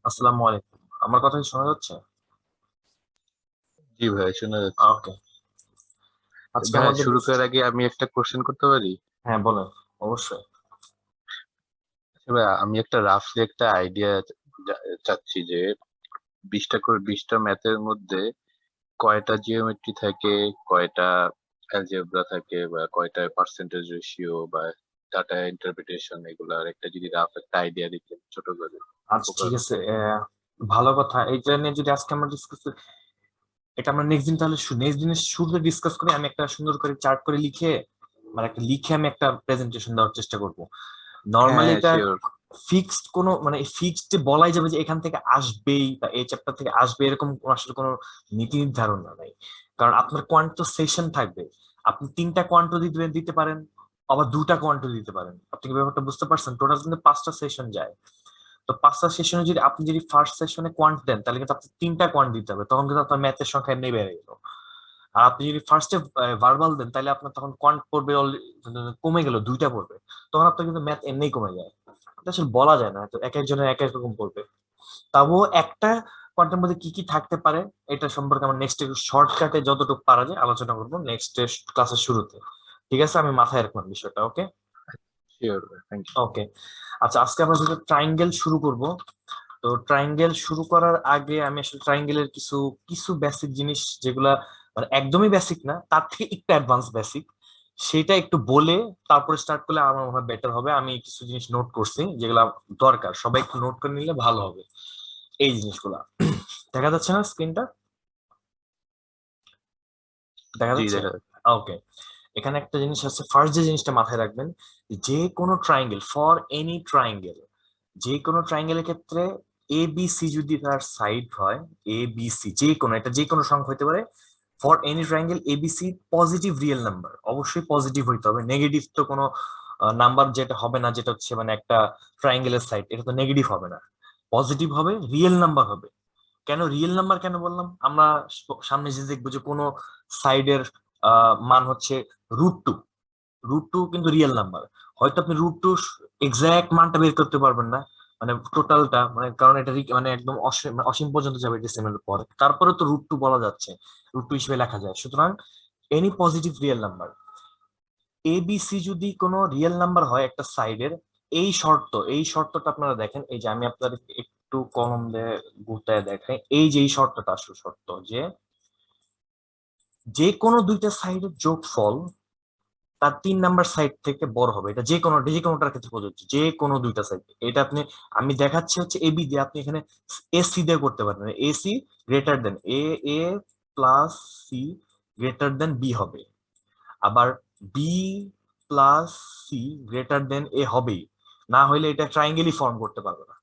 আসসালামু আলাইকুম। আমার কথা কি শোনা যাচ্ছে? জি ভাই, শোনা যাচ্ছে। ওকে। আজকে ভাই, আমাদের শুরু বিষয়। করার আগে আমি একটা কোশ্চেন করতে পারি? হ্যাঁ, বলেন। অবশ্যই। আচ্ছা ভাই, আমি একটা রাফলি একটা আইডিয়া চাচ্ছি যে 20টা ম্যাথের মধ্যে কয়টা জিওমেট্রি থাকে, কয়টা অ্যালজেব্রা থাকে, বা কয়টা পার্সেন্টেজ রেশিও বা ডাটা ইন্টারপ্রিটেশন, এগুলার একটা যদি রাফ একটা আইডিয়া দিতেন ছোট করে, আচ্ছা, উপকার ঠিক হতো। আছে। ভালো কথা। এইটা নিয়ে যদি আজকে আমরা ডিসকাস, এটা আমরা নেক্সট দিন, তাহলে নেক্সট দিনের শুরুতে ডিসকাস করি। আমি একটা সুন্দর করে চার্ট করে লিখে, মানে একটা লিখে আমি একটা প্রেজেন্টেশন দেওয়ার চেষ্টা করব। হ্যাঁ নর্মালি হ্যাঁ, এটা শিওর। ফিক্সড কোনো, মানে ফিক্সড বলাই যাবে যে এখান থেকে আসবেই বা এই চ্যাপ্টার থেকে আসবে, এরকম আসলে কোনো নীতি নির্ধারণ নাই। কারণ আপনার কোয়ান্টো সেশন থাকবে। আপনি তিনটা কোয়ান্টো দিতে পারেন, আবার দুটা কোয়ান্টো দিতে পারেন। আপনি কি ব্যাপারটা বুঝতে পারছেন? টোটাল কিন্তু পাঁচটা সেশন যায়। তো পাঁচটা সেশনে যদি আপনি যদি ফার্স্ট সেশনে কোয়ান্ট দেন, তাহলে কিন্তু আপনি তিনটা কোয়ান্ট দিতে হবে। তখন কিন্তু আপনার ম্যাথের সংখ্যা এমনি বেড়ে গেল। আর আপনি যদি ফার্স্টে ভার্বাল দেন, তাহলে আপনার তখন কোয়ান্ট পড়বে কমে গেল, দুইটা পড়বে। তখন আপনার কিন্তু ম্যাথ এমনিই কমে যায়। এটা আসলে বলা যায় না, তো এক একজনের এক এক রকম পড়বে। তাও একটা কোয়ান্টের মধ্যে কি কি থাকতে পারে, এটা সম্পর্কে আমরা নেক্সট শর্টকাটে যতটুকু পারা যায় আলোচনা করবো নেক্সট ক্লাসের শুরুতে। ঠিক আছে, আমি মাথায় রাখলাম বিষয়টা। ওকে। শিওর ভাই, থ্যাংক ইউ। ওকে। আচ্ছা, আজকে আমরা যেহেতু ট্রাইঙ্গেল শুরু করব, তো ট্রাইঙ্গেল শুরু করার আগে আমি আসলে ট্রাইঙ্গেলের কিছু কিছু বেসিক জিনিস, যেগুলা মানে একদমই বেসিক না, তার থেকে একটু অ্যাডভান্স বেসিক, সেটা একটু বলে তারপরে স্টার্ট করলে আমার মনে হয় বেটার হবে। আমি কিছু জিনিস নোট করছি যেগুলা দরকার, সবাই একটু নোট করে নিলে ভালো হবে। এই জিনিসগুলা দেখা যাচ্ছে না স্ক্রিনটা? দেখা জি, যাচ্ছে? দেখা যাচ্ছে। ওকে। এখানে একটা জিনিস আছে, ফার্স্ট যে জিনিসটা মাথায় রাখবেন, যে কোনো ট্রাইঙ্গেল, ফর এনি ট্রাইঙ্গেল, যে কোনো ট্রাইঙ্গেলের ক্ষেত্রে এ বি সি যদি তার সাইড হয়, এ বি সি যে কোনো, এটা যে কোনো সংখ্যা হতে পারে। For any triangle A B C positive real number, অবশ্যই পজিটিভ হইতে হবে। নেগেটিভ তো কোনো নাম্বার যেটা হবে না, যেটা হচ্ছে মানে একটা ট্রাইঙ্গেলের সাইড, এটা তো নেগেটিভ হবে না, পজিটিভ হবে, রিয়েল নাম্বার হবে। কেন রিয়েল নাম্বার কেন বললাম? আমরা সামনে যে দেখবো যে কোনো সাইডের মান হচ্ছে √2। √2 কিন্তু রিয়েল নাম্বার। হয়তো আপনি √2 এক্সাক্ট মানটা বের করতে পারবেন না, মানে টোটালটা, মানে কারণ এটা মানে একদম অসীম, মানে অসীম পর্যন্ত যাবে ডেসিমেলের পরে, তারপরে তো √2 বলা যাচ্ছে, √2 হিসেবে লেখা যায়। সুতরাং এনি পজিটিভ রিয়েল নাম্বার, এ বি সি যদি কোনো রিয়েল নাম্বার হয় একটা সাইডের, এই শর্তটা আপনারা দেখেন। এই যে আমি আপনাদের একটু কলম দিয়ে গুটায় দেখাই, এই যে এই শর্তটা আসল শর্ত, যে যে কোনো দুইটা সাইডের যোগফল তার 3 নাম্বার সাইড থেকে বড় হবে। এটা যে কোনোটার ক্ষেত্রে প্রযোজ্য, যে কোনো দুইটা সাইড। এটা আপনি, আমি দেখাচ্ছি হচ্ছে এবি দিয়ে, আপনি এখানে এসি দিয়ে করতে পারবেন। AC greater than A, A plus C greater than B হবে। আবার B plus C greater than A হবেই, না হইলে এটা ট্রাইঙ্গেলই ফর্ম করতে পারবে না।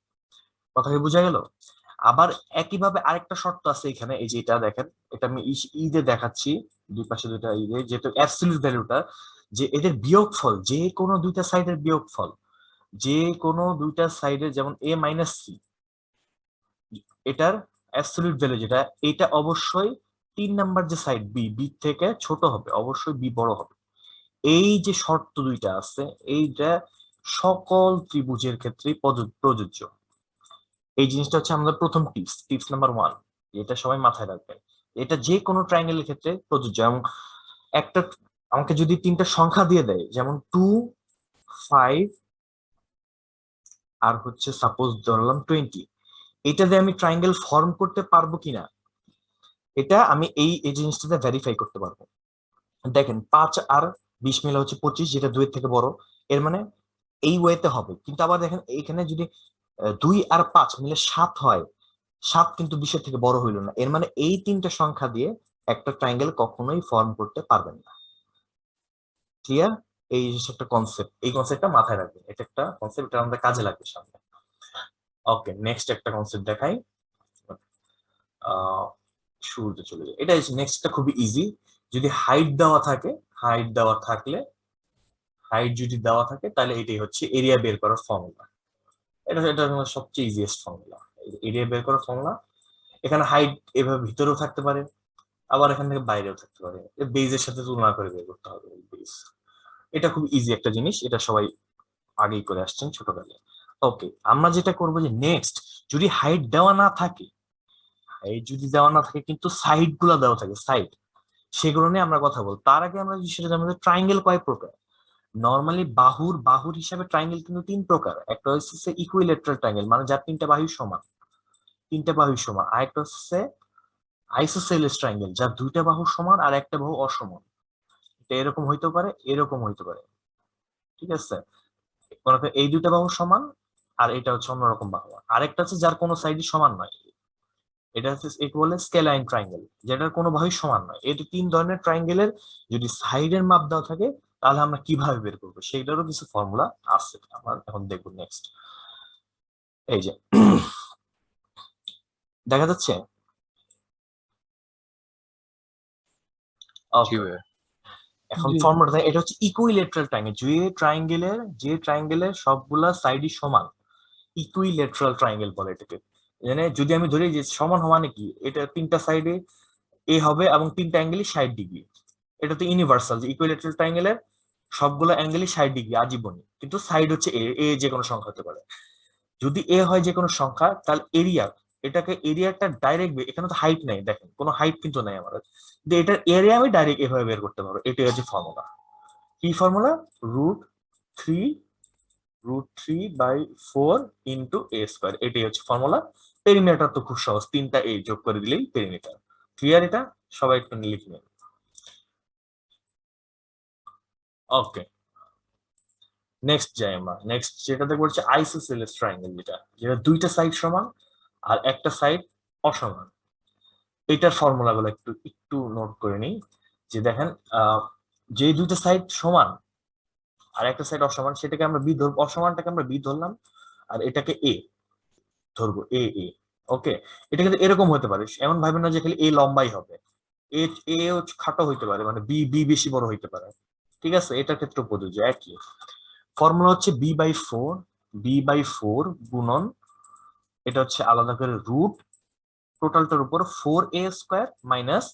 কথা কি বোঝা গেল? আবার একইভাবে আরেকটা শর্ত আছে এখানে, এই যে এটা দেখেন, এটা আমি ই দিয়ে দেখাচ্ছি, দুই পাশে দুইটা ই দিয়ে, যেটা অ্যাবসলিউট ভ্যালুটা, যে এদের বিয়োগফল, যে কোনো দুইটা সাইডের বিয়োগফল, যে কোনো দুইটা সাইডের, যেমন এ মাইনাস সি, এটার অ্যাবসলিউট ভ্যালু যেটা, এটা অবশ্যই 3 নাম্বার যে সাইড বি, বি থেকে ছোট হবে, অবশ্যই বি বড় হবে। এই যে শর্ত দুইটা আছে, এইটা সকল ত্রিভুজের ক্ষেত্রেই প্রযোজ্য। এই জিনিসটা হচ্ছে আমাদের প্রথম টিপস, টিপস নাম্বার 1। এটা সবাই মাথায় রাখবেন। এটা যে কোনো ট্রায়াঙ্গেলের ক্ষেত্রে প্রযোজ্য। এবং একটা, আমাকে যদি তিনটা সংখ্যা দিয়ে দেয়, যেমন 2, 5 আর হচ্ছে সাপোজ ধরলাম 20, এটা দিয়ে আমি ট্রায়াঙ্গেল ফর্ম করতে পারবো কিনা, এটা আমি এই এই জিনিসটাতে ভেরিফাই করতে পারবো। দেখেন, 5 আর 20 মিলে হচ্ছে 25, যেটা 2 এর থেকে বড়। এর মানে এই ওয়েতে হবে। কিন্তু আবার দেখেন, এখানে যদি 2 আর 5 মিলে 7 হয়, 7 কিন্তু 20-এর থেকে বড় হইল না। এর মানে এই তিনটা সংখ্যা দিয়ে একটা ট্রায়াঙ্গেল কখনোই ফর্ম করতে পারবেন না। ক্লিয়ার? এই জিনিস একটা কনসেপ্ট, এই কনসেপ্টটা মাথায় রাখবেন। এটা একটা কনসেপ্ট, এটা আমাদের কাজে লাগবে সামনে। ওকে, নেক্সট একটা কনসেপ্ট দেখাই। আহ শুরুতে চলে যাই, এটা নেক্সটটা খুবই ইজি। যদি হাইট দেওয়া থাকে, হাইট দেওয়া থাকলে হাইট যদি দেওয়া থাকে, তাহলে এটাই হচ্ছে এরিয়া বের করার ফর্মুলা। এটা আমাদের সবচেয়ে ইজিয়েস্ট ফর্মুলা, এরিয়া বের করার ফর্মুলা। এখানে হাইট এভাবে ভিতরেও থাকতে পারে, আবার এখান থেকে বাইরেও থাকতে পারে। বেজের সাথে তুলনা করে বের করতে হবে বেজ। এটা খুব ইজি একটা জিনিস, এটা সবাই আগেই করে আসছেন ছোটবেলায়। ওকে, আমরা যেটা করবো যে নেক্সট, যদি হাইট দেওয়া না থাকে, হাইট যদি দেওয়া না থাকে কিন্তু সাইড গুলা দেওয়া থাকে, সাইড, সেগুলো নিয়ে আমরা কথা বলবো। তার আগে আমরা সেটা জানবো যে ট্রাইঙ্গেল কয় প্রকার। নর্মালি বাহুর বাহুর হিসাবে ট্রাইঙ্গেল কিন্তু তিন প্রকার। একটা হচ্ছে ইকুইলেটারাল ট্রাইঙ্গেল, মানে যার তিনটা বাহু সমান, তিনটা বাহু সমান। আর একটা হচ্ছে আইসোসেলেস ট্রাইঙ্গেল, যার দুইটা বাহু সমান আর একটা বাহু অসমান। এটা এরকম হইতে পারে, এরকম হইতে পারে, ঠিক আছে। মনে করেন এই দুইটা বাহু সমান, আর এটা হচ্ছে অন্যরকম বাহু। আরেকটা হচ্ছে যার কোনো সাইডই সমান নয়, এটা হচ্ছে একে বলে স্কেলাইন ট্রাইঙ্গেল, যেটার কোনো বাহুই সমান নয়। এই তিন ধরনের ট্রাইঙ্গেলের যদি সাইডের মাপ দেওয়া থাকে, তাহলে আমরা কিভাবে বের করবো সেইটারও কিছু ফর্মুলা আছে, আমরা এখন দেখবো নেক্সট। এই যে দেখা যাচ্ছে, জি ওকে। ভাইয়া। এখন জি ফর্মুলাটা এটা হচ্ছে ইকুইলেটারাল ট্রাইঙ্গেল, যে ট্রাইঙ্গেলের সবগুলা সাইডই সমান, ইকুইলেটারাল ট্রাইঙ্গেল বলে এটাকে। মানে যদি আমি ধরি যে সমান মানে কি, এটা তিনটা সাইডে এ হবে এবং তিনটা অ্যাঙ্গেলই 60°। এটা তো ইউনিভার্সাল যে ইকুইলেটারাল ট্রাইঙ্গেলের সবগুলো অ্যাঙ্গেলই 60° আজীবনী, কিন্তু সাইড হচ্ছে এ, এ যে কোনো সংখ্যা হতে পারে। যদি এ হয় যে কোনো সংখ্যা, তাহলে এরিয়া, এটাকে এরিয়াটা ডাইরেক্ট, এখানে তো হাইট নাই, দেখেন কোনো হাইট কিন্তু নাই আমাদের, কিন্তু এটার এরিয়া আমি ডাইরেক্ট এভাবে বের করতে পারবো। এটাই হচ্ছে ফর্মুলা। কি ফর্মুলা? রুট থ্রি √3/4 ইন্টু এ স্কোয়ার, এটাই হচ্ছে ফর্মুলা। পেরিমিটার তো খুব সহজ, তিনটা এ যোগ করে দিলেই পেরিমিটার। ক্লিয়ার? এটা সবাই একটু লিখে নেন। ওকে, নেক্সট যাই আমরা। নেক্সট যেটা দেখবো হচ্ছে আইসোসেলেস ট্রায়াঙ্গেল, যেটা যেটা দুইটা সাইড সমান আর একটা সাইড অসমান। এটার ফর্মুলা গুলো একটু একটু নোট করে নিই। যে দেখেন, যে দুইটা সাইড সমান আর একটা সাইড অসমান, সেটাকে আমরা বি ধরবো, অসমানটাকে আমরা বি ধরলাম, আর এটাকে এ ধরবো, এ এ। ওকে, এটা কিন্তু এরকম হতে পারে, এমন ভাবেন না যে খালি এ লম্বাই হবে, এ এ খাটো হইতে পারে, মানে বি বি বেশি বড় হইতে পারে। ঠিক আছে, এটার ক্ষেত্রে প্রযোজ্য একই ফর্মুলা হচ্ছে বি বাই ফোর গুণন, এটা হচ্ছে আলাদা করে রুট টোটালটার উপর 4a² মাইনাস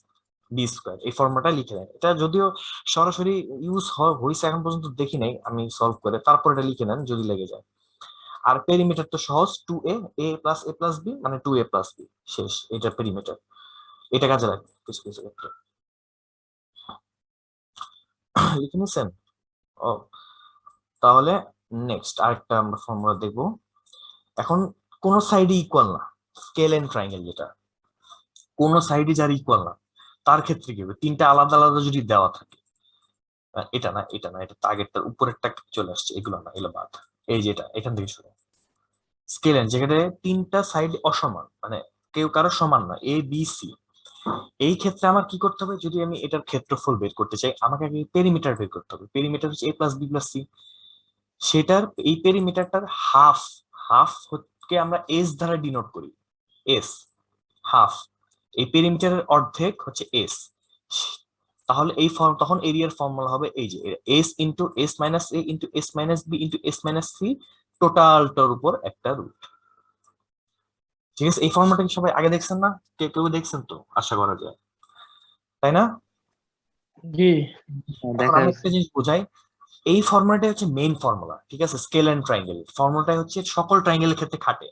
বি স্কোয়ার। এই ফর্মুলাটা লিখে দেন। এটা যদিও সরাসরি ইউজ হয়েছে এখন পর্যন্ত দেখি নাই আমি সলভ করে, তারপর এটা লিখে নেন যদি লেগে যায়। আর পেরিমিটার তো সহজ, 2a, a+a+b মানে 2a+b, শেষ। এটা পেরিমিটার, এটা কাজে লাগবে কিছু কিছু ক্ষেত্রে। লিখে নিছেন? ও, তাহলে নেক্সট আরেকটা আমরা ফর্মুলা দেখবো। এখন কোন সাইডে ইকুয়াল না, স্কেল এন্ড ট্রায়াঙ্গেল যেটা, কোন সাইডে যার ইকুয়াল না, তার ক্ষেত্রে কি হবে? তিনটা আলাদা আলাদা যদি দেওয়া থাকে, এটা না, এটা না, এটা আগেরটার উপরেরটা চলে আসছে, এগুলো না, এগুলো বাদ। এই যেটা এখান থেকে শুরু, স্কেল এন্ড, যেখানে তিনটা সাইড অসমান, মানে কেউ কারো সমান না, এ বি সি। এই ক্ষেত্রে আমার কি করতে হবে? যদি আমি এটার ক্ষেত্রফল বের করতে চাই, আমাকে আগে পেরিমিটার বের করতে হবে। পেরিমিটার হচ্ছে a+b+c, সেটার এই পেরিমিটারটার হাফ, হাফ কে আমরা এস দ্বারা ডিনোট করি, এস, হাফ। এই পেরিমিটারের অর্ধেক হচ্ছে এস। তাহলে এই ফর্ম, তখন এরিয়ার ফর্মুলা হবে এই যে S into s-a into s-b into s-c, টোটালটার উপর একটা রুট। ঠিক আছে, এই ফর্মুলাটা কি সবাই আগে দেখছেন না? কেউ কেউ দেখছেন তো, আশা করা যায়, তাই না? জি এখন দেখা আমি যাচ্ছে। একটা জিনিস বোঝাই, এই ফর্মুলাটা হচ্ছে মেইন ফর্মুলা, ঠিক আছে? স্কেল এন্ড ট্রায়াঙ্গেল ফর্মুলাটা হচ্ছে সকল ট্রায়াঙ্গেলের ক্ষেত্রে খাটে।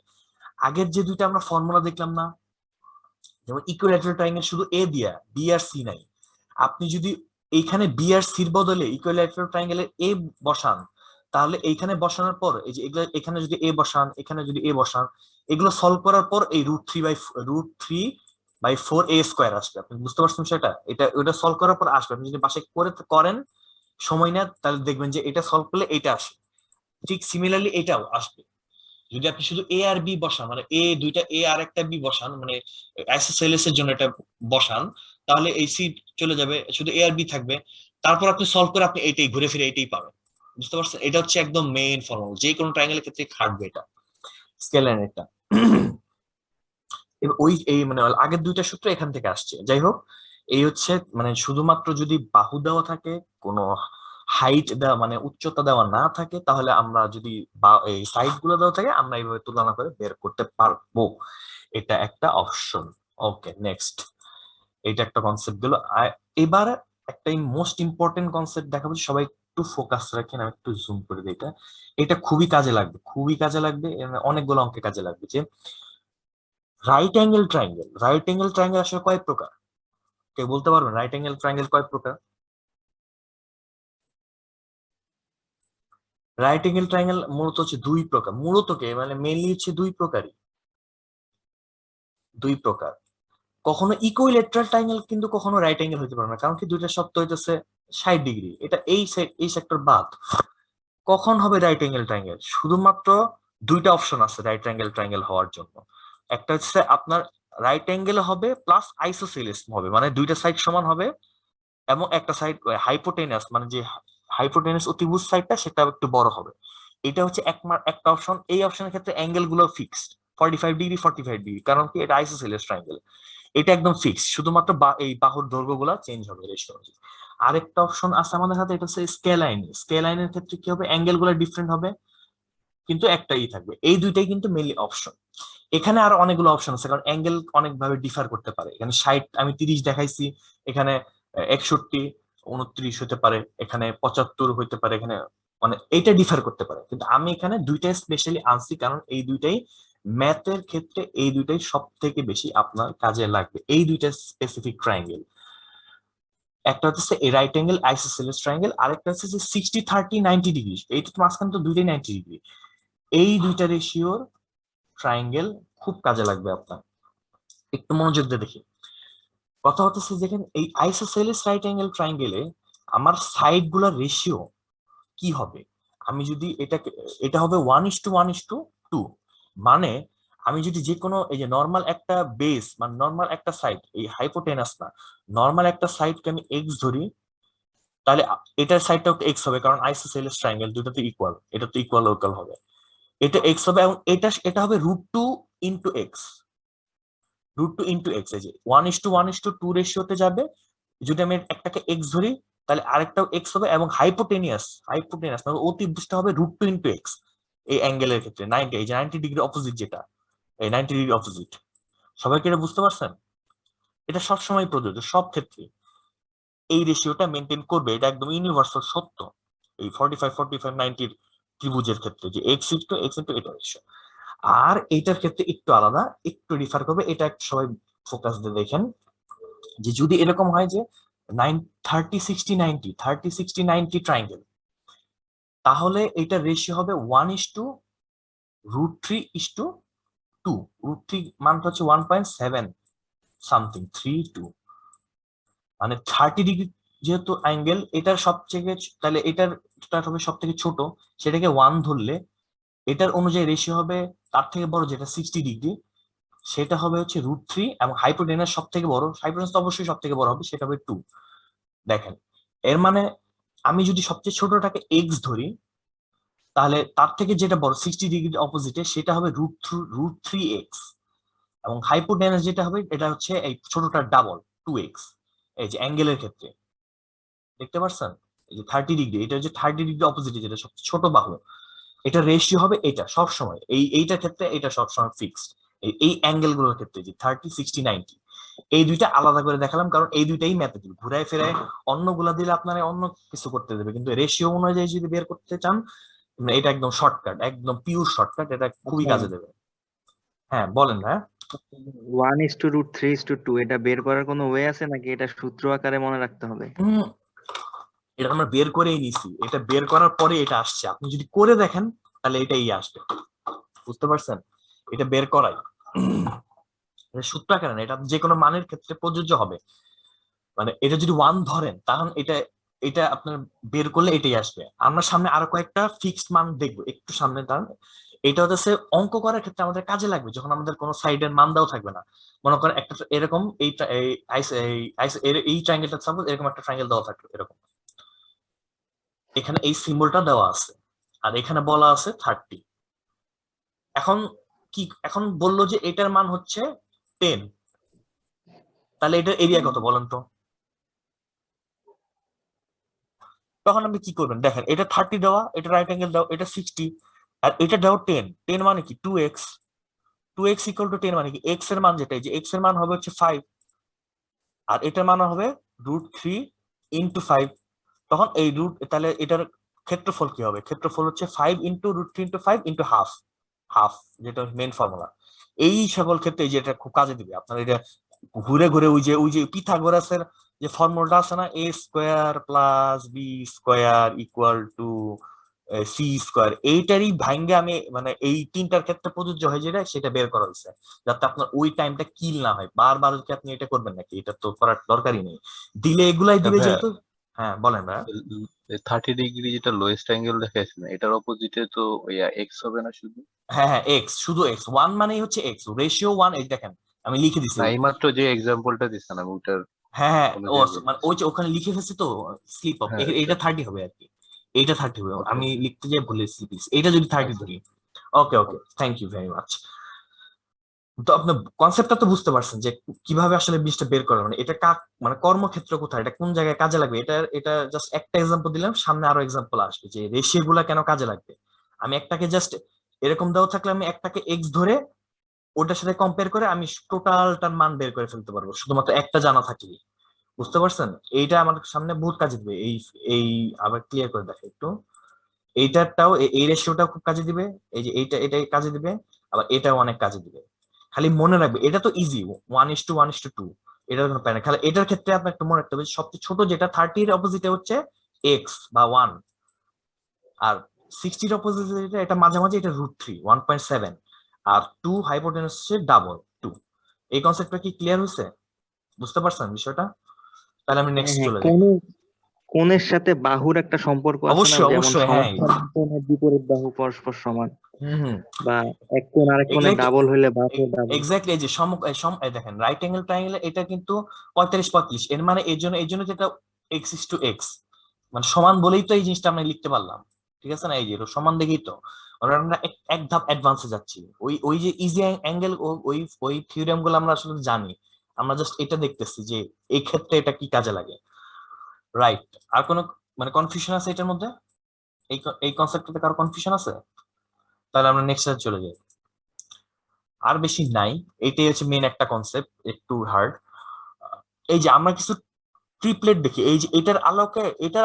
আগের যে দুইটা আমরা ফর্মুলা দেখলাম না, যেমন ইকুইল্যাটারাল ট্রায়াঙ্গেল শুধু এ দিয়া, বি আর সি নাই, আপনি যদি এইখানে বি আর সির বদলে ইকুইল্যাটারাল ট্রায়াঙ্গেলের এ বসান, তাহলে এইখানে বসানোর পর এই যে এগুলো, এখানে যদি এ বসান, এখানে যদি এ বসান, এগুলো সলভ করার পর এই √3/4a² আসবে। আপনি বুঝতে পারছেন সেটা? এটা ওটা সলভ করার পর আসবে। আপনি যদি বাসায় করেন সময় না, তাহলে দেখবেন যে এটা সলভ করলে এটা আসে। ঠিক সিমিলারলি এটাও আসবে যদি আপনি শুধু এ আর বি বসান, মানে এ দুইটা এ আর একটা বি বসান, মানে আইসোসেলেস এর জন্য এটা বসান, তাহলে এই সি চলে যাবে, শুধু এ আর বি থাকবে। তারপর আপনি সলভ করে আপনি এইটাই ঘুরে ফিরে এইটাই পাবেন। বুঝতে পারছেন? এটা হচ্ছে একদম মেইন ফর্মুলা, যে কোনো ট্রায়াঙ্গেলের ক্ষেত্রে খাটবে এটা, স্কেলার এটা। ওই এই মানে আগের দুইটা সূত্র এখান থেকে আসছে। যাই হোক, এই হচ্ছে মানে শুধুমাত্র যদি বাহু দেওয়া থাকে, কোনো হাইট দেওয়া মানে উচ্চতা দেওয়া না থাকে, তাহলে আমরা যদি এই সাইড গুলো দেওয়া থাকে, আমরা এইভাবে তুলনা করে বের করতে পারবো। এটা একটা অপশন। ওকে, নেক্সট। এটা একটা কনসেপ্ট গেল। এবার একটা মোস্ট ইম্পর্টেন্ট কনসেপ্ট দেখাবো, সবাই একটু একটু ফোকাস রাখেন, আমি একটু জুম করে দিই। এটা এটা খুবই কাজে লাগবে, খুবই কাজে লাগবে, অনেকগুলো অঙ্কে কাজে লাগবে। যে রাইট অ্যাঙ্গেল ট্রায়াঙ্গেল আসলে কয় প্রকার, কেউ বলতে পারবেন রাইট অ্যাঙ্গেল ট্রায়াঙ্গেল কয় প্রকার? রাইট অ্যাঙ্গেল ট্রায়াঙ্গেল মূলত হচ্ছে দুই প্রকার, মূলত কে মানে মেনলি হচ্ছে দুই প্রকারই, দুই প্রকার। কখনো ইকুইলেটারাল ট্রায়াঙ্গেল কিন্তু কখনো রাইট অ্যাঙ্গেল হতে পারে না, কারণ কি দুইটা শব্দ হইতেছে 60 ডিগ্রি, এটা এই সেক্টর বাদ। কখন হবে রাইট অ্যাঙ্গেল ট্রায়াঙ্গেল? শুধুমাত্র দুইটা অপশন আছে রাইট অ্যাঙ্গেল ট্রায়াঙ্গেল হওয়ার জন্য। একটা হচ্ছে আপনার রাইট অ্যাঙ্গেল হবে প্লাস আইসোসেলিস হবে, মানে দুইটা সাইড সমান হবে, এবং একটা সাইড হাইপোটেনাস, মানে যে হাইপোটেনাস অতিভুজ সাইডটা সেটা একটু বড় হবে। এটা হচ্ছে একটা অপশন। এই অপশনের ক্ষেত্রে অ্যাঙ্গেল গুলো ফিক্সড 45 ডিগ্রি 45 ডিগ্রি, কারণ কি এটা আইসোসেলিস ট্রায়াঙ্গেল, এটা একদম ফিক্স, শুধুমাত্র এই বাহুর দৈর্ঘ্য গুলা চেঞ্জ হবে রেশিও অনুযায়ী। আরেকটা অপশন আছে আমাদের হাতে, এটা হচ্ছে স্কেলাইন। স্কেলাইনের ক্ষেত্রে কি হবে, অ্যাঙ্গেল গুলো ডিফারেন্ট হবে কিন্তু একটাই থাকবে। এই দুইটাই কিন্তু মেইনলি অপশন। এখানে আরো অনেকগুলো অপশন আছে, কারণ অ্যাঙ্গেল অনেক ভাবে ডিফার করতে পারে। এখানে 60, আমি 30 দেখাইছি, এখানে 61 29 হতে পারে, এখানে 75 হতে পারে, এখানে মানে এটা ডিফার করতে পারে। কিন্তু আমি এখানে দুইটাই স্পেশালি আনছি, কারণ এই দুইটাই ম্যাথের ক্ষেত্রে এই দুইটাই সব থেকে বেশি আপনার কাজে লাগবে, এই দুইটা স্পেসিফিক ট্রায়াঙ্গেল। একটা হচ্ছে এই রাইট অ্যাঙ্গেল আইসোসেলিস ট্রায়াঙ্গেল, আরেকটা হচ্ছে যে 60 30 90 ডিগ্রি, এইটা তো মাঝখানে তো দুইটাই 90 ডিগ্রি। এই দুইটা রেশিওর ট্রায়াঙ্গেল খুব কাজে লাগবে আপনার, একটু মনোযোগ দিয়ে দেখি। কথা হচ্ছে যেখানে এই আইসোসেলিস রাইট অ্যাঙ্গেল ট্রায়াঙ্গেলে আমার সাইড গুলার রেশিও কি হবে? আমি যদি এটা হবে 1:1:2, মানে আমি যদি যে কোনো এই যে নর্মাল একটা বেস মানে নর্মাল একটা সাইড, এই হাইপোটেনাস না, নর্মাল একটা সাইডকে আমি এক্স ধরি, তাহলে এটার সাইডটাও এক্স হবে, কারণ আইসোসেলিস ট্রায়াঙ্গেল দুটো তো ইকুয়াল, এটা তো ইকুয়াল লোকাল হবে, এটা এক্স হবে, এবং এটা হবে √2 × এক্স, √2 × এক্স। এই যে 1:1:2 রেশিওতে যাবে। যদি আমি একটাকে এক্স ধরি, তাহলে আরেকটাও এক্স হবে, এবং হাইপোটেনিয়াস মানে অতিভুজটা হবে √2 × এক্স। এই অ্যাঙ্গেলের ক্ষেত্রে 90, এই যে 90 ডিগ্রি অপোজিট, যেটা এই 90 ডিগ্রি অপোজিট, সবাইকে এটা বুঝতে পারছেন? এটা সবসময় প্রযোজ্য, সব ক্ষেত্রে এই রেশিওটা মেনটেন করবে, এটা একদম ইউনিভার্সাল সত্য এই 45 45 90 ত্রিভুজের ক্ষেত্রে, যে এক্স ইন্টু এটা রেশিও। আর এইটার ক্ষেত্রে একটু আলাদা, একটু রিফার করবে, এটা একটু সবাই ফোকাস দিয়ে দেখেন। যে যদি এরকম হয় যে 30 60 90 ট্রায়াঙ্গেল, তাহলে এটা রেশিও হবে 1:√3:2। √3 মানটা হচ্ছে 1.7 সামথিং 32, মানে 30 ডিগ্রি যেহেতু অ্যাঙ্গেল, এটার সবথেকে তাহলে এটার হবে সব থেকে ছোট, সেটাকে 1 ধরলে এটার অনুযায়ী রেশিও হবে তার থেকে বড়, যেটা 60 ডিগ্রি, সেটা হবে হচ্ছে √3, এবং হাইপোটেনাস সব থেকে বড়, হাইপোটেনাস তো অবশ্যই সব থেকে বড় হবে, সেটা হবে 2। দেখেন, এর মানে আমি যদি সবচেয়ে ছোটটাকে এক্স ধরি, তাহলে তার থেকে যেটা বড় 60 ডিগ্রি অপোজিটে, সেটা হবে √3 এক্স, এবং হাইপোটেনাস যেটা হবে এটা হচ্ছে এই ছোটটার ডাবল 2 এক্স। এই যে অ্যাঙ্গেলের ক্ষেত্রে দেখতে পাচ্ছেন, এই যে 30 ডিগ্রি, এটা হচ্ছে 30 ডিগ্রি অপোজিটে যেটা সবচেয়ে ছোট বাহু, এটা রেশিও হবে এটা সবসময়, এইটার ক্ষেত্রে এটা সবসময় ফিক্সড। এই অ্যাঙ্গেল গুলোর ক্ষেত্রে যে 30 60 90, এই দুইটা আলাদা করে দেখালাম, কারণ এই দুইটাই ম্যাথে দিবে, ঘুরায় ফেরায় অন্যগুলা দিলে আপনারা অন্য কিছু করতে দেবে, কিন্তু রেশিও অনুযায়ী যদি বের করতে চান, এটা একদম শর্টকাট, একদম পিওর শর্টকাট, এটা খুবই আচ্ছা, কাজে দেবে। হ্যাঁ বলেন না। 1:√3:2 এটা বের করার কোনো ওয়ে আছে নাকি এটা সূত্র আকারে মনে রাখতে হবে? এটা আমরা বের করেই নিছি, এটা বের করার পরে এটা আসছে, আপনি যদি করে দেখেন তাহলে এটাই আসবে, বুঝতে পারছেন? এটা বের করাই সূত্র আকারে না, এটা যে কোনো মানের ক্ষেত্রে প্রযোজ্য হবে। মানে এটা যদি 1 ধরেন, তাহলে এটা এটা আপনার বের করলে এটাই আসবে। আমরা সামনে আরো কয়েকটা ফিক্সড মান দেখবো একটু সামনে, কারণ এটা হচ্ছে অঙ্ক করার ক্ষেত্রে আমাদের কাজে লাগবে, যখন আমাদের কোনো সাইডের মান দেওয়া থাকবে না। মনে করেন একটা এরকম এই ট্রায়াঙ্গেলটা সাপোজ এরকম একটা ট্রায়াঙ্গেল দেওয়া থাকলো এরকম, এখানে এই সিম্বলটা দেওয়া আছে, আর এখানে বলা আছে 30। এখন এখন বললো যে এটার মান হচ্ছে 10, তাহলে এটার এরিয়া কত বলেন তো? তখন আপনি কি করবেন, দেখেন এটা 30 দেওয়া, এটা রাইট অ্যাঙ্গেল দেওয়া, এটা 60, আর এটা দেওয়া 10। 10 মানে কি 2x, 2x ইকুয়াল টু 10 মানে কি x এর মান, যেটা এই যে x এর মান হবে হচ্ছে 5, আর এটার মান হবে √3 × 5, তখন এই রুট, তাহলে এটার ক্ষেত্রফল কি হবে? ক্ষেত্রফল হচ্ছে 5 into √3 into 5 into half, half যেটা মেইন ফর্মুলা। এই সকল ক্ষেত্রে এই যে এটা খুব কাজে দিবে আপনার। এটা ঘুরে ঘুরে ওই যে পিথাগোরাসের যে ফর্মুলাটা আছে না, a square plus b square equal to C square, এইটারই ভাঙ্গে আমি মানে এই তিনটার ক্ষেত্রে প্রযোজ্য হয় যেটা, সেটা বের করা হয়েছে, যাতে আপনার ওই টাইমটা কিল না হয়। বারবার কি আপনি এটা করবেন নাকি? এটা তো করার দরকারই নেই, দিলে এগুলাই দিবে ভাইয়া যেহেতু। হ্যাঁ বলেন ভাইয়া। 30 ডিগ্রি যেটা লোয়েস্ট অ্যাঙ্গেল দেখাইছে না, এটার অপোজিটে তো এক্স হবে না শুধু? হ্যাঁ হ্যাঁ, এক্স, শুধু এক্স, ওয়ান মানেই হচ্ছে এক্স, রেশিও ওয়ান। এই দেখেন আমি লিখে দিছি। না, এইমাত্র যে এক্সাম্পলটা দিচ্ছেন আমি ওটার হ্যাঁ হ্যাঁ, ও অনুযায়ী মানে বলছি। ওই যে ওখানে লিখে ফেলছি তো, স্লিপ অফ, হ্যাঁ, আচ্ছা এটা 30 হবে আর কি, এইটা 30 হবে, ওকে আমি লিখতে যাই ভুলে স্লিপ, এটা যদি 30 আচ্ছা ধরি। ওকে ওকে, থ্যাংক ইউ ভেরি মাচ। তো আপনার কনসেপ্টটা তো বুঝতে পারছেন যে কিভাবে আসলে জিনিসটা বের করা, মানে এটা মানে কর্মক্ষেত্র কোথায়, এটা কোন জায়গায় কাজে লাগবে। এটা এটা জাস্ট একটা এক্সাম্পল দিলাম, সামনে আরো এক্সাম্পল আসবে যে রেশিও গুলা কেন কাজে লাগবে। আমি একটাকে জাস্ট এরকম দেওয়া থাকলে আমি একটাকে এক্স ধরে ওটার সাথে কম্পেয়ার করে আমি টোটালটার মান বের করে ফেলতে পারবো, শুধুমাত্র একটা জানা থাকলে। বুঝতে পারছেন? এইটা আমার সামনে বহুত কাজে দিবে। এই এই আবার ক্লিয়ার করে দেখে একটু, এইটারটাও এই রেশিওটাও খুব কাজে দিবে, এই যে এটা কাজে দিবে, আবার এটাও অনেক কাজে দিবে। খালি মনে রাখবে এটা তো ইজি, 1:1:2, এটার কোনো প্যারা। খালি এটার ক্ষেত্রে আপনার একটু মনে রাখতে হবে সবচেয়ে ছোট যেটা 30-এর অপোজিটে হচ্ছে এক্স বা 1, আর 60-এর অপোজিটে যেটা, এটা মাঝামাঝি, এটা √3, 1.7, আর 2 হাইপোটেনাস হচ্ছে ডাবল 2। এই কনসেপ্টটা কি ক্লিয়ার হয়েছে? বুঝতে পারছেন বিষয়টা? তাহলে আমি হ্যাঁ নেক্সট হ্যাঁ, চলে যাই। কোণের সাথে বাহুর একটা সম্পর্ক আছে না, অবশ্যই যেমন অবশ্যই, হ্যাঁ। সমকোণ কোণের বিপরীত বাহু পরস্পর সমান, হুম হুম, বা এক কোণ আরেক কোণের এগুলাই তো ডাবল হইলে বাহু ডাবল। এক্স্যাক্টলি। এই যে এই দেখেন রাইট অ্যাঙ্গেল ট্রায়াঙ্গেল এটা কিন্তু 45-45, এর মানে এই জন্য যেটা x:x, মানে সমান বলেই তো এই জিনিসটা আমরা লিখতে পারলাম। ঠিক আছে না? এই যে এটা সমান দেখেই তো আমরা এক ধাপ অ্যাডভান্সে যাচ্ছি। ওই ওই যে ইজি অ্যাঙ্গেল, ওই ওই থিওরেম গুলো আমরা আসলে জানি, আমরা জাস্ট এটা দেখতেছি যে এই ক্ষেত্রে এটা কি কাজে লাগে। রাইট। আর কোনো মানে কনফিউশন আছে এটার মধ্যে? এই এই কনসেপ্টটাতে কারো কনফিউশন আছে? তাহলে আমরা নেক্সট চলে যাই। আর বেশি নাই, এটাই হচ্ছে মেন একটা কনসেপ্ট, একটু হার্ড। এই যে আমরা কিছু ট্রিপলেট দেখি, এই যে এটার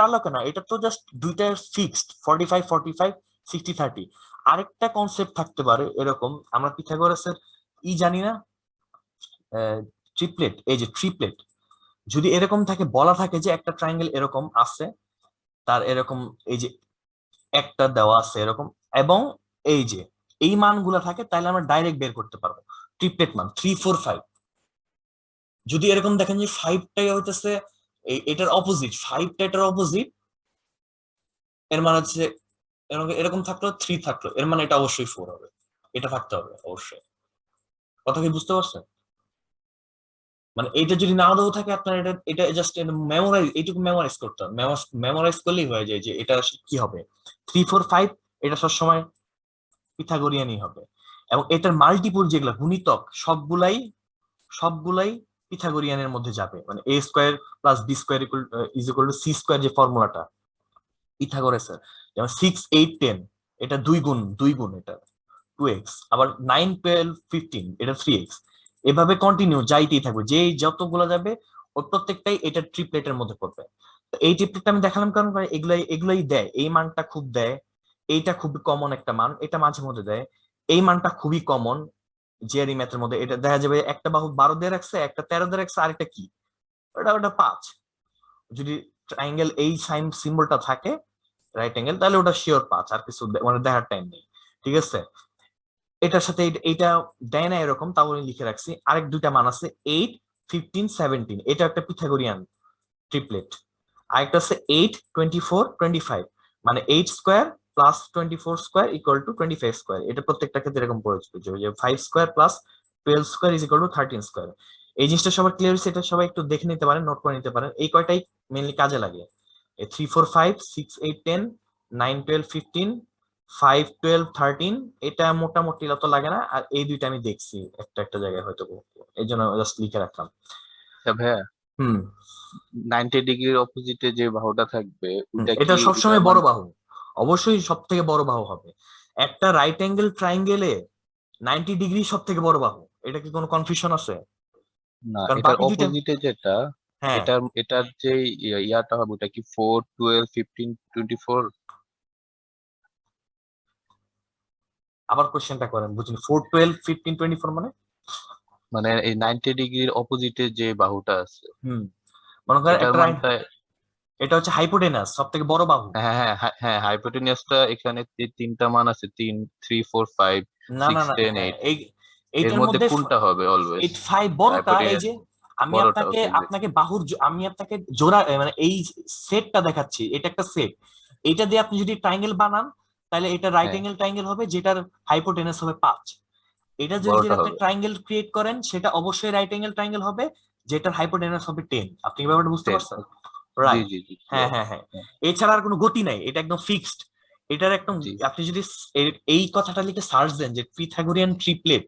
আলোকে না, এটা তো জাস্ট দুইটা ফিক্সড 45-45, 60-30। আরেকটা কনসেপ্ট থাকতে পারে এরকম, আমরা পিথাগোরাসের জানি না, ট্রিপলেট, এই যে ট্রিপলেট যদি এরকম থাকে, বলা থাকে যে একটা ট্রায়াঙ্গেল এরকম আছে, তার এরকম এই যে একটা দেওয়া আছে এরকম, এবং এই যে এই মানগুলা থাকে, তাহলে আমরা ডাইরেক্ট বের করতে পারবো ট্রিপলেট মান 3-4-5। যদি এরকম দেখেন যে 5টাই হইতেছে এটার অপোজিট, 5টা এটার অপোজিট, এর মানে হচ্ছে এরকম থাকলো, 3 থাকলো, এর মানে এটা অবশ্যই 4 হবে, এটা থাকতে হবে অবশ্যই। কথা কি বুঝতে পারছেন? মানে এটা যদি না দেওয়া থাকে আপনার, এটা এটা জাস্ট মেমোরাইজ, এইটুকু মেমোরাইজ করতে হবে, মেমোরাইজ করলেই হয়ে যায় যে এটা কি হবে। 3-4-5 এটা সবসময় পিথাগোরিয়ানই হবে, এবং এটার মাল্টিপল যেগুলা গুণিতক সবগুলাই সবগুলাই পিথাগোরিয়ানের মধ্যে যাবে। মানে a square plus b square is equal two c square, যে ফর্মুলাটা পিথাগোরাসের, যেমন 6-8-10 এটা 2 গুণ এটা 2x, আবার 9-12-15 এটা 3x, এভাবে কন্টিনিউ যাইতেই থাকবে, যে যতগুলো যাবে ওর প্রত্যেকটাই এটা ট্রিপলেটের মধ্যে পড়বে। তো এই ট্রিপলেটটা আমি দেখালাম কারণ এগুলাই এগুলাই দেয়, এই মানটা খুব দেয়, এইটা খুবই কমন একটা মান, এটা মাঝে মধ্যে দেয়, এই মানটা খুবই কমন জেআরই ম্যাথের মধ্যে। এটা দেখা যাবে একটা বাহু 12 দিয়ে রাখছে, একটা 13 দিয়ে রাখছে, আরেকটা কি ওটা ওটা 5। যদি ট্রায়াঙ্গেল এই সাইন সিম্বলটা থাকে রাইট অ্যাঙ্গেল, তাহলে ওটা শিওর 5, আর কিছু মানে দেখার টাইম নেই। ঠিক আছে? এটার সাথে এইটা দেয় না এরকম, তাও আমি লিখে রাখছি। আরেক দুইটা মান আছে 8-15-17, এটা একটা পিথাগোরিয়ান ট্রিপলেট। আরেকটা আছে 8-24-25, মানে 8 square plus 24 square equal two 25 square. এটা প্রত্যেকটা ক্ষেত্রে এরকম পড়েছে যে 5 square plus 12 square is equal two 13 square. এই জিনিসটা সবার ক্লিয়ার হচ্ছে, এটা সবাই একটু দেখে নিতে পারেন, নোট করে নিতে পারেন। এই কয়টাই মেইনলি কাজে লাগে, 3-4-5, 6-8-10, 9-12-15, 5-12-13, এটা মোটামুটি অত লাগে না। আর এই দুইটা আমি দেখছি একটা একটা জায়গায় হয়তো, এই জন্য জাস্ট লিখে রাখলাম। আচ্ছা ভাইয়া, হুম 90 ডিগ্রির অপোজিটে যে বাহুটা থাকবে ওইটা এটা কি সবসময় মানে? বড় বাহু, অবশ্যই সব থেকে বড় বাহু হবে। একটা রাইট অ্যাঙ্গেল ট্রায়াঙ্গেলে 90 ডিগ্রি সব থেকে বড় বাহু, এটা কি কোনো কনফিউশন আছে? না, কারণ এটার বাকি দুইটা, অপোজিটে যেটা হ্যাঁ, এটার যে ইয়াটা হবে ওটা কি 4 12 15 24? আবার কোশ্চেনটা করেন, বুঝিনি। 4 12 15 24 মানে? মানে এই 90 ডিগ্রির অপোজিটে যে বাহুটা আছে হুম, মনে করেন এটার একটা মানটা। এটা হচ্ছে হাইপোটেনাস, সব থেকে বড় বাহু। হ্যাঁ হ্যাঁ হ্যাঁ হ্যাঁ, হাইপোটেনিয়াসটা এখানে তিনটা মান আছে, 3 3 4 5 না না 6 না, 10 হ্যাঁ, 8। এর এর মধ্যে মধ্যে কোনটা হবে অলওয়েজ? 85 বড়টা, এই হাইপোটেনিয়াস যে আমি বড়টা, আপনাকে ওকে। আপনাকে বাহুর আমি আপনাকে জোড়া মানে এই সেটটা দেখাচ্ছি, এটা একটা সেট। এটা দিয়ে আপনি যদি ট্রায়াঙ্গেল বানান, তাহলে এটা রাইট হ্যাঁ, অ্যাঙ্গেল ট্রায়াঙ্গেল হবে, যেটার হাইপোটেনাস হবে 5। এটা যদি বড়টা যদি আপনি হবে। ট্রায়াঙ্গেল ক্রিয়েট করেন, সেটা অবশ্যই রাইট অ্যাঙ্গেল ট্রায়াঙ্গেল হবে, যেটার হাইপোটেনাস হবে 10। আপনি কি ব্যাপারটা বুঝতে 10। পারছেন? জি রাইট। জি জি, হ্যাঁ ক্লিয়ার। হ্যাঁ হ্যাঁ, এছাড়া আর কোনো গতি নাই, এটা একদম ফিক্সড। এটার একদম, জি। আপনি যদি এই কথাটা লিখে সার্চ দেন যে পিথাগোরিয়ান ট্রিপলেট,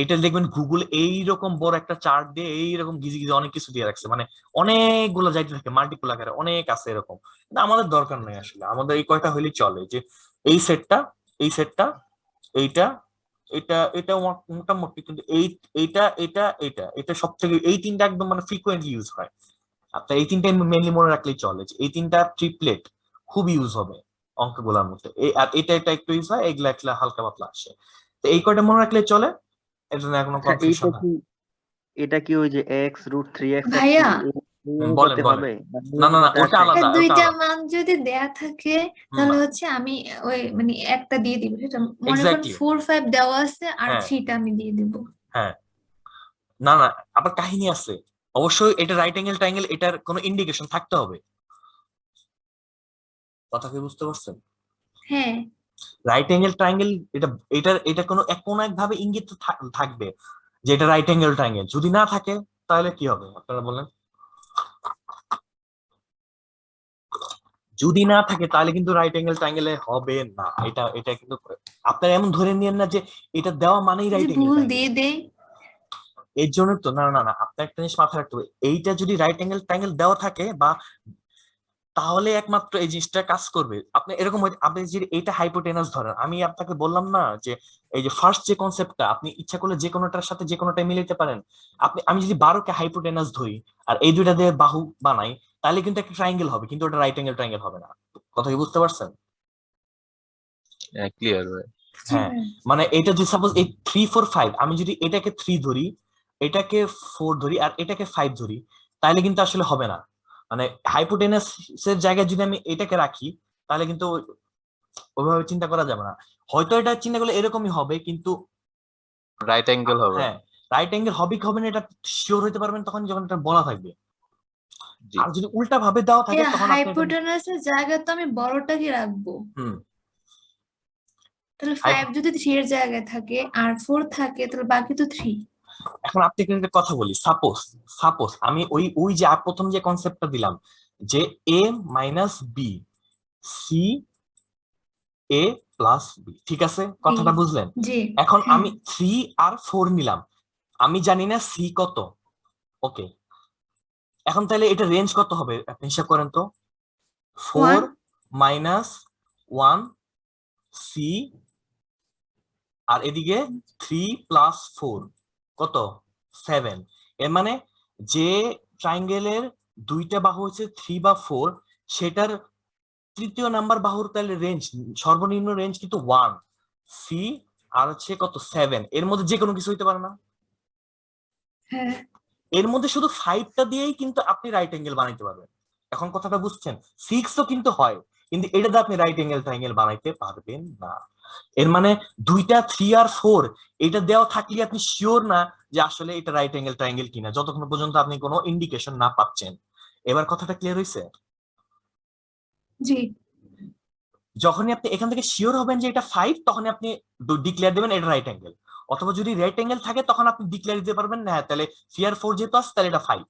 এটা দেখবেন গুগল এইরকম বড় একটা চার্ট দিয়ে এইরকম গিজি গিজি অনেক কিছু দিয়ে রাখছে, মানে অনেকগুলো যাইতে থাকে মাল্টিপল আকারে, অনেক আছে এরকম। কিন্তু আমাদের দরকার নেই আসলে, আমাদের এই কয়টা হইলেই চলে, যে এই সেটটা, এই সেটটা, এইটা, এটা এটা মোটামুটি। কিন্তু এইটা এটা এটা এটা সব থেকে, এই তিনটা একদম মানে ফ্রিকোয়েন্টলি ইউজ হয়। আপনার এই তিনটা মেনলি মনে রাখলেই চলে, যে এই তিনটা ট্রিপলেট খুব ইউজ হবে অঙ্কগুলোর মধ্যে। আর এটা এটা একটু ইউজ হয়, এগুলা একলা হালকা পাতলা আসে। তো এই কয়টা মনে রাখলেই চলে, এটা নিয়ে কোনো আচ্ছা, কনফিউশন হয়। এটা কি ওই যে x√3x আর কি ভাইয়া, বলেন করতে বলেন। হবে না না না না, নিয়মিত ওটা আছে? আলাদা, ওটা দুইটা আলাদা। মান যদি দেয়া থাকে হুম, তাহলে হচ্ছে আমি ওই মানে একটা দিয়ে দিব, সেটা মনে করেন এক্স্যাক্টলি। 4 5 দেওয়া আছে আর হ্যাঁ 3টা আমি দিয়ে দিব। হ্যাঁ, না না, আবার কাহিনী আছে। অবশ্যই এটা রাইট অ্যাঙ্গেল ট্রায়াঙ্গেল, এটার কোনো ইন্ডিকেশন থাকতে হবে। কথা কি বুঝতে পারছেন? হ্যাঁ, রাইট অ্যাঙ্গেল ট্রায়াঙ্গেল, এটা এটা কোনো এক ভাবে ইঙ্গিত থাকবে যে এটা রাইট অ্যাঙ্গেল ট্রায়াঙ্গেল। যদি না থাকে, তাহলে কি হবে আপনারা বলেন? যদি না থাকে তাহলে কিন্তু রাইট অ্যাঙ্গেল ট্রায়াঙ্গেলে হবে না। এটা এটা কিন্তু আপনারা এমন ধরে নিয়েন না যে এটা দেওয়া মানেই যে রাইট অ্যাঙ্গেল ভুল ট্রায়াঙ্গেল। দিয়ে দেই। এর জন্য তো, না না না, আপনার একটা জিনিস মাথায় রাখতে হবে, এইটা যদি রাইট অ্যাঙ্গেল ট্রায়াঙ্গেল দেওয়া থাকে বা, তাহলে একমাত্র এই জিনিসটা কাজ করবে। আপনি এরকম আপনি যদি এইটা হাইপোটেনাস ধরেন, আমি আপনাকে বললাম না যে এই যে ফার্স্ট যে কনসেপ্টটা, আপনি ইচ্ছা করলে যে কোনোটার সাথে যে কোনোটা মিলাইতে পারেন। আমি যদি 12কে হাইপোটেনাস ধরি আর এই দুইটা দিয়ে বাহু বানাই, তাহলে কিন্তু একটা ট্রায়াঙ্গেল হবে, কিন্তু ওটা রাইট অ্যাঙ্গেল ট্রায়াঙ্গেল হবে না। কথা কি বুঝতে পারছেন? ক্লিয়ার ভাই। জি হ্যাঁ, ভাই। মানে এটা যদি সাপোজ এই 3 4 5, আমি যদি এটাকে 3 ধরি, এটাকে 4 ধরি আর এটাকে 5 ধরি, তাহলে কিন্তু আসলে হবে না। মানে হাইপোটেনাস এর জায়গায় যদি আমি এটাকে রাখি, তাহলে কিন্তু ওইভাবে চিন্তা করা যাবে না। হয়তো এটা চিন্তা করলে এরকমই হবে, কিন্তু রাইট অ্যাঙ্গেল হবে হ্যাঁ, না। রাইট অ্যাঙ্গেল হবে কি হবে না এটা শিওর হতে পারবেন তখন যখন এটা বলা থাকবে। জি। আর যদি উল্টা ভাবে দেওয়া থাকে, ভাইয়া, তখন আপনি এটা, হাইপোটেনাসের জায়গায় তো আমি বড়টাকে রাখবো, হুম, তাহলে 5 যদি 3 এর জায়গায় থাকে আর 4 থাকে তাহলে বাকি তো 3। এখন আপনি এখানে একটা কথা বলি, সাপোজ সাপোজ আমি ওই ওই যে প্রথম যে কনসেপ্টটা দিলাম, যে এ মাইনাস বি, সি এ প্লাস বি, ঠিক আছে, জি কথাটা বুঝলেন? জি। এখন হ্যাঁ, আমি 3 আর 4 নিলাম, আমি জানি না সি কত। ওকে, এখন তাহলে এটা রেঞ্জ কত হবে আপনি হিসাব করেন তো। 4 1। মাইনাস 1 সি, আর এদিকে 3 প্লাস 4 কত, 7। এর মানে যে ট্রাইঙ্গেলের দুইটা বাহু হচ্ছে 3 বা 4, সেটার তৃতীয় নাম্বার বাহুর তাহলে রেঞ্জ, সর্বনিম্ন রেঞ্জ কিন্তু 1 সি, আর হচ্ছে কত 7। এর মধ্যে যে কোনো কিছু হইতে পারে না। হ্যাঁ, এর মধ্যে শুধু 5টা দিয়েই কিন্তু আপনি রাইট অ্যাঙ্গেল বানাইতে পারবেন। এখন কথাটা বুঝছেন? 6ও কিন্তু হয়, কিন্তু এটা দিয়ে আপনি রাইট অ্যাঙ্গেল ট্রায়াঙ্গেল বানাইতে পারবেন না। এর মানে দুইটা 3 আর 4 এটা দেওয়া থাকলে আপনি শিওর না যে আসলে এটা রাইট অ্যাঙ্গেল ট্রায়াঙ্গেল কিনা, যতক্ষণ পর্যন্ত আপনি কোনো ইন্ডিকেশন না পাচ্ছেন। এবার কথাটা ক্লিয়ার হয়েছে? জি। যখনই আপনি এখান থেকে শিওর হবেন যে এটা 5, তখনই আপনি ডিক্লেয়ার দেবেন এটা রাইট অ্যাঙ্গেল। অথবা যদি রাইট অ্যাঙ্গেল থাকে, তখন আপনি ডিক্লেয়ার দিতে পারবেন না, হ্যাঁ তাহলে 3 আর 4 যেহেতু আছে তাহলে এটা 5।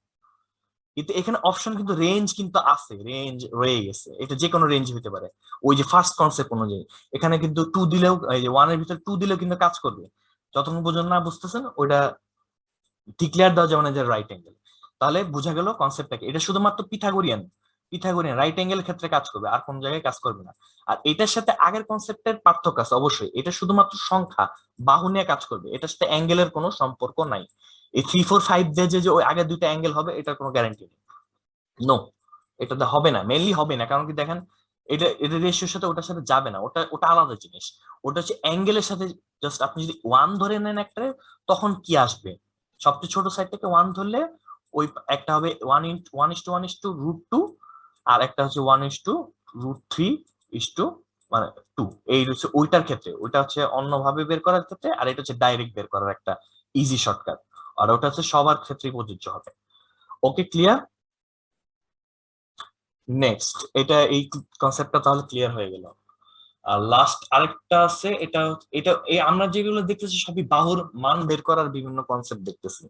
কিন্তু এখানে অপশন কিন্তু রেঞ্জ কিন্তু আছে, রেঞ্জ রয়ে গেছে, এটা যে কোনো রেঞ্জ হতে পারে। ওই যে ফার্স্ট কনসেপ্ট অনুযায়ী এখানে কিন্তু 2 দিলেও, এই যে 1 এর ভিতরে 2 দিলেও কিন্তু কাজ করবে। যতক্ষণ পর্যন্ত না বুঝতেছেন ওইটা ডিক্লেয়ার দেওয়া যাবে না যে রাইট অ্যাঙ্গেল। তাহলে বোঝা গেল কনসেপ্টটা কি। এটা শুধুমাত্র পিথাগোরিয়ান পিথাগোরিয়ান রাইট অ্যাঙ্গেলের ক্ষেত্রে কাজ করবে, আর কোন জায়গায় কাজ করবে না। আর এটার সাথে আগের কনসেপ্টের পার্থক্য আছে অবশ্যই, এটা শুধুমাত্র সংখ্যা বাহু নিয়ে কাজ করবে, এটার সাথে অ্যাঙ্গেলের কোনো সম্পর্ক নাই। এই 3 4 5 দিয়ে যে ওই আগের দুইটা অ্যাঙ্গেল হবে, এটার কোনো গ্যারান্টি নেই। নো, এটাতে হবে না, মেইনলি হবে না, কারণ কি দেখেন এটা এটা রেশিওর সাথে ওটার সাথে যাবে না, ওটা ওটা আলাদা জিনিস। ওটা হচ্ছে অ্যাঙ্গেলের সাথে। জাস্ট আপনি যদি 1 ধরে নেন একটা, তখন কি আসবে, সবচেয়ে ছোট সাইড থেকে 1 ধরলে ওই একটা হবে 1:1:1:√2, আর একটা হচ্ছে 1:√3 মানে 2। এই হচ্ছে ওইটার ক্ষেত্রে, ওইটা হচ্ছে অন্যভাবে বের করার ক্ষেত্রে, আর এটা হচ্ছে ডাইরেক্ট বের করার একটা ইজি শর্টকাট। আর ওটা হচ্ছে সবার ক্ষেত্রেই প্রযোজ্য হবে। ওকে, ক্লিয়ার? নেক্সট, এটা এই কনসেপ্টটা তাহলে ক্লিয়ার হয়ে গেল। আর লাস্ট আরেকটা আছে, এটা এটা এই আমরা যেগুলো দেখতেছি সবই বাহুর মান বের করার বিভিন্ন কনসেপ্ট দেখতেছি,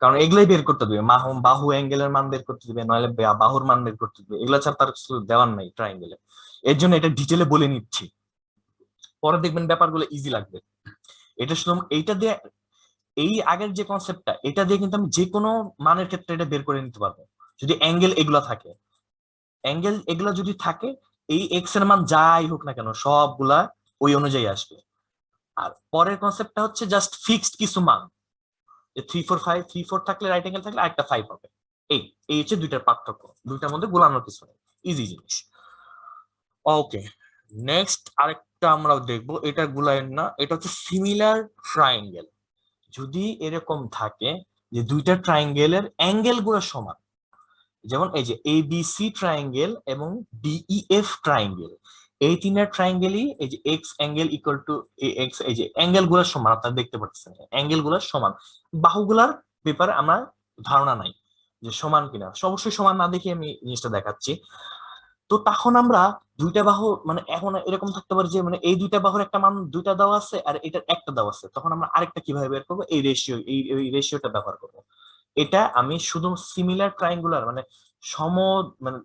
কারণ এগুলাই বের করতে দিবে, বাহু অ্যাঙ্গেলের মান বের করতে দিবে, নইলে বাহুর মান বের করতে দিবে, এগুলো ছাড়া তার কিছু দেওয়ার নাই ট্রায়াঙ্গেলে। এর জন্য এটা ডিটেলে বলে নিচ্ছি, পরে দেখবেন ব্যাপারগুলো ইজি লাগবে। এটা শুধু এইটা দিয়ে, এই আগের যে কনসেপ্টটা, এটা দিয়ে কিন্তু আমি যে কোনো মানের ক্ষেত্রে এটা বের করে নিতে পারবো, যদি অ্যাঙ্গেল এগুলা থাকে। অ্যাঙ্গেল এগুলা যদি থাকে, এই এক্স এর মান যাই হোক না কেন সবগুলা ওই অনুযায়ী আসবে। আর পরের কনসেপ্টটা হচ্ছে জাস্ট ফিক্সড কিছু মান, যে 3 4 5, 3 4 থাকলে রাইট অ্যাঙ্গেল থাকলে আরেকটা 5 হবে। এই এই হচ্ছে দুইটার পার্থক্য, দুইটার মধ্যে গোলানোর কিছু নেই, ইজি জিনিস। ওকে, নেক্সট আরেকটা আমরা দেখবো, এটা গুলায়ের না, এটা হচ্ছে সিমিলার ট্রায়াঙ্গেল। যদি এরকম থাকে যে দুইটা ট্রায়াঙ্গেলের অ্যাঙ্গেল গুলো সমান, যেমন এই যে এবিসি ট্রায়াঙ্গেল এবং ডিইএফ ট্রায়াঙ্গেল, এই তিনটা ট্রায়াঙ্গেলই এই যে x angle equal to x, এই যে অ্যাঙ্গেল গুলোর সমান, আপনারা দেখতে পাচ্ছেন অ্যাঙ্গেল গুলোর সমান। বাহুগুলার ব্যাপারে আমার ধারণা নাই যে সমান কিনা, অবশ্যই সমান না দেখে আমি জিনিসটা দেখাচ্ছি। তো তখন আমরা দুইটা বাহু মানে এখন এরকম থাকতে পারে যে মানে এই দুইটা বাহুর একটা মান দুইটা দেওয়া আছে আর এটার একটা দেওয়া আছে, তখন আমরা আরেকটা কিভাবে বের করবো, এই রেশিও, এই রেশিওটা ব্যবহার করবো। এটা আমি শুধু সিমিলার ট্রায়াঙ্গুলার মানে সম মানে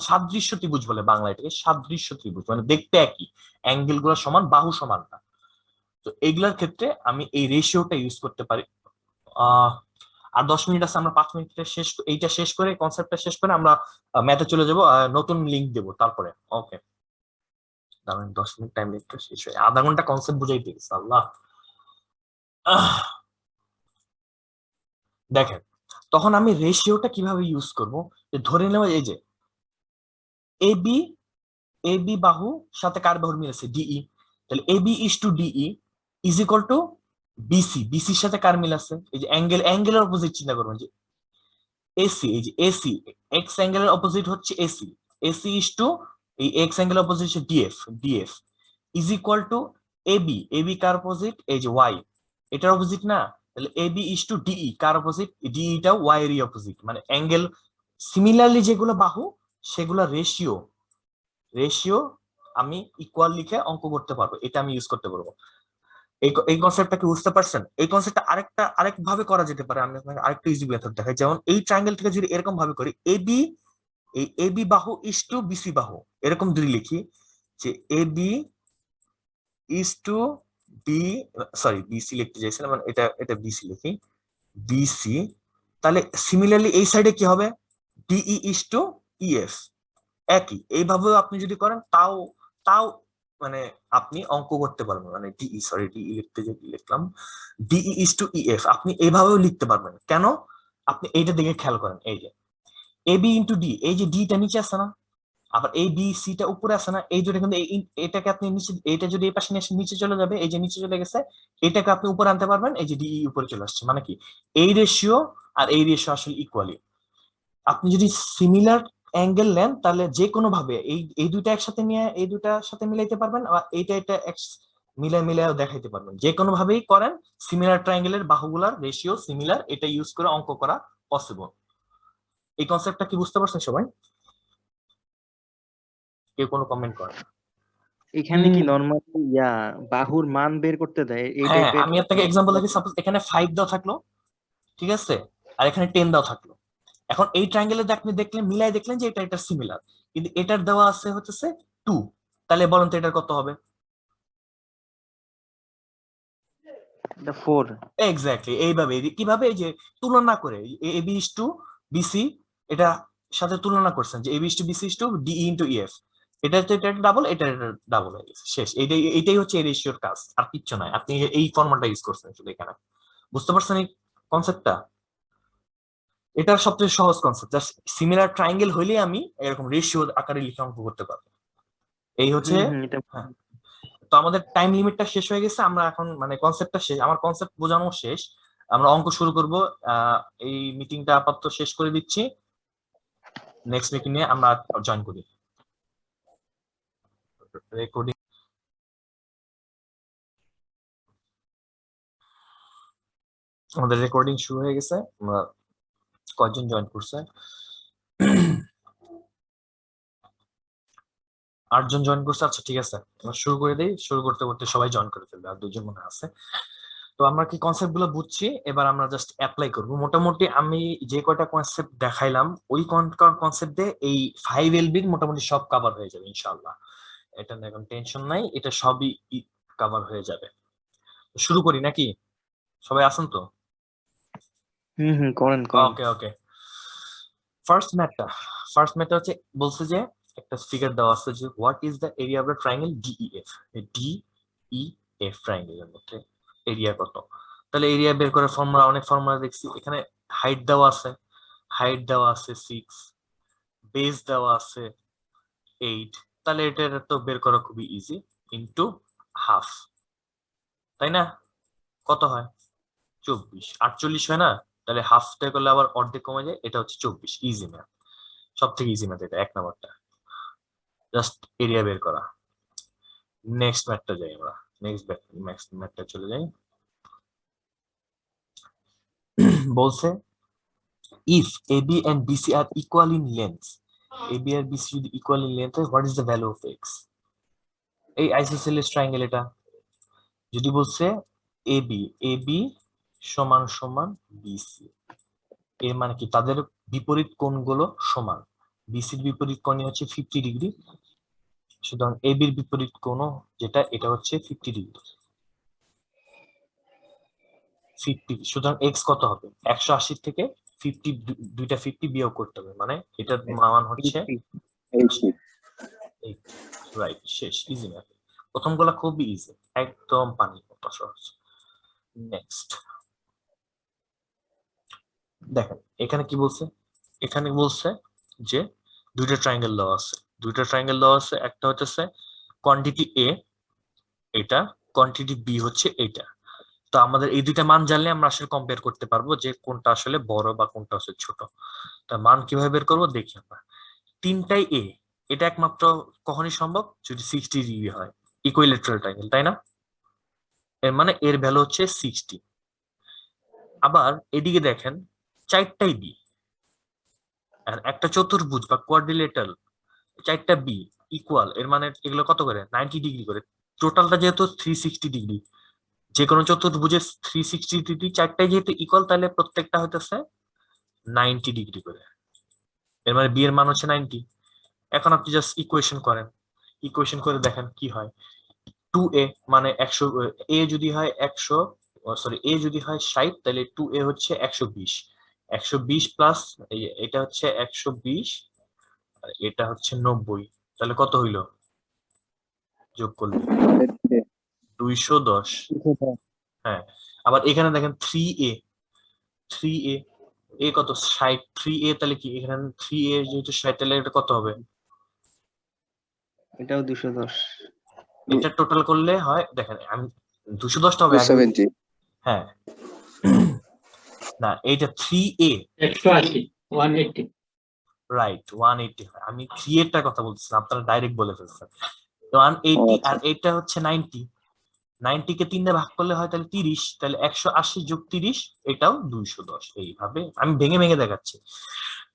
সাদৃশ্য ত্রিভুজ বলে বাংলা, এটাকে সাদৃশ্য ত্রিভুজ মানে দেখতে একই, অ্যাঙ্গেল গুলো সমান, বাহু সমান না। তো এইগুলার ক্ষেত্রে আমি এই রেশিওটা ইউজ করতে পারি। আহ আর 10 মিনিট আছে, আমরা 5 মিনিটে এইটা শেষ করে কনসেপ্টটা শেষ করে আমরা ম্যাথে চলে যাব, নতুন লিঙ্ক দেবো তারপরে। ওকে, দাঁড়ান 10 মিনিট টাইম লিখতে শেষ হয়, আধা ঘন্টা কনসেপ্ট বুঝাইতে গেছে আল্লাহ। আহ, দেখেন তখন আমি রেশিওটা কিভাবে ইউজ করব, যে ধরে নেওয়া এই যে এবি, এবি বাহু সাথে কার বাহুর মিল আছে, ডিই, তাহলে AB is to DE is equal to BC, বিসির সাথে কার মিল আছে, এই যে অ্যাঙ্গেলের অপোজিট চিন্তা করবেন, যে এসি, এই যে এসি, এক্স অ্যাঙ্গেলের অপোজিট হচ্ছে এসি, এসি ইজ টু এই এক্স অ্যাঙ্গেলের অপোজিট হচ্ছে DF, DF is equal to AB, AB কার অপোজিট, এই যে ওয়াই, এটার অপোজিট না, তাহলে এবি ইজ টু ডিই কার অপোজিট, ডিইটাও ওয়াই এরই অপোজিট, মানে অ্যাঙ্গেল সিমিলারলি যেগুলো বাহু সেগুলো রেশিও, রেশিও আমি ইকুয়াল লিখে অঙ্ক করতে পারবো, এটা আমি ইউজ করতে পারবো। এই কনসেপ্টটা কি বুঝতে পারছেন? এই কনসেপ্টটা আরেক ভাবে করা যেতে পারে, আমি আপনাকে আরেকটা ইজি মেথড দেখাই। যেমন এই ট্রায়াঙ্গেল থেকে যদি এরকম ভাবে করি, এবি, এই এবি বাহু ইজ টু বিসি বাহু, এরকম যদি লিখি যে AB is to B, sorry BC লিখতে চাইছিলাম, মানে এটা এটা বিসি লিখি, বিসি, তাহলে সিমিলারলি এই সাইডে কি হবে, ডিই ইজ টু ইএফ, একই এইভাবেও আপনি যদি করেন তাও তাও মানে আপনি অঙ্ক করতে পারবেন, মানে ডিই, সরি ডিই লিখতে যে লিখলাম, ডিই ইজ টু ইএফ আপনি এইভাবেও লিখতে পারবেন। কেন? আপনি এইটা দিকে খেয়াল করেন, এই যে এবি ইন্টু ডি, এই যে ডিটা নিচে আছে না, আবার এই বি সিটা উপরে আছে না, এই দুটো কিন্তু এটাকে আপনি নিচে, এটা যদি এই পাশে নিয়ে আসে নিচে চলে যাবে, এই যে নিচে চলে গেছে, এটাকে আপনি উপরে আনতে পারবেন, এই যে ডিই উপরে চলে আসছে, মানে কি এই রেশিও আর এই রেশিও আসলে ইকুয়ালি। আপনি যদি সিমিলার অ্যাঙ্গেল নেন তাহলে যে কোনো ভাবে এই এই দুইটা একসাথে নিয়ে এই দুইটার সাথে মিলাইতে পারবেন, আবার এইটা এটা মিলাই মিলাইও দেখাইতে পারবেন, যে কোনো ভাবেই করেন সিমিলার ট্রায়াঙ্গেলের বাহুগুলার রেশিও সিমিলার, এটা ইউজ করে অঙ্ক করা পসিবল। এই কনসেপ্টটা কি বুঝতে পারছেন সবাই? কেউ কোনো কমেন্ট করেন? এখানে কি নরমালি বাহুর মান বের করতে দেয় এই হ্যাঁ, টাইপের? আমি আপনাকে এক্সাম্পল দেখি, সাপোজ এখানে 5 দেওয়া থাকলো, ঠিক আছে, আর এখানে 10 দেওয়া থাকলো। এখন এই ট্রায়াঙ্গেলে আপনি দেখলেন, মিলাই দেখলেন যে এটা এটা সিমিলার, কিন্তু এটার দেওয়া আছে হচ্ছে 2, তাহলে বলেন তো এটার কত হবে? এটা 4। এক্স্যাক্টলি এইভাবে, কিভাবে, এই যে তুলনা করে এবি ইজ টু বিসি, এটা সাথে তুলনা করছেন যে AB is to BC is to DE into EF, এটা তো এটা ডাবল, এটা ডাবল হয়ে গেছে, শেষ। এইটাই হচ্ছে এই রেশিওর কাজ, আর কিচ্ছু নয়। আপনি এই ফর্মুলাটা ইউজ করছেন শুধু এখানে, বুঝতে পারছেন এই কনসেপ্টটা? এটা সবচেয়ে সহজ কনসেপ্ট, জাস্ট সিমিলার ট্রায়াঙ্গেল হইলে আমি এরকম রেশিও আকারে লিখে অঙ্ক করতে পারবো। এই হচ্ছে এটা হ্যাঁ। তো আমাদের টাইম লিমিটটা শেষ হয়ে গেছে, আমরা এখন মানে কনসেপ্টটা শেষ, আমার কনসেপ্ট বোঝানো শেষ, আমরা অঙ্ক শুরু করব। এই মিটিংটা আপাতত শেষ করে দিচ্ছি, নেক্সট মিটিং এ আমরা জয়েন করি। রেকর্ডিং আমাদের রেকর্ডিং শুরু হয়ে গেছে, আমরা কয়জন জয়েন করছে? 8 জন জয়েন করছে। আচ্ছা ঠিক আছে, আমরা শুরু করে দিই। শুরু করতে করতে সবাই জয়েন করে ফেলবে, আর 2 জন মনে আছে। তো আমরা কি কনসেপ্ট গুলো বুঝছি, এবার আমরা জাস্ট অ্যাপ্লাই করবো। মোটামুটি আমি যে কয়টা কনসেপ্ট দেখাইলাম ওই কনসেপ্ট দিয়ে এই 5 এলবির মোটামুটি সব কভার হয়ে যাবে ইনশাআল্লাহ। এটা নিয়ে এখন টেনশন নাই, এটা সবই কভার হয়ে যাবে। শুরু করি নাকি? সবাই আছেন তো? করেন ওকে ওকে। ফার্স্ট ম্যাথটা হচ্ছে বলছে যে একটা ফিগার দেওয়া আছে যে what is the area of the triangle DEF. DEF ট্রায়াঙ্গেলের মধ্যে এরিয়া কত? তাহলে এরিয়া বের করার ফর্মুলা, অনেক ফর্মুলা দেখছি। এখানে হাইট দেওয়া আছে, 6, বেস দেওয়া আছে 8, তাহলে এটা তো বের করা খুবই ইজি, ইনটু হাফ, তাই না? কত হয়? 24। 48 হয় না? তাহলে হাফ থেকে করলে আবার অর্ধেক কমে যায়, এটা হচ্ছে 24। ইজি ম্যাথ, সব থেকে ইজি ম্যাথ এটা, 1 নাম্বারটা জাস্ট এরিয়া বের করা। নেক্সট ম্যাথটা যাই আমরা, নেক্সট ম্যাথটা চলে যাই। বলছে if AB and BC are equal in length, AB R BC যদি equal in length হয়, what is the value of x? এই আইসোসেলেস ট্রায়াঙ্গেল এটা। যদি বলছে AB সমান সমান BC, এর মানে কি তাদের বিপরীত কোণগুলো সমান। BC এর বিপরীত কোণই হচ্ছে 50 ডিগ্রি, সুতরাং AB এর বিপরীত কোণ যেটা এটা হচ্ছে 50 ডিগ্রি। 50, সুতরাং x কত হবে? 180 থেকে 50, দুইটা 50 বিয়োগ করতে হবে, মানে এটার মান হচ্ছে রাইট। শেষ, ইজি ম্যাথ। প্রথম গুলা খুবই ইজি, একদম পানির মতো সহজ। নেক্সট দেখেন এখানে কি বলছে, এখানে বলছে যে দুইটা ট্রায়াঙ্গেল দেওয়া আছে, একটা হচ্ছে কোয়ান্টিটি এ এটা, কোয়ান্টিটি বি হচ্ছে এটা। তো আমাদের এই দুইটা মান জানলে আমরা আসলে কম্পেয়ার করতে পারবো যে কোনটা আসলে বড় বা কোনটা আসলে ছোট। তার মান কিভাবে বের করবো দেখি আমরা। তিনটাই এ, এটা একমাত্র কখনই সম্ভব যদি 60 ডিগ্রি হয়, ইকুইলেটারাল ট্রায়াঙ্গেল, তাই না? এর মানে এর ভ্যালু হচ্ছে 60। আবার এদিকে দেখেন 4টাই বি, আর একটা চতুর্ভুজ বা কোয়াড্রিলেটারাল 4টা বি ইকুয়াল, এর মানে এগুলো কত করে? 90 ডিগ্রি করে। টোটালটা যেহেতু 360 ডিগ্রি, যে কোনো চতুর্ভুজের 360 ডিগ্রি, 4টাই যেহেতু ইকুয়াল, তাহলে প্রত্যেকটা হইতেছে 90 ডিগ্রি করে। এর মানে বি এর মান হচ্ছে 90। এখন আপনি জাস্ট ইকুয়েশন করেন, ইকুয়েশন করে দেখেন কি হয়। 2a মানে 100, এ যদি হয় 100, সরি এ যদি হয় 60, তাহলে 2a হচ্ছে 120। 120 প্লাস এটা হচ্ছে 120, আর এটা হচ্ছে 90, তাহলে কত হইলো যোগ করলে? 210। হ্যাঁ, আবার এখানে দেখেন 3a, 3a এ কত? 60, 3a তাহলে কি এখানে 3a যেহেতু 60, তাহলে এটা কত হবে? এটাও 210। এটা টোটাল করলে হয়, দেখেন আমি 210টা হবে আগে। 270 হ্যাঁ না, এইটা 3a 180 রাইট 180 হয়। আমি 3 এরটা কথা বলতেছিলাম, আপনারা ডাইরেক্ট বলে ফেলছেন 180। আর এটা হচ্ছে 90, 90 কে 3 দিয়ে ভাগ করলে হয় তাহলে 30, তাহলে 180 যোগ 30 এটাও 210। এইভাবে আমি ভেঙে ভেঙে দেখাচ্ছি।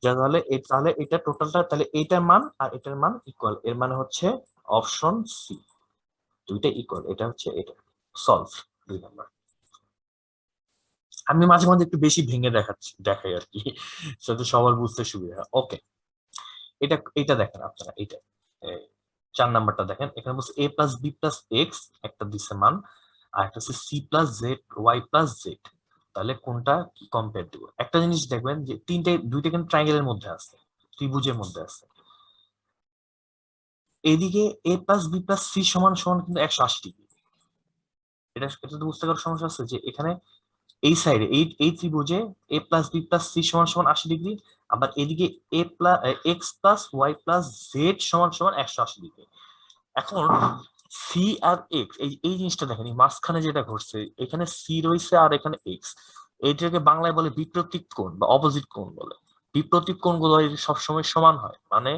তাহলে তাহলে এটা টোটালটা, তাহলে এটার মান আর এটার মান ইকুয়াল, এর মানে হচ্ছে অপশন সি, দুইটা ইকুয়াল। এটা হচ্ছে এটা সলভ 2 নাম্বার। আমি মাঝে মাঝে একটু বেশি ভেঙে দেখাই আর কি, যাতে সবার বুঝতে সুবিধা হয়। ওকে, এটা দেখেন আপনারা, এটা 4 নাম্বারটা দেখেন। এখানে বলছে a plus B plus X একটা দিছে মান, আর একটা হচ্ছে C plus Z Y plus Z. তাহলে কোনটা কি কম্পেয়ার দিব? একটা জিনিস দেখবেন যে দুইটা কিন্তু ট্রায়াঙ্গেলের মধ্যে আছে, ত্রিভুজের মধ্যে আছে। এদিকে a plus B plus C সমান সমান কিন্তু 180 ডিগ্রি। এটা তো বুঝতে পারার সমস্যা আছে যে এখানে এই সাইডে এই ত্রিভুজে a plus B plus C সমান সমান 80 ডিগ্রি, আবার এদিকে a plus X plus Y plus Z সমান সমান 180 ডিগ্রি। এখন সি আর এক্স, এই জিনিসটা দেখেন, এই মাঝখানে যেটা ঘটছে, এখানে সি রয়েছে আর এখানে এক্স, এইটাকে বাংলায় বলে বিপরীত কোণ বা অপোজিট কোণ বলে। বিপরীত কোণগুলো সবসময় সমান হয়, মানে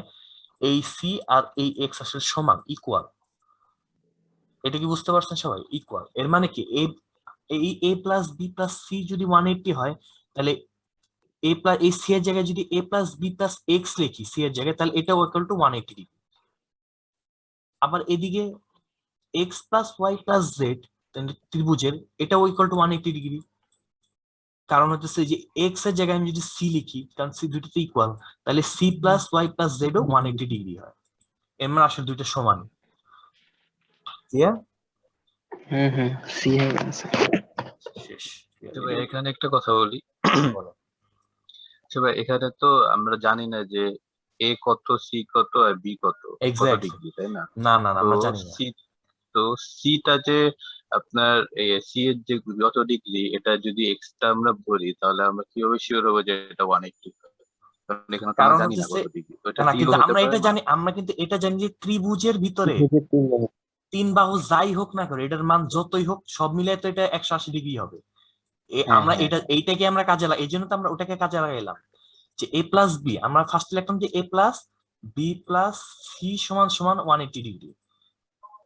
এই সি আর এই এক্স আসলে সমান, ইকুয়াল। এটা কি বুঝতে পারছেন সবাই? ইকুয়াল এর মানে কি, এ প্লাস বি প্লাস সি যদি 180 হয়, তাহলে এ প্লাস এই সি এর জায়গায় যদি এ প্লাস বি প্লাস এক্স লিখি সি এর জায়গায়, তাহলে এটাও ইকুয়াল টু 180 ডিগ্রি। আবার এদিকে X plus Y plus Z ত্রিভুজের, এটাও ইকুয়াল টু 180 ডিগ্রি। কারণ হচ্ছে যে এক্স এর জায়গায় আমি যদি সি লিখি, কারণ সি দুটোতে ইকুয়াল, তাহলে C plus Y plus Z ও 180 ডিগ্রি হয়। এর মানে আসলে দুইটা সমান। ক্লিয়ার? সি হয়ে গেছে। শেষ। তবে এখানে একটা কথা বলি, বলো। তবে এখানে তো আমরা জানি না যে এ কত, সি কত আর বি কত, কত Exactly. ডিগ্রি, তাই না? না না না, তো আমরা জানি না। সি, তো সিটা যে আপনার সি এর যে যত ডিগ্রি, এটা যদি এক্সটা আমরা ধরি, তাহলে আমরা কিভাবে শিওর হবো যে এটা 180? কারণ এখানে তো আমরা কারণ জানি না হচ্ছে কত ডিগ্রি, তো এটা না, জিরো কিন্তু হতে আমরা পারে এটা না? জানি, আমরা কিন্তু এটা জানি যে ত্রিভুজের ভিতরে ত্রিভুজের তিন বাহু। তিন বাহু যাই হোক না করে, এটার মান যতই হোক সব মিলে তো এটা 180 ডিগ্রি হবে। হ্যাঁ, আমরা হ্যাঁ, এইটাকে আমরা কাজে লাগাই, এই জন্য তো আমরা ওটাকে কাজে লাগাইলাম যে এ প্লাস বি, আমরা ফার্স্ট লিখলাম যে এ প্লাস বি প্লাস সি সমান সমান 180 ডিগ্রি।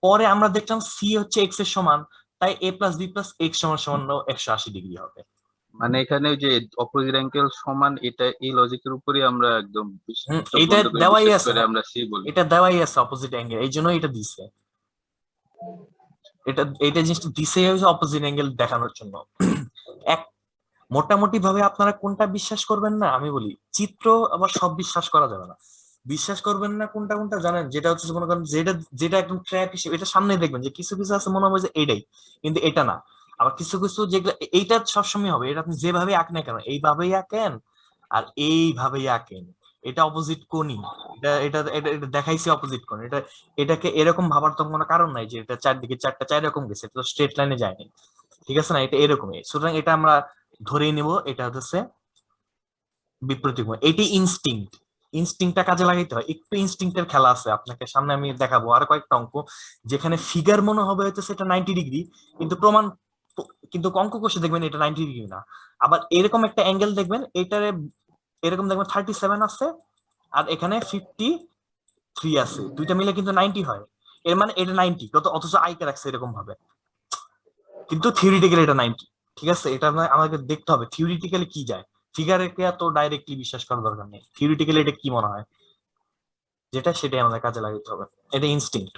পরে আমরা দেখলাম সি হচ্ছে এক্স এর সমান, তাই এ প্লাস বি প্লাস এক্স সমান সমান 180 ডিগ্রি হবে। মানে এখানে যে অপোজিট অ্যাঙ্গেল সমান, এটা এই লজিকের উপরই আমরা একদম চোখ এটা বন্ধ করে দেওয়াই বিশ্বাস আছে করে না, আমরা সি বলি। এটা দেওয়াই আছে অপোজিট অ্যাঙ্গেল, এই জন্য এটা দিছে। এটা জিনিসটা দিছে হচ্ছে অপোজিট অ্যাঙ্গেল দেখানোর জন্য। এক মোটামুটি ভাবে আপনারা কোনটা বিশ্বাস করবেন না আমি বলি, চিত্র আবার সব বিশ্বাস করা যাবে না। বিশ্বাস করবেন না কোনটা কোনটা জানেন, যেটা হচ্ছে মনে করেন যেটা যেটা একদম ট্র্যাপ হিসেবে এটা সামনে দেখবেন যে কিছু কিছু আছে মনে হবে যে এটাই, কিন্তু এটা না। আবার কিছু কিছু যেগুলো এইটা সবসময় হবে, এটা আপনি যেভাবে আঁকেন না কেন, এইভাবেই আঁকেন আর এইভাবেই আঁকেন, এটা অপোজিট কোণই। এটা এটা এটা এটা দেখাইছে অপোজিট কোণ। এটাকে এরকম ভাবার তো কোনো কারণ নাই যে এটা চারদিকে চারটা চার রকম গেছে, এটা তো স্ট্রেট লাইনে যায়নি, ঠিক আছে না? এটা এরকমই, সুতরাং এটা আমরা ধরেই নিব এটা হচ্ছে বিপরীত কোণ। এটি ইনস্টিংক্টটা কাজে লাগাইতে হয়, একটু ইনস্টিংক্টের খেলা আছে, আপনাকে সামনে আমি দেখাবো আর কয়েকটা অঙ্ক, যেখানে ফিগার মনে হবে হয়তো সেটা 90 ডিগ্রি, কিন্তু প্রমাণ, কিন্তু অঙ্ক কষে দেখবেন এটা 90 ডিগ্রি না। আবার এরকম একটা অ্যাঙ্গেল দেখবেন, এটারে এরকম দেখবেন 37 আছে আর এখানে 53 আছে, দুইটা মিলে কিন্তু 90 হয়। এর মানে এটা 90, অথচ আইকে রাখছে এরকম ভাবে, কিন্তু থিওরিটিক্যালি এটা 90। ঠিক আছে, এটা আমাকে দেখতে হবে থিওরিটিক্যালি কি যায়, ফিগারকে এত ডাইরেক্টলি বিশ্বাস করার দরকার নেই, থিওরিটিক্যালি এটা কি মনে হয় যেটা সেটাই আমাদের কাজে লাগাতে হবে। এটা ইনস্টিংক্ট,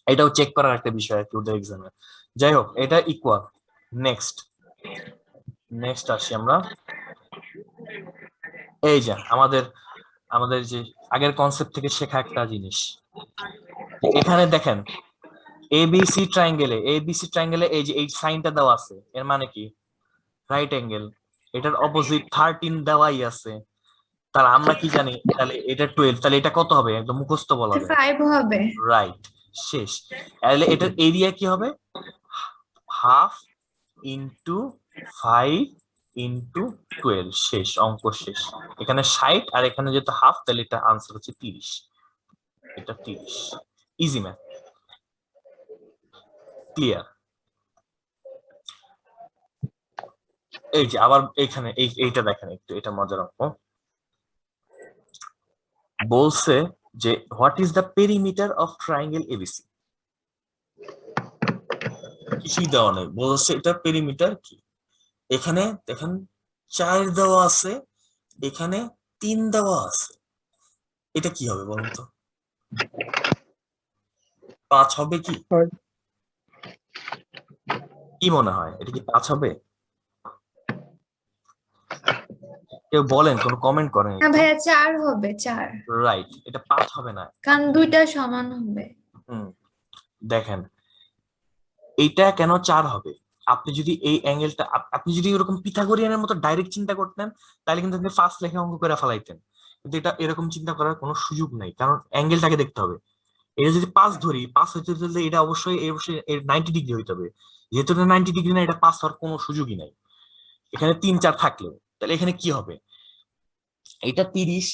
এটাও চেক করার একটা বিষয় আর কি ওদের এক্সামে। যাই হোক, এটা ইকুয়াল। নেক্সট নেক্সট আসি আমরা, এই যে আমাদের আমাদের যে আগের কনসেপ্ট থেকে শেখা একটা জিনিস, এখানে দেখেন এবিসি ট্রায়াঙ্গেলে এই যে এই সাইনটা দেওয়া আছে, এর মানে কি রাইট অ্যাঙ্গেল, এটার অপোজিট 13 দেওয়াই আছে, তাহলে আমরা কি জানি, তাহলে এটা 12, তাহলে এটা কত হবে একদম মুখস্থ বলা যায়, 5 হবে। রাইট, শেষ। তাহলে এটার এরিয়া কি হবে, হাফ ইনটু 5 ইনটু 12, শেষ, অঙ্ক শেষ। এখানে 60 আর এখানে যেহেতু হাফ, তাহলে এটা আনসার হচ্ছে 30, এটা 30। Easy math, clear? এই যে আবার এখানে এইটা দেখেন একটু, এটা মজার অঙ্ক বলছে যে what is the perimeter of triangle ABC. কিছুই দেওয়া নেই, বলছে এটা পেরিমিটার কি। এখানে দেখেন 4 দেওয়া আছে, এখানে 3 দেওয়া আছে, এটা কি হবে বলুন তো? 5 হবে কি? কি মনে হয় এটা কি 5 হবে? কেউ বলেন, কোন কমেন্ট করেন। না ভাইয়া 4 হবে, 4, রাইট, এটা 5 হবে না। কারণ দুইটা সমান হবে। দেখেন এইটা কেন 4 হবে, আপনি যদি এই অ্যাঙ্গেলটা আপনি যদি এরকম পিথাগোরিয়ানের মতো ডাইরেক্ট চিন্তা করতেন, তাহলে কিন্তু আপনি ফার্স্ট লেখা অঙ্ক করে ফেলাইতেন, কিন্তু এটা এরকম চিন্তা করার কোনো সুযোগ নেই, কারণ অ্যাঙ্গেলটাকে দেখতে হবে। এটা যদি 5 ধরি, 5 হইতে হলে এটা অবশ্যই 90 ডিগ্রি হইতে হবে, যেহেতু এটা 90 ডিগ্রি না, এটা 5 হওয়ার কোনো সুযোগই নাই। এখানে 3 4 থাকলেও, তাহলে এখানে কি হবে? এটা 30,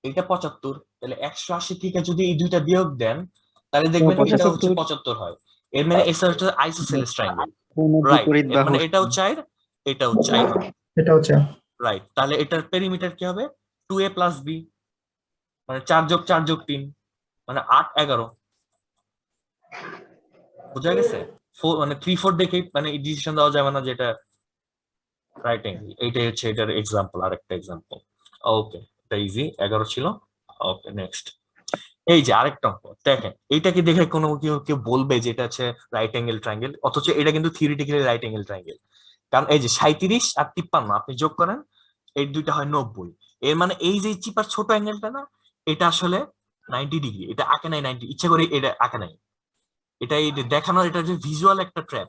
এটা 75, তাহলে 180 থেকে যদি এই দুইটা বিয়োগ দেন তাহলে দেখবেন এটা হচ্ছে 75 75 হয়। এর মানে এটা হচ্ছে আইসোসেলেস ট্রায়াঙ্গেল, কোনো রাইট? বিপরীত এর মানে বাহুর এটাও 4, এটাও 4, এটা হচ্ছে রাইট? তাহলে এটার পেরিমিটার কি হবে? 2a প্লাস b, মানে 4 যোগ 4 যোগ 3, মানে 8 11। বোঝা গেছে? মানে 3 4 দেখে মানে ডিসিশন দেওয়া যাবে না যেটা রাইট অ্যাঙ্গেল। এইটাই হচ্ছে এটার এক্সাম্পল, আরেকটা এক্সাম্পল। ওকে, এটা ইজি, 11 ছিল। ওকে, নেক্সট। এই যে আরেকটা অঙ্ক দেখেন, এইটাকে দেখে কোনো কেউ কেউ বলবে যে এটা হচ্ছে রাইট অ্যাঙ্গেল ট্রায়াঙ্গেল, অথচ এটা কিন্তু থিওরিটিক্যালি রাইট অ্যাঙ্গেল ট্রায়াঙ্গেল। কারণ এই যে 37 আর 53 আপনি যোগ করেন, এই দুইটা হয় 90। এর মানে এই যে চিপার ছোট অ্যাঙ্গেলটা না, এটা আসলে 90 ডিগ্রি। এটা আঁকে নাই 90, ইচ্ছা করে এটা আঁকে নাই। এটা এই যে দেখানো, এটা যে ভিজুয়াল একটা ট্র্যাপ।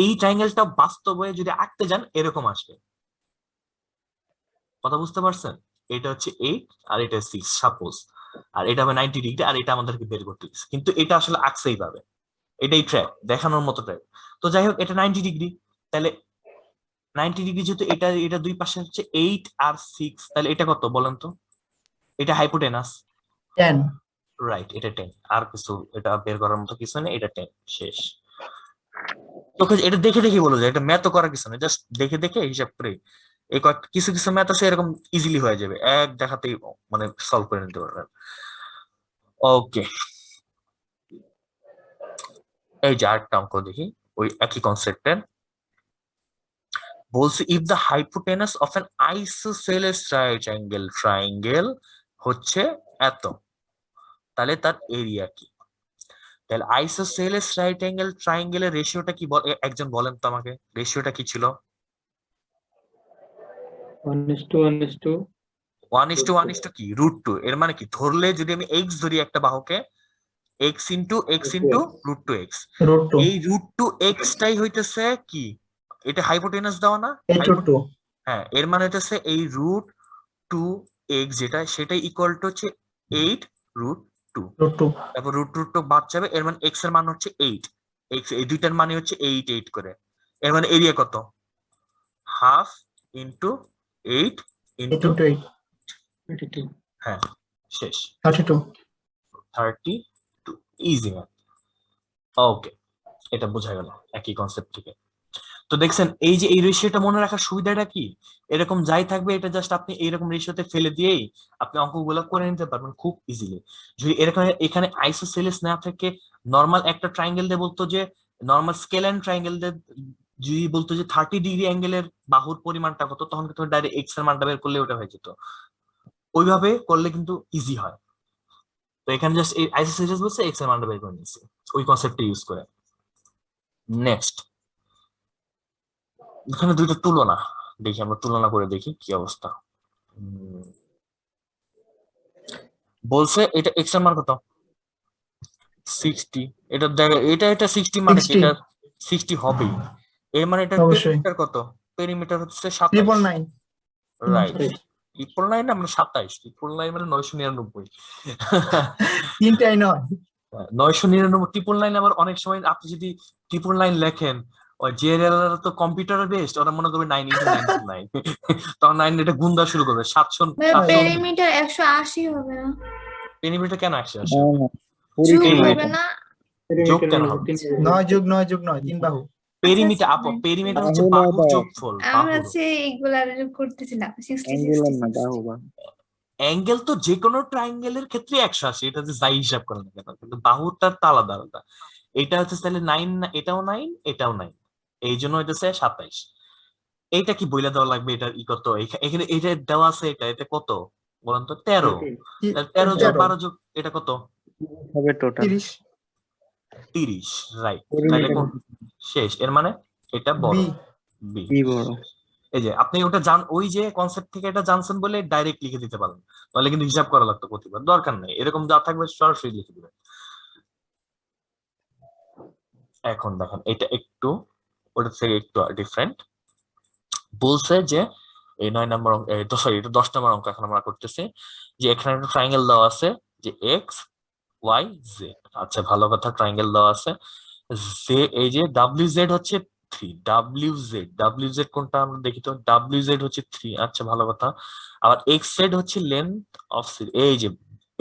এই ট্রায়াঙ্গেলটা বাস্তবে যদি আঁকতে যান এরকম আসবে। কথা বুঝতে পারছেন? এটা হচ্ছে 8 আর এটা 6 সাপোজ, আর এটা হবে 90 ডিগ্রি, আর এটা আমাদেরকে বের করতে দিচ্ছে, কিন্তু এটা আসলে আঁকছেই পাবে। এটাই ট্র্যাপ, দেখানোর মতো ট্র্যাপ। তো যাই হোক, এটা 90 ডিগ্রি, তাহলে 90 ডিগ্রি যেহেতু এটা এটা দুই পাশে হচ্ছে 8 আর 6, তাহলে এটা কত বলেন তো? এটা হাইপোটেনাস, 10 রাইট? এটা 10, আর কিছু এটা বের করার মতো কিছু নেই, এটা 10, শেষ। তোকে এটা দেখে দেখে বলে যায়, এটা ম্যাথ করার কিছু নেই, জাস্ট দেখে দেখে হিসাব করে এই কিছু কিছু ম্যাথ আছে এরকম ইজিলি হয়ে যাবে, এক দেখাতেই মানে সলভ করে নিতে পারবেন। ওকে, এই যে আরেকটা অঙ্ক দেখি, ওই একই কনসেপ্টের। বলছি if the hypotenuse of an isosceles triangle হচ্ছে এত, তাহলে তার এরিয়া কি? তাহলে আইসোসেলেস রাইট অ্যাঙ্গেল ট্রায়াঙ্গেলের রেশিওটা কি একজন বলেন তো আমাকে, রেশিওটা কি ছিল? 1:1:2 1:1 কি √2। এর মানে কি, ধরলে যদি আমি x ধরি একটা বাহুকে, x ইন্টু √2x, √2 এই √2x টাই হইতেছে কি, এটা হাইপোটেনাস দেওয়া না? √2 হ্যাঁ, এর মানে হইতেছে এই √2x যেটা, সেটাই ইকুয়াল টু হচ্ছে 8√2। √2 তারপর √2 বাদ যাবে, এর মানে x এর মান হচ্ছে 8, x এই দুইটার মানে হচ্ছে 8 8 করে। এর মানে এরিয়া কত? হাফ ইন্টু 8 ইন্টু, 8 32 হ্যাঁ, শেষ, 32 32, ইজি ম্যাথ। ওকে, এটা বোঝা গেল একই কনসেপ্ট থেকে। তো দেখছেন এই যে এই রেশিওটা মনে রাখার সুবিধাটা কি, এরকম যাই থাকবে এটা জাস্ট আপনি এইরকম রেশিওতে ফেলে দিয়েই আপনি অঙ্কগুলো করে নিতে পারবেন খুব ইজিলি। যদি এরকম এখানে আইসোসেলেস না থেকে নর্মাল একটা ট্রায়াঙ্গেল দিয়ে বলতো যে, নর্মাল স্কেলান ট্রায়াঙ্গেল দিয়ে যদি বলতো যে 30 ডিগ্রি অ্যাঙ্গেলের বাহুর পরিমাণটা কত, তখন কিন্তু ডাইরেক্ট এক্স এর মানটা বের করলে ওটা হয়ে যেত। ওইভাবে করলে কিন্তু ইজি হয়। তো এখানে জাস্ট এই আইসোসেলেস বলছে, এক্স এর মানটা বের করে নিয়েছি ওই কনসেপ্টটা ইউজ করে। নেক্সট, এখানে দুইটা তুলনা দেখি, আমরা তুলনা করে দেখি কি অবস্থা। বলছে এটা এক্স এর মান কত? 60। এটা এটা 60 মানে কি, 60 এটা 60 হবেই। এর মানে এটা অবশ্যই পেরিমিটার কত? পেরিমিটার হচ্ছে 27, 999 রাইট? 999 না, মানে 27, 999 মানে 999। তিনটাই নয় 999, 999 আবার অনেক সময় আপনি যদি 999 লেখেন, ওই জেএলএল তো কম্পিউটার বেসড, ওরা মনে করবে 9 × 9 তখন 9 এটা গুণ দেওয়া শুরু করবে, 700 পেরিমিটার 180 হবে না? পেরিমিটার কেন 180? যোগ যোগ এই হবে না? যোগ কেন হবে? 9 যোগ 9 যোগ 9 3 বাহু পেরিমিটার আচ্ছা, পেরিমিটার হচ্ছে বাহুর বাহুর আবার। যোগফল, আমি বাহুর। হচ্ছে এইগুলার করতেছিলাম 60 অ্যাঙ্গুলার না 60 বাহু বাহু। অ্যাঙ্গেল তো যে কোনো ট্রায়াঙ্গেলের ক্ষেত্রে 180, এটা যে যাই হিসাব করেন না কেন, কিন্তু বাহুটার তো আলাদা আলাদা। এটা হচ্ছে তাহলে 9, এটাও 9, এটাও 9, এই জন্য হইতেছে 27। এইটা কি বইলা দেওয়া লাগবে? এটা ই কত এখানে, এটা দেওয়া আছে, এটা কত বলেন তো? 13। 13 যোগ 12 যোগ এটা কত? হবে টোটাল 30 30, রাইট? তাহলে কোন শেষ? এর মানে এটা বড়, বি। বি বড়। এই যে আপনি ওটা ওই যে কনসেপ্ট থেকে এটা জানছেন বলে ডাইরেক্ট লিখে দিতে পারেন, তাহলে কিন্তু হিসাব করা লাগতো প্রতিবার, দরকার নেই, এরকম যা থাকবে সরাসরি লিখে দিবেন। এখন দেখেন এটা একটু ওটা থেকে একটু ডিফারেন্ট। বলছে যে এই 9 নম্বর অঙ্ক, সরি এটা 10 নম্বর অঙ্ক এখন আমরা করতেছি, যে এখানে একটা ট্রায়াঙ্গেল দেওয়া আছে যে এক্স ওয়াই জেড। আচ্ছা, ভালো কথা, ট্রায়াঙ্গেল দেওয়া আছে যে এই যে ডাব্লিউ জেড হচ্ছে 3 WZ কোনটা আমরা দেখি তো WZ হচ্ছে 3 আচ্ছা ভালো কথা আবার XZ হচ্ছে লেন্থ অফ এই যে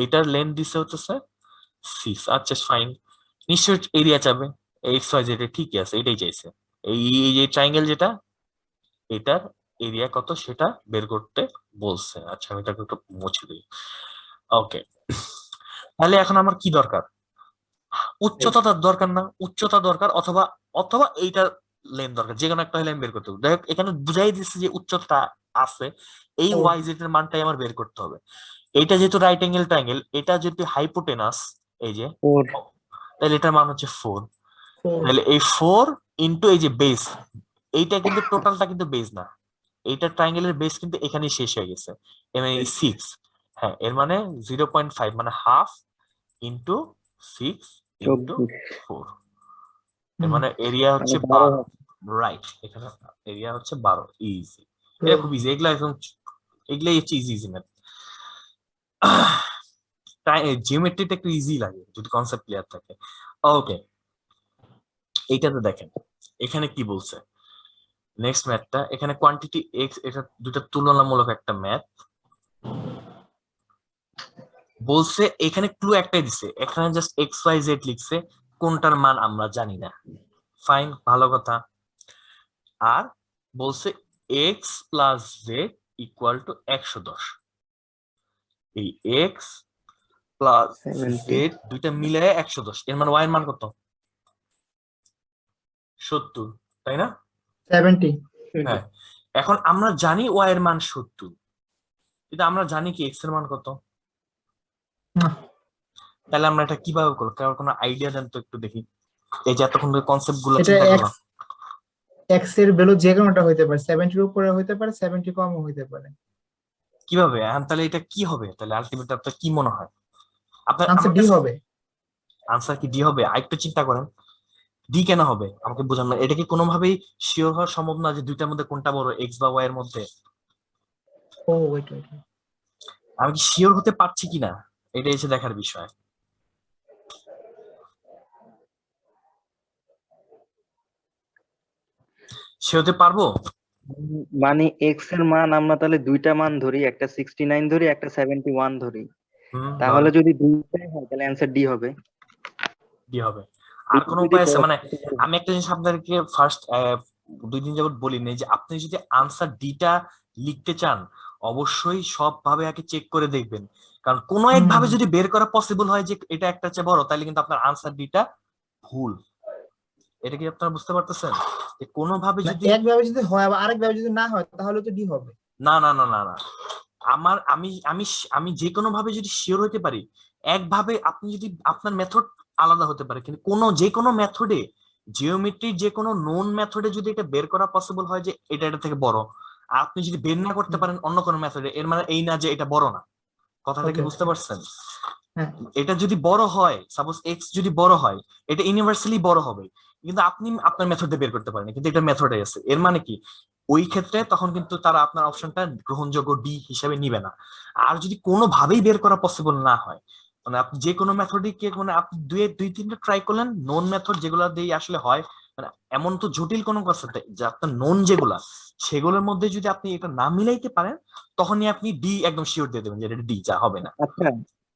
এটার লেন্থ দিছে হচ্ছে স্যার 6 আচ্ছা ফাইন নিশ্চয়ই এরিয়া চাবে XYZ এ ঠিকই আছে এটাই চাইছে এই যে ট্রায়াঙ্গেল যেটা এটার এরিয়া কত সেটা বের করতে বলছে আচ্ছা আমি এটাকে একটু মুছে দিই ওকে তাহলে এখন আমার কি দরকার উচ্চতা দরকার না উচ্চতা দরকার অথবা অথবা এইটার লেন দরকার যে কোনো একটা লাইন বের করতে হবে যাই হোক এখানে বুঝাই দিচ্ছে যে উচ্চতা আছে এই ও। ওয়াই জেড এর মানটাই আমার বের করতে হবে এইটা যেহেতু রাইট অ্যাঙ্গেল ট্রায়াঙ্গেল এটা যেহেতু হাইপোটেনাস এই যে 4 তাহলে এটার মান হচ্ছে 4 4 তাহলে এই 4 ইনটু এই যে বেস এইটা কিন্তু টোটালটা কিন্তু বেস না এইটা ট্রায়াঙ্গেলের বেস কিন্তু এখানেই শেষ হয়ে গেছে মানে 6 হ্যাঁ এর মানে 0.5 মানে হাফ ইনটু 6 ইনটু 4 এর মানে এরিয়া হচ্ছে 12 রাইট এখানে এরিয়া হচ্ছে 12 ইজি এটা খুব ইজি এগুলা একদম এগুলাই হচ্ছে ইজি ইজি ম্যাথ তাই জিওমেট্রিটা একটু ইজি লাগে যদি কনসেপ্ট ক্লিয়ার থাকে ওকে এইটাতে দেখেন এখানে কি বলছে নেক্সট ম্যাথটা এখানে কোয়ান্টিটি এক্স এটা দুটো তুলনামূলক একটা ম্যাথ বলছে এখানে ক্লু একটাই দিছে এখানে জাস্ট এক্স ওয়াই জেড লিখছে কোনটার মান আমরা জানি না ফাইন ভালো কথা আর বলছে x plus Z equal to 110 এই এক্স প্লাস 70 জেড দুইটা মিলে 110 এর মানে ওয়াই এর মান কত 70 তাই না 70 হ্যাঁ এখন আমরা জানি ওয়াই এর মান 70 কিন্তু আমরা জানি কি এক্স এর মান কত না। তাহলে আমরা এটা কিভাবে করব কারণ কোনো আইডিয়া দেন তো একটু দেখি এই যে এতক্ষণ কনসেপ্ট গুলো এটা চিন্তা x করলাম x এর ভ্যালু যে কোনোটা হইতে পারে 70 এর উপরে হইতে পারে 70 কমও হইতে পারে কিভাবে এখন তাহলে এটা কি হবে তাহলে আলটিমেট আপনার কি মনে হয় আপনার আনসার ডি হবে আনসার কি ডি হবে আরেকটু চিন্তা করেন ডি কেন হবে আমাকে বোঝান না এটা কি কোনোভাবেই শিওর হওয়া সম্ভব না যে দুইটার মধ্যে কোনটা বড় এক্স বা ওয়াই এর মধ্যে ও ওয়েট ওয়েট আমি কি শিওর হতে পারছি কিনা এটা এসে দেখার বিষয় সে হতে পারবো মানে এক্স এর মান আমরা তাহলে দুইটা মান ধরি একটা 69 ধরি একটা 71 ধরি তাহলে যদি দুইটাই হয় তাহলে অ্যানসার ডি হবে ডি হবে আর কোনো উপায় আছে মানে আমি একটা জিনিস আপনাদেরকে ফার্স্ট 2 দিন যাবত বলিনি যে আপনি যদি আনসার ডিটা লিখতে চান অবশ্যই সব ভাবে আগে চেক করে দেখবেন কারণ কোনো এক ভাবে যদি বের করা পসিবল হয় যে এটা একটা চেয়ে বড় তাহলে কিন্তু আপনার আনসার ডিটা ভুল এটা কি আপনারা বুঝতে পারতেছেন যে কোনো ভাবে যদি একভাবে যদি হয় আবার আরেকভাবে যদি না হয় তাহলে তো ডি হবে না না না না না আমার আমি আমি আমি যে কোনো ভাবে যদি শিওর হতে পারি একভাবে আপনি যদি আপনার মেথড আলাদা হতে পারে কিন্তু যে কোনো মেথডে জিওমেট্রির যে কোনো নোন মেথডে যদি এটা বের করা পসিবল হয় যে এটা থেকে বড় আর আপনি যদি বের না করতে পারেন অন্য কোনো মেথডে এর মানে এই না যে এটা বড় না কথাটা কি Okay. বুঝতে পারছেন হ্যাঁ এটা যদি বড় হয় সাপোজ এক্স যদি বড় হয় এটা ইউনিভার্সালি বড় হবে কিন্তু আপনি আপনার মেথডে বের করতে পারেন কিন্তু এটা মেথডে আছে এর মানে কি ওই ক্ষেত্রে তখন কিন্তু তারা আপনার অপশনটা গ্রহণযোগ্য ডি হিসেবে নিবে না আর যদি কোনোভাবেই বের করা পসিবল না হয় মানে আপনি যে কোনো মেথডকে মানে আপনি দুই তিনটা ট্রাই করলেন নোন মেথড যেগুলো দিয়ে আসলে হয় মানে এমন তো জটিল কোনো কনসেপ্ট যে আপনার নোন যেগুলা সেগুলোর মধ্যে যদি আপনি এটা না মিলাইতে পারেন তখনই আপনি ডি একদম শিওর দিয়ে দেবেন যে এটা ডি যা হবে না আচ্ছা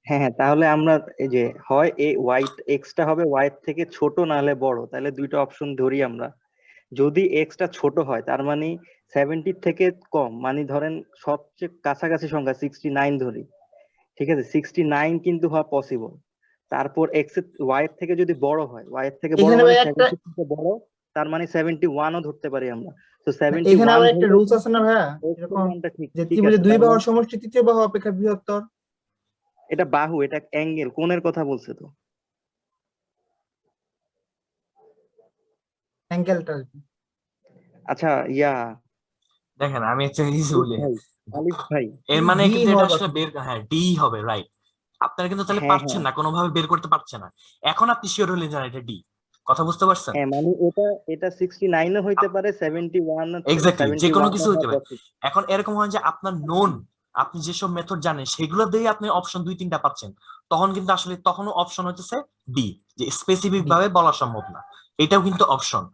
হ্যাঁ হ্যাঁ তাহলে আমরা এই যে হয় এই ওয়াই এক্সটা হবে ওয়াই থেকে ছোট না হলে বড় তাহলে দুইটা অপশন ধরি আমরা যদি এক্সটা ছোট হয় তার মানে 70 থেকে কম মানে ধরেন সবচেয়ে কাছাকাছি সংখ্যা 69 ধরি ঠিক আছে 69 কিন্তু হওয়া পসিবল তারপর এক্স ওয়াই এর থেকে যদি বড় হয় ওয়াই এর থেকে বড় এখানে মানে ভাই একটা 70 থেকে বড় তার মানে 71 ও ধরতে পারি আমরা তো এখানে আবার 71 একটা রুলস আছে না ভাইয়া X এর এরকম মানটা ঠিক যে ঠিক ত্রিভুজে আছে দুই তাহলে বাহুর সমষ্টি তৃতীয় বাহু অপেক্ষা বৃহত্তর এটা বাহু এটা অ্যাঙ্গেল কোণের কথা বলছে তো অ্যাঙ্গেলটা আচ্ছা ইয়া দেখেন আমি একটা জিনিস বলি ভাই আলিফ ভাই এর মানে D কিন্তু এটা হওয়ার আসলে কথা। বের হ্যাঁ ডি হবে রাইট আপনারা কিন্তু তাহলে হ্যাঁ, পারছেন না কোনোভাবে বের করতে পারছেন না এখন আপনি শিওর হলেন যে এটা ডি কথা বুঝতে পারছেন হ্যাঁ মানে এটা 69 ও হইতে পারে 71 এক্স্যাক্টলি যে কোনো কিছু হতে পারে 71 এখন এরকম হয় যে আপনার নোন আপনি যেসব মেথড জানেন সেগুলো দিয়ে আপনি অপশন 2-3টা পাচ্ছেন তখন কিন্তু আসলে তখনও অপশন হচ্ছে ডি যে স্পেসিফিক ভাবে বলা সম্ভব না এটাও কিন্তু অপশন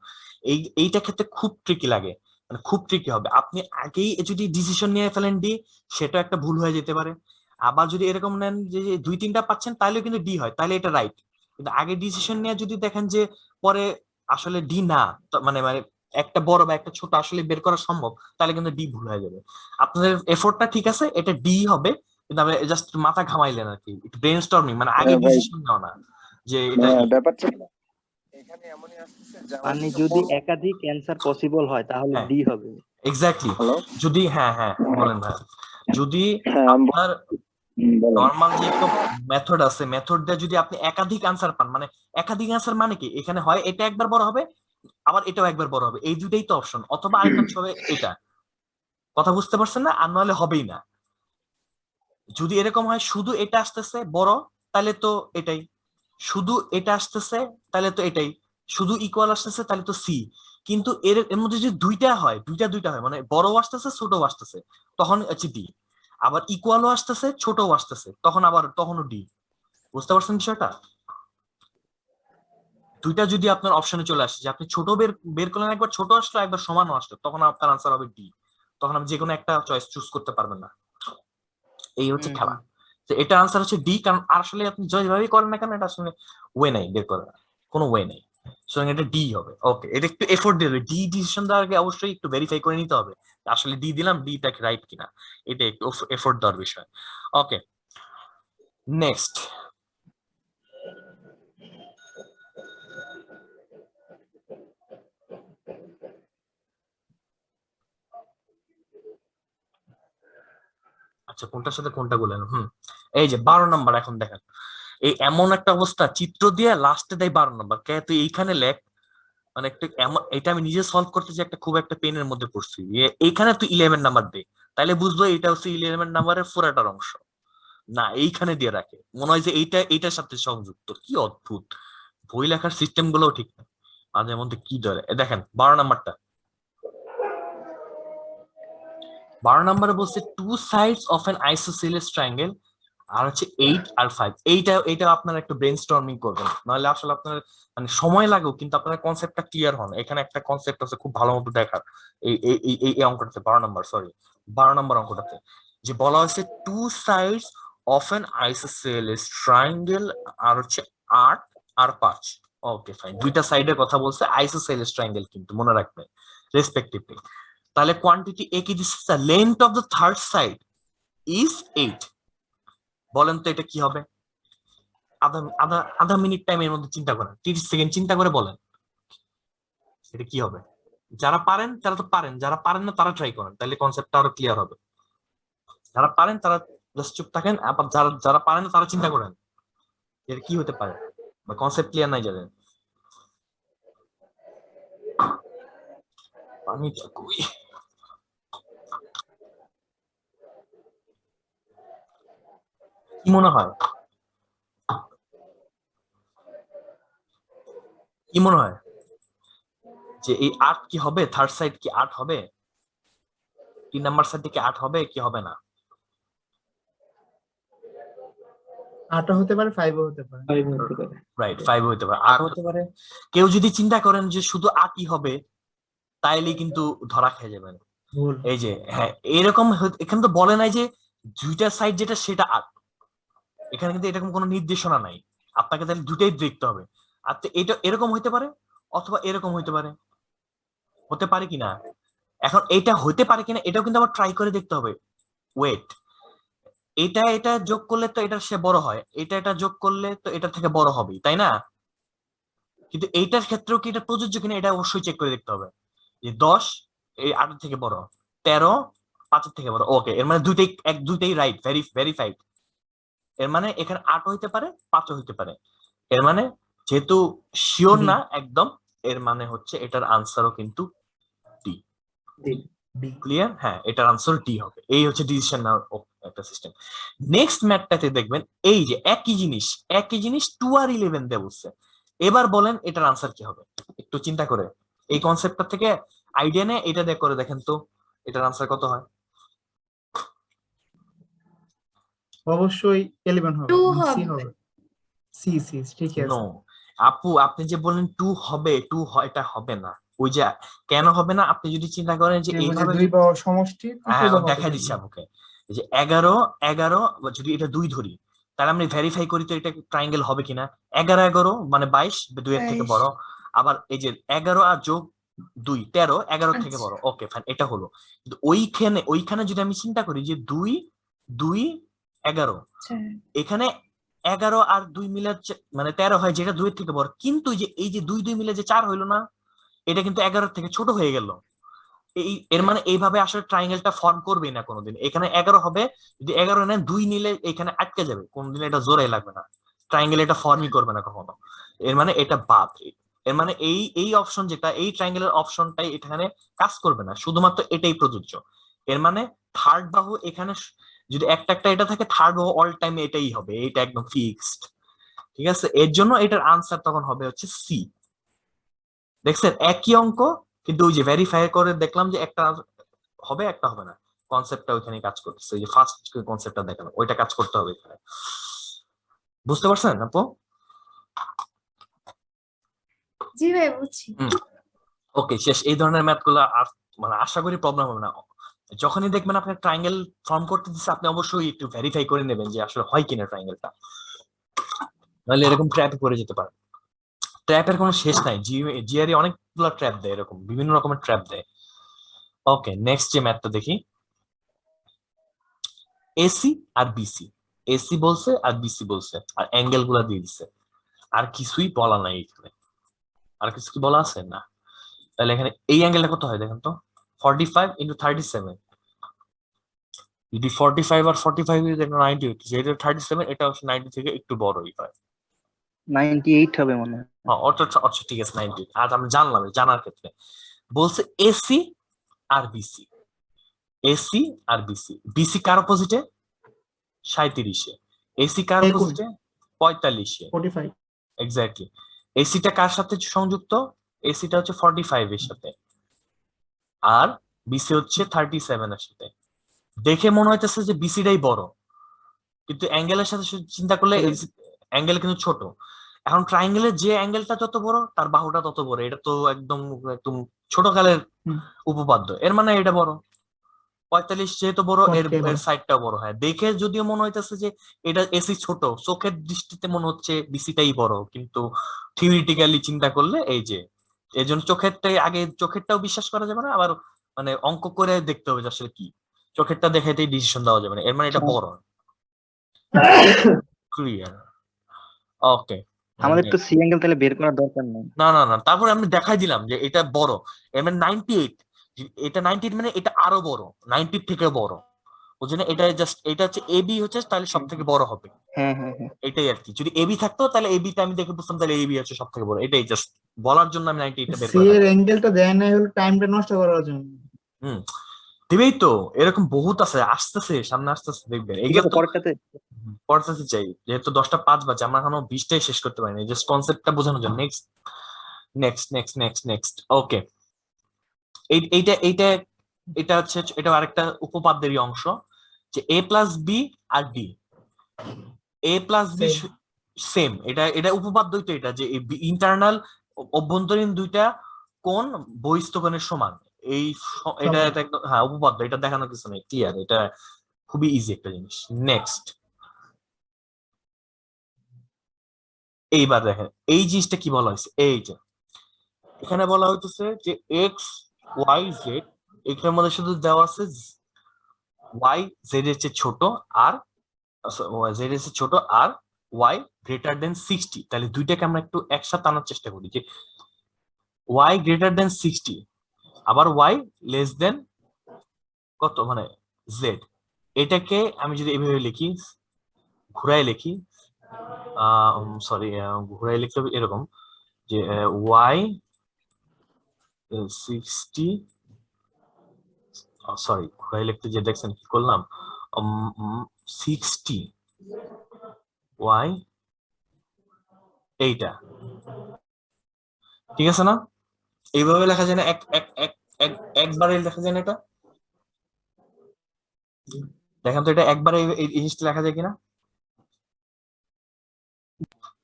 এইটা ক্ষেত্রে খুব ট্রিকি লাগে, মানে খুব ট্রিকি হবে। আপনি আগেই যদি ডিসিশন নিয়ে ফেলেন ডি, সেটা একটা ভুল হয়ে যেতে পারে। আবার যদি এরকম নেন যে 2-3টা পাচ্ছেন, তাহলে কিন্তু ডি হয়, তাহলে এটা রাইট। কিন্তু আগে ডিসিশন নিয়ে যদি দেখেন যে পরে আসলে ডি না, মানে মানে একটা বড় বা একটা ছোট আসলে বের করা সম্ভব, তাহলে কিন্তু ডি ভুল হয়ে যাবে। আপনাদের এফোর্টটা ঠিক আছে, এটা ডি হবে, কিন্তু আপনি জাস্ট মাথা ঘামাইলেন আর কি, একটু ব্রেনস্টর্মিং, মানে আগে হ্যাঁ ভাই, ডিসিশন নাও না যে এটা হ্যাঁ ই। ব্যাপারটা কি? এখানে এমনই আসতেছে যে আমার মানে একটা যদি বড় একাধিক অ্যান্সার পসিবল হয় তাহলে হ্যাঁ ডি হবে। এক্স্যাক্টলি। হ্যালো, যদি হ্যাঁ হ্যাঁ বলেন ভাই, যদি হ্যাঁ আমি আপনার বলেন। নর্মাল যে একটা মেথড আছে, মেথড দিয়ে যদি আপনি একাধিক আনসার পান, মানে একাধিক আনসার মানে কি, এখানে হয় এটা একবার বড় হবে, আবার এটাও একবার বড় হবে, এই দুইটাই তো অপশন, অথবা আরেকটা অপশন হবে এটা। কথা বুঝতে পারছেন না? আর নাহলে হবেই না। যদি এরকম হয় শুধু এটা আসতেছে বড়, তাহলে তো এটাই, শুধু এটা আসতেছে তাহলে তো এটাই, শুধু ইকুয়াল আসতেছে তাহলে তো সি। কিন্তু এর এর মধ্যে যদি দুইটা হয়, দুইটা হয়, মানে বড় আসতেছে ছোট আসতেছে, তখন হচ্ছে ডি। আবার ইকুয়ালও আসতেছে ছোটও আসতেছে, তখন আবার তখনও ডি। বুঝতে পারছেন বিষয়টা? দুইটা যদি আপনার অপশনে চলে আসে যে আপনি ছোট বের বের করলেন, একবার ছোট আসলো একবার সমানও আসলো, তখন আপনার আনসার হবে ডি। তখন আপনি যে কোনো একটা চয়েস চুজ করতে পারবেন না। এই হচ্ছে খেলা। তো এটা আনসার হচ্ছে ডি, কারণ আসলে আপনি যেভাবেই করেন না কেন, এটা আসলে ওয়ে নাই বের করার, কোনো ওয়ে নেই। সুতরাং এটা ডি হবে। ওকে, এটা একটু এফোর্ট দিতে হবে, ডি ডিসিশন দেওয়ার আগে অবশ্যই একটু ভেরিফাই করে নিতে হবে আসলে ডি দিলাম, ডিটা রাইট কিনা, এটা একটু এফোর্ট দেওয়ার বিষয়। ওকে, নেক্সট। আচ্ছা, কোনটার সাথে কোনটা বললেন? এই যে 12 নাম্বার, এখন দেখেন এই এমন একটা অবস্থা, চিত্র দিয়ে লাস্টে দেয় 12 নাম্বার, কে তুই এইখানে লেখ, মানে একটা এটা আমি নিজে সলভ করতে যে একটা খুব একটা পেনের মধ্যে পড়ছি, এইখানে তুই 11 নাম্বার দে, তাহলে বুঝবো এটা হচ্ছে 11 নাম্বারের পুরাটার অংশ। না, এইখানে দিয়ে রাখে, মনে হয় যে এইটার সাথে সংযুক্ত। কি অদ্ভুত, বই লেখার সিস্টেম গুলোও ঠিক না, মাঝে মধ্যে কি ধরে। দেখেন 12 নাম্বারটা, 12 নাম্বারে বলছে two sides of an isosceles triangle, আর হচ্ছে 8 আর 5। এইটা আপনারা একটু ব্রেনস্টর্মিং করবেন, নাহলে আসলে আপনার মানে সময় লাগেও, কিন্তু আপনার কনসেপ্টটা ক্লিয়ার হন। এখানে একটা কনসেপ্ট আছে খুব ভালো মতো দেখার, এই এই এই এই অঙ্কটাতে 12 নাম্বার, সরি 12 নাম্বার অঙ্কটাতে, যে বলা হয়েছে two sides of an isosceles triangle, আর হচ্ছে 8 আর 5। ওকে ফাইন, দুইটা সাইডের কথা বলছে, আইসোসেলেস ট্রায়াঙ্গেল কিন্তু মনে রাখবেন রেসপেক্টিভলি। তাহলে কোয়ান্টিটি এ কি দিচ্ছে, length of the third side is 8। বলেন তো এটা কি হবে? আধা আধা আধা মিনিট টাইমের মধ্যে চিন্তা করেন, 30 সেকেন্ড চিন্তা করে বলেন এটা কি হবে। যারা পারেন তারা তো পারেন, যারা পারেন না তারা ট্রাই করেন, তাহলে কনসেপ্টটা আরো ক্লিয়ার হবে। যারা পারেন তারা জাস্ট চুপ থাকেন, আবার যারা যারা পারেন না তারা চিন্তা করেন এটা কি হতে পারে, বা কনসেপ্ট ক্লিয়ার নাই যাদের। আমি কই, কি মনে হয়, কি মনে হয় যে এই 8 কি হবে, থার্ড সাইড কি 8 হবে, 3 নাম্বার সাইড কি 8 হবে কি হবে না? 8 হতে পারে, 5 হতে পারে। 5 হতে পারে। রাইট, 5 হতে পারে, 8 হতে পারে। কেউ যদি চিন্তা করেন যে শুধু 8ই হবে, তাইলে কিন্তু ধরা খেয়ে যাবেন। ভুল। এই যে হ্যাঁ, এরকম এখানে তো বলে নাই যে দুইটা সাইড যেটা সেটা 8, এখানে কিন্তু এরকম কোনো নির্দেশনা নাই, আপনাকে তাহলে দুটাই দেখতে হবে। আর তো এটা এরকম হইতে পারে, অথবা এরকম হইতে পারে, হতে পারে কিনা। এখন এটা হইতে পারে কিনা এটাও কিন্তু আবার ট্রাই করে দেখতে হবে। ওয়েট, এটা যোগ করলে তো এটা সে বড় হয়, এটা যোগ করলে তো এটা থেকে বড় হবেই, তাই না? কিন্তু এইটার ক্ষেত্রেও কি এটা প্রযোজ্য কিনা এটা অবশ্যই চেক করে দেখতে হবে, যে 10 এই 8 থেকে বড়, 13 5 থেকে বড়। ওকে, এর মানে দুইটাই রাইট, ভেরিফাইড। এর মানে এখানে 8 হইতে পারে, 5 হইতে পারে। এর মানে যেহেতু শিওর D, না একদম, এর মানে হচ্ছে এটার আনসারও কিন্তু ডি। D। ক্লিয়ার? হ্যাঁ, এটার আনসার ডি হবে। এই হচ্ছে ডিসিশন নেওয়ার একটা সিস্টেম। নেক্সট ম্যাথটাতে দেখবেন এই যে একই জিনিস 2 আর 11 দিয়ে বলছে। এবার বলেন এটার আনসার কি হবে, একটু চিন্তা করে এই কনসেপ্টটা থেকে আইডিয়া নেই, এটা দিয়ে করে দেখেন তো এটার আনসার কত হয়। অবশ্যই 11 হবে, 2 সি হবে। হবে। সি ঠিকই নো আছে। আপু, আপনি যে বললেন 2 হবে, এটা হবে না, ওই যে কেন হবে না, আপনি যদি চিন্তা করেন যে মানে এইভাবে দুই বাহুর সমষ্টি হ্যাঁ ত্রিকোণ দেখা দিচ্ছি আমাকে, এই যে 11 যদি এটা 2 ধরি, তাহলে আমি ভেরিফাই করি তো এটা ট্রায়াঙ্গেল হবে কিনা। 11 মানে 22, 2 এর থেকে 22 বড়। আবার এই যে 11 আর যোগ 2 13, 11 থেকে আচ্ছা বড়। ওকে ফাইন, এটা হলো। কিন্তু ওইখানে যদি আমি চিন্তা করি যে 2 2 11, আচ্ছা এখানে 11 আর 2 মিলে মানে 13 হয়, যেটা 2 এর থেকে বড়। কিন্তু এই যে 2 2 মিলে যে 4 হইলো না, এটা কিন্তু 11 থেকে ছোট হয়ে গেল। এর মানে এইভাবে আসলে ট্রায়াঙ্গেলটা ফর্ম করবেই না কোনোদিন। এখানে 11 হবে, যদি 11 নেন 2 নিলে এখানে আটকে যাবে, কোনোদিন এটা জোরে লাগবে না, ট্রায়াঙ্গেল এটা ফর্মই করবে না কখনো। এর মানে এটা বাদ। এর মানে এই অপশন যেটা, এই ট্রায়াঙ্গেলের অপশনটাই এখানে কাজ করবে না, শুধুমাত্র এটাই প্রযোজ্য। এর মানে থার্ড বাহু এখানে যদি একটা একটা এটা থাকে, থার্ড বাহু অল টাইম এটাই হবে, এটা একদম ফিক্সড। ঠিক আছে, এর জন্য এটার আনসার তখন হবে হচ্ছে সি। দেখছেন একই অঙ্ক, কিন্তু ওই যে ভেরিফাই করে দেখলাম যে একটা হবে একটা হবে না, কনসেপ্টটা ওইখানে কাজ করতেছে। ওই যে ফার্স্ট কনসেপ্টটা দেখানো, ওইটা কাজ করতে হবে এখানে। বুঝতে পারছেন আপু? জি ভাই বুঝছি। ওকে শেষ। এই ধরনের ম্যাথ গুলো আর মানে আশা করি প্রবলেম হবে না। যখনই দেখবেন আপনার ট্রায়াঙ্গেল ফর্ম করতে দিচ্ছে, আপনি অবশ্যই একটু ভেরিফাই করে নেবেন যে আসলে হয় কিনা ট্রায়াঙ্গেলটা, নাহলে এরকম ট্র্যাপে পড়ে যেতে পারে। ট্র্যাপের কোনো শেষ নাই, জিআরই অনেকগুলো ট্র্যাপ দেয়, এরকম বিভিন্ন রকমের ট্র্যাপ দেয়। ওকে নেক্সট যে ম্যাথটা দেখি, এসি আর বিসি। এসি বলছে আর বিসি বলছে, আর অ্যাঙ্গেল গুলা দিয়ে দিচ্ছে, আর কিছুই বলা নাই এখানে। আর কিছু কি বলা আছে না? তাহলে এখানে এই অ্যাঙ্গেলটা কত হয় দেখেন তো, 45 ইন্টু 37। যদি 45 আর 45 দেখেন 98, যেটা 37 এটা হচ্ছে 90 থেকে একটু বড়ই হয়। 98 হবে মনে হয়। হ্যাঁ আচ্ছা ঠিক আছে 98। আজ আমি জানলাম, জানার ক্ষেত্রে বলছে এসি আর বিসি। এসি আর বিসি, বিসি কার অপোজিটে? 37-এ। এসি কার 21 অপোজিটে? 45-এ। 45 এক্স্যাক্টলি। এসিটা কার সাথে সংযুক্ত? এসিটা হচ্ছে 45 এর সাথে, আর বিসি হচ্ছে 37 এর সাথে। দেখে মনে হইতেছে যে বিসিটাই বড়, কিন্তু অ্যাঙ্গেলের সাথে চিন্তা করলে অ্যাঙ্গেল কিন্তু ছোট। এখন ট্রায়াঙ্গেলের যে অ্যাঙ্গেলটা যত বড়, তার বাহুটা তত বড়। এটা তো একদম একদম ছোট কালের হুম। উপপাদ্য। এর মানে এটা বড়। 45 যেহেতু বড়, এর 40 বড়। সাইডটা বড়। হয় দেখে যদিও মনে হইতেছে যে এটা এসি ছোট, চোখের দৃষ্টিতে মনে হচ্ছে বিসিটাই বড়, কিন্তু থিওরিটিক্যালি চিন্তা করলে এই যে, এই জন্য চোখেরটাই আগে, চোখেরটাও বিশ্বাস করা যাবে না, আবার মানে অঙ্ক করে দেখতে হবে যে আসলে কি। চোখেরটা দেখাতেই ডিসিশন দেওয়া যাবে না, এর মানে এটা বড়। ক্লিয়ার? ওকে। আমাদের তো সি অ্যাঙ্গেল তাহলে বের করার দরকার নেই। না না না, তারপরে আমি দেখাই দিলাম যে এটা বড়। এর মানে 98, এটা 98 মানে এটা আরো বড়, 90 থেকে বড়। ওই জন্য এটা জাস্ট, এটা হচ্ছে এবি হচ্ছে, তাহলে সব থেকে বড় হবে। হ্যাঁ হ্যাঁ হ্যাঁ। এটাই আর কি। যদি এবি থাকতো তাহলে এবি তে আমি দেখে বুঝতাম তাহলে এবি হচ্ছে সব থেকে বড়। এটাই জাস্ট বলার জন্য আমি 98টা বের সি করে এর রাখলাম। অ্যাঙ্গেলটা দেয় নাই হলো টাইমটা নষ্ট করার জন্য। হুম, দিবেই তো। এরকম বহুত আছে, আসতেছে সামনে, আসতেছে দেখবেন ঠিক এগুলো আছে তো। পরেরটাতে। পড়তে চাই, যেহেতু 10টা 5 বাজে, আমরা এখনো 20টাই শেষ করতে পারিনি, জাস্ট কনসেপ্টটা বোঝানোর জন্য। Next next next next next okay. এইটা এইটা এটা হচ্ছে, এটা আরেকটা উপপাদ্যেরই অংশ, যে এ প্লাস বি আর ডি, এ প্লাস বি Same. সেম। এটা এটা উপপাদ্যই তো এটা, যে ইন্টারনাল অভ্যন্তরীণ দুইটা কোণ বহিস্থ কোণের সমান। এটা সমান। এটা একদম হ্যাঁ উপপাদ্য, এটা দেখানো কিছু নেই, ক্লিয়ার। এটা খুবই ইজি একটা জিনিস। নেক্সট, এইবার দেখেন এই জিনিসটা কি বলা হয়েছে। এই যে এখানে বলা হইতেছে যে এক্স ওয়াই জেড, এখানের মধ্যে শুধু দেওয়া আছে ওয়াই জেড এর চেয়ে ছোট, আর জেড এর চেয়ে ছোট, আর ওয়াই গ্রেটার দেন 60। তাহলে দুইটাকে আমরা একটু একসাথে আনার চেষ্টা করি, যে ওয়াই গ্রেটার দেন 60, আবার ওয়াই লেস দেন কত, মানে জেড। এটাকে আমি যদি এভাবে লিখি, ঘুরাই লিখি, সরি ঘুরাই লিখতে হবে এরকম, যে ওয়াই 60, সরি ঘুরাই লিখতে যে দেখছেন কি করলাম, 60 ওয়াই, এইটা ঠিক আছে না? এইভাবে লেখা যায় না? একবারে লেখা যায় না এটা? দেখেন তো এটা একবারে এই জিনিসটা লেখা যায় কিনা?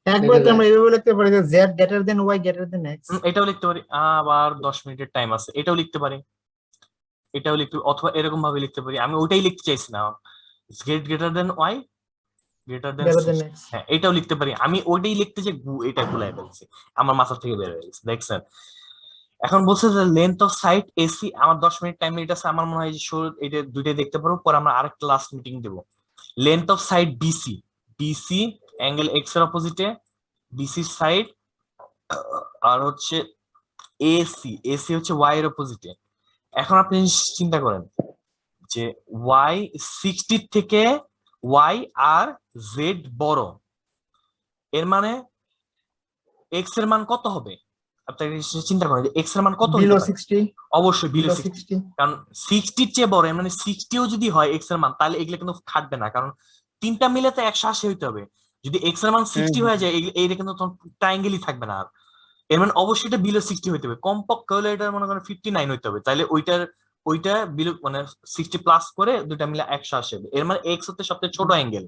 একবার তো যায়। আমরা এইভাবে লিখতে পারি যে Z greater than Y greater than X. এটাও লিখতে পারি, আবার 10 মিনিটের টাইম আছে, এটাও লিখতে পারি, এটাও লিখতে, অথবা এরকম ভাবে লিখতে পারি, আমি ওইটাই লিখতে চাইছি না, Z greater than Y greater than greater than X. হ্যাঁ এটাও লিখতে পারি, আমি ওইটাই লিখতে যে এটা গুলাই ফেলছি, আমার মাথা থেকে বের হয়ে গেছে, দেখছেন। এখন বলছে যে লেন্থ অফ সাইট এসি, আমার 10 মিনিট টাইম লিমিট আছে, আমার মনে হয় যে এটা দুইটাই দেখতে পারবো, পরে আমরা আরেকটা লাস্ট মিটিং দেবো। Length of side BC, BC angle X এর অপোজিটে, বিসি সাইড, আর হচ্ছে এসি, এসি হচ্ছে ওয়াই এর অপোজিটে। এখন আপনি চিন্তা করেন যে ওয়াই 60 থেকে ওয়াই আর জেড বড়, এর মানে এক্স এর মান কত হবে? আপনি চিন্তা করেন যে এক্স এর মান কত বিলো হতে পারে? 60, অবশ্যই বিলো বিলো 60, 60। কারণ 60 এর চেয়ে বড়, এর মানে 60ও যদি হয় এক্স এর মান, তাহলে এগুলো কিন্তু খাটবে না, কারণ তিনটা মিলে তো 180 হইতে হবে। যদি এক্স এর মান 60 হয়ে যায়, এইটা কিন্তু ট্রায়াঙ্গেলই থাকবে না আর। এর মানে অবশ্যই এটা বিলো 60 হইতে হবে, কমপক্ষে হলে এটা মনে করেন 59 হইতে হবে, তাহলে ওইটা বিলো মানে 60 প্লাস করে দুইটা মিলে 180 হবে, এর মানে এক্স হচ্ছে সবচেয়ে ছোট অ্যাঙ্গেল,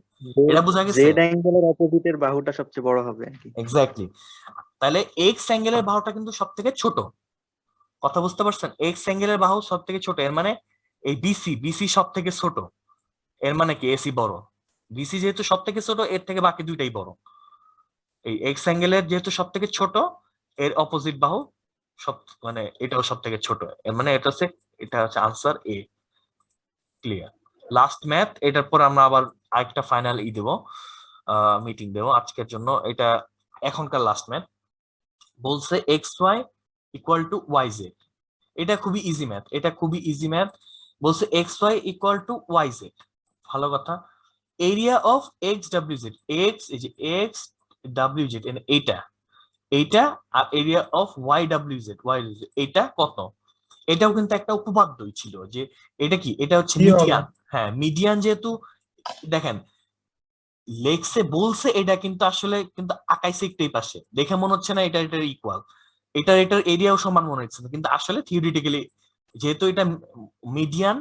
এটা বোঝা গেছে? জেড অ্যাঙ্গেলের অপোজিটের বাহুটা সবচেয়ে বড় হবে আর কি। এক্স্যাক্টলি, তাহলে এক্স অ্যাঙ্গেলের বাহুটা কিন্তু সব থেকে ছোট, কথা বুঝতে পারছেন? এক্স অ্যাঙ্গেলের বাহু সব থেকে ছোট, এর মানে এই বিসি, বিসি সব থেকে ছোট, এর মানে কি এসি বড়, বিসি যেহেতু সব থেকে ছোট, এর থেকে বাকি দুইটাই বড়। এই এক্স অ্যাঙ্গেলের যেহেতু সব থেকে ছোট, এর অপোজিট বাহু সব মানে এটাও সব থেকে ছোট, এর মানে এটা হচ্ছে আনসার এ। ক্লিয়ার? লাস্ট ম্যাথ, এটার পর আমরা আবার আরেকটা ফাইনাল দেবো, মিটিং দেবো আজকের জন্য, এটা এখনকার লাস্ট ম্যাথ। বলছে X Y equal to Y Z, এটা খুবই ইজি ম্যাথ, এটা খুবই ইজি ম্যাথ। বলছে X Y equal to Y Z, ভালো কথা। Area of X W Z, X এই যে এক্স ডাব্লিউ জেড এইটা, এইটা, আর area of Y W Z, Y এটা কত? এটাও কিন্তু একটা উপপাদ্যই ছিল যে এটা কি, এটা হচ্ছে কি হবে? মিডিয়ান। হ্যাঁ মিডিয়ান, যেহেতু দেখেন লেখছে বলছে এটা, কিন্তু আসলে কিন্তু আকাইছে একটু এই পাশে, দেখে মনে হচ্ছে না এটা এটার ইকুয়াল, এটার এরিয়াও সমান মনে হচ্ছে, কিন্তু আসলে থিওরিটিক্যালি যেহেতু এটা মিডিয়ান,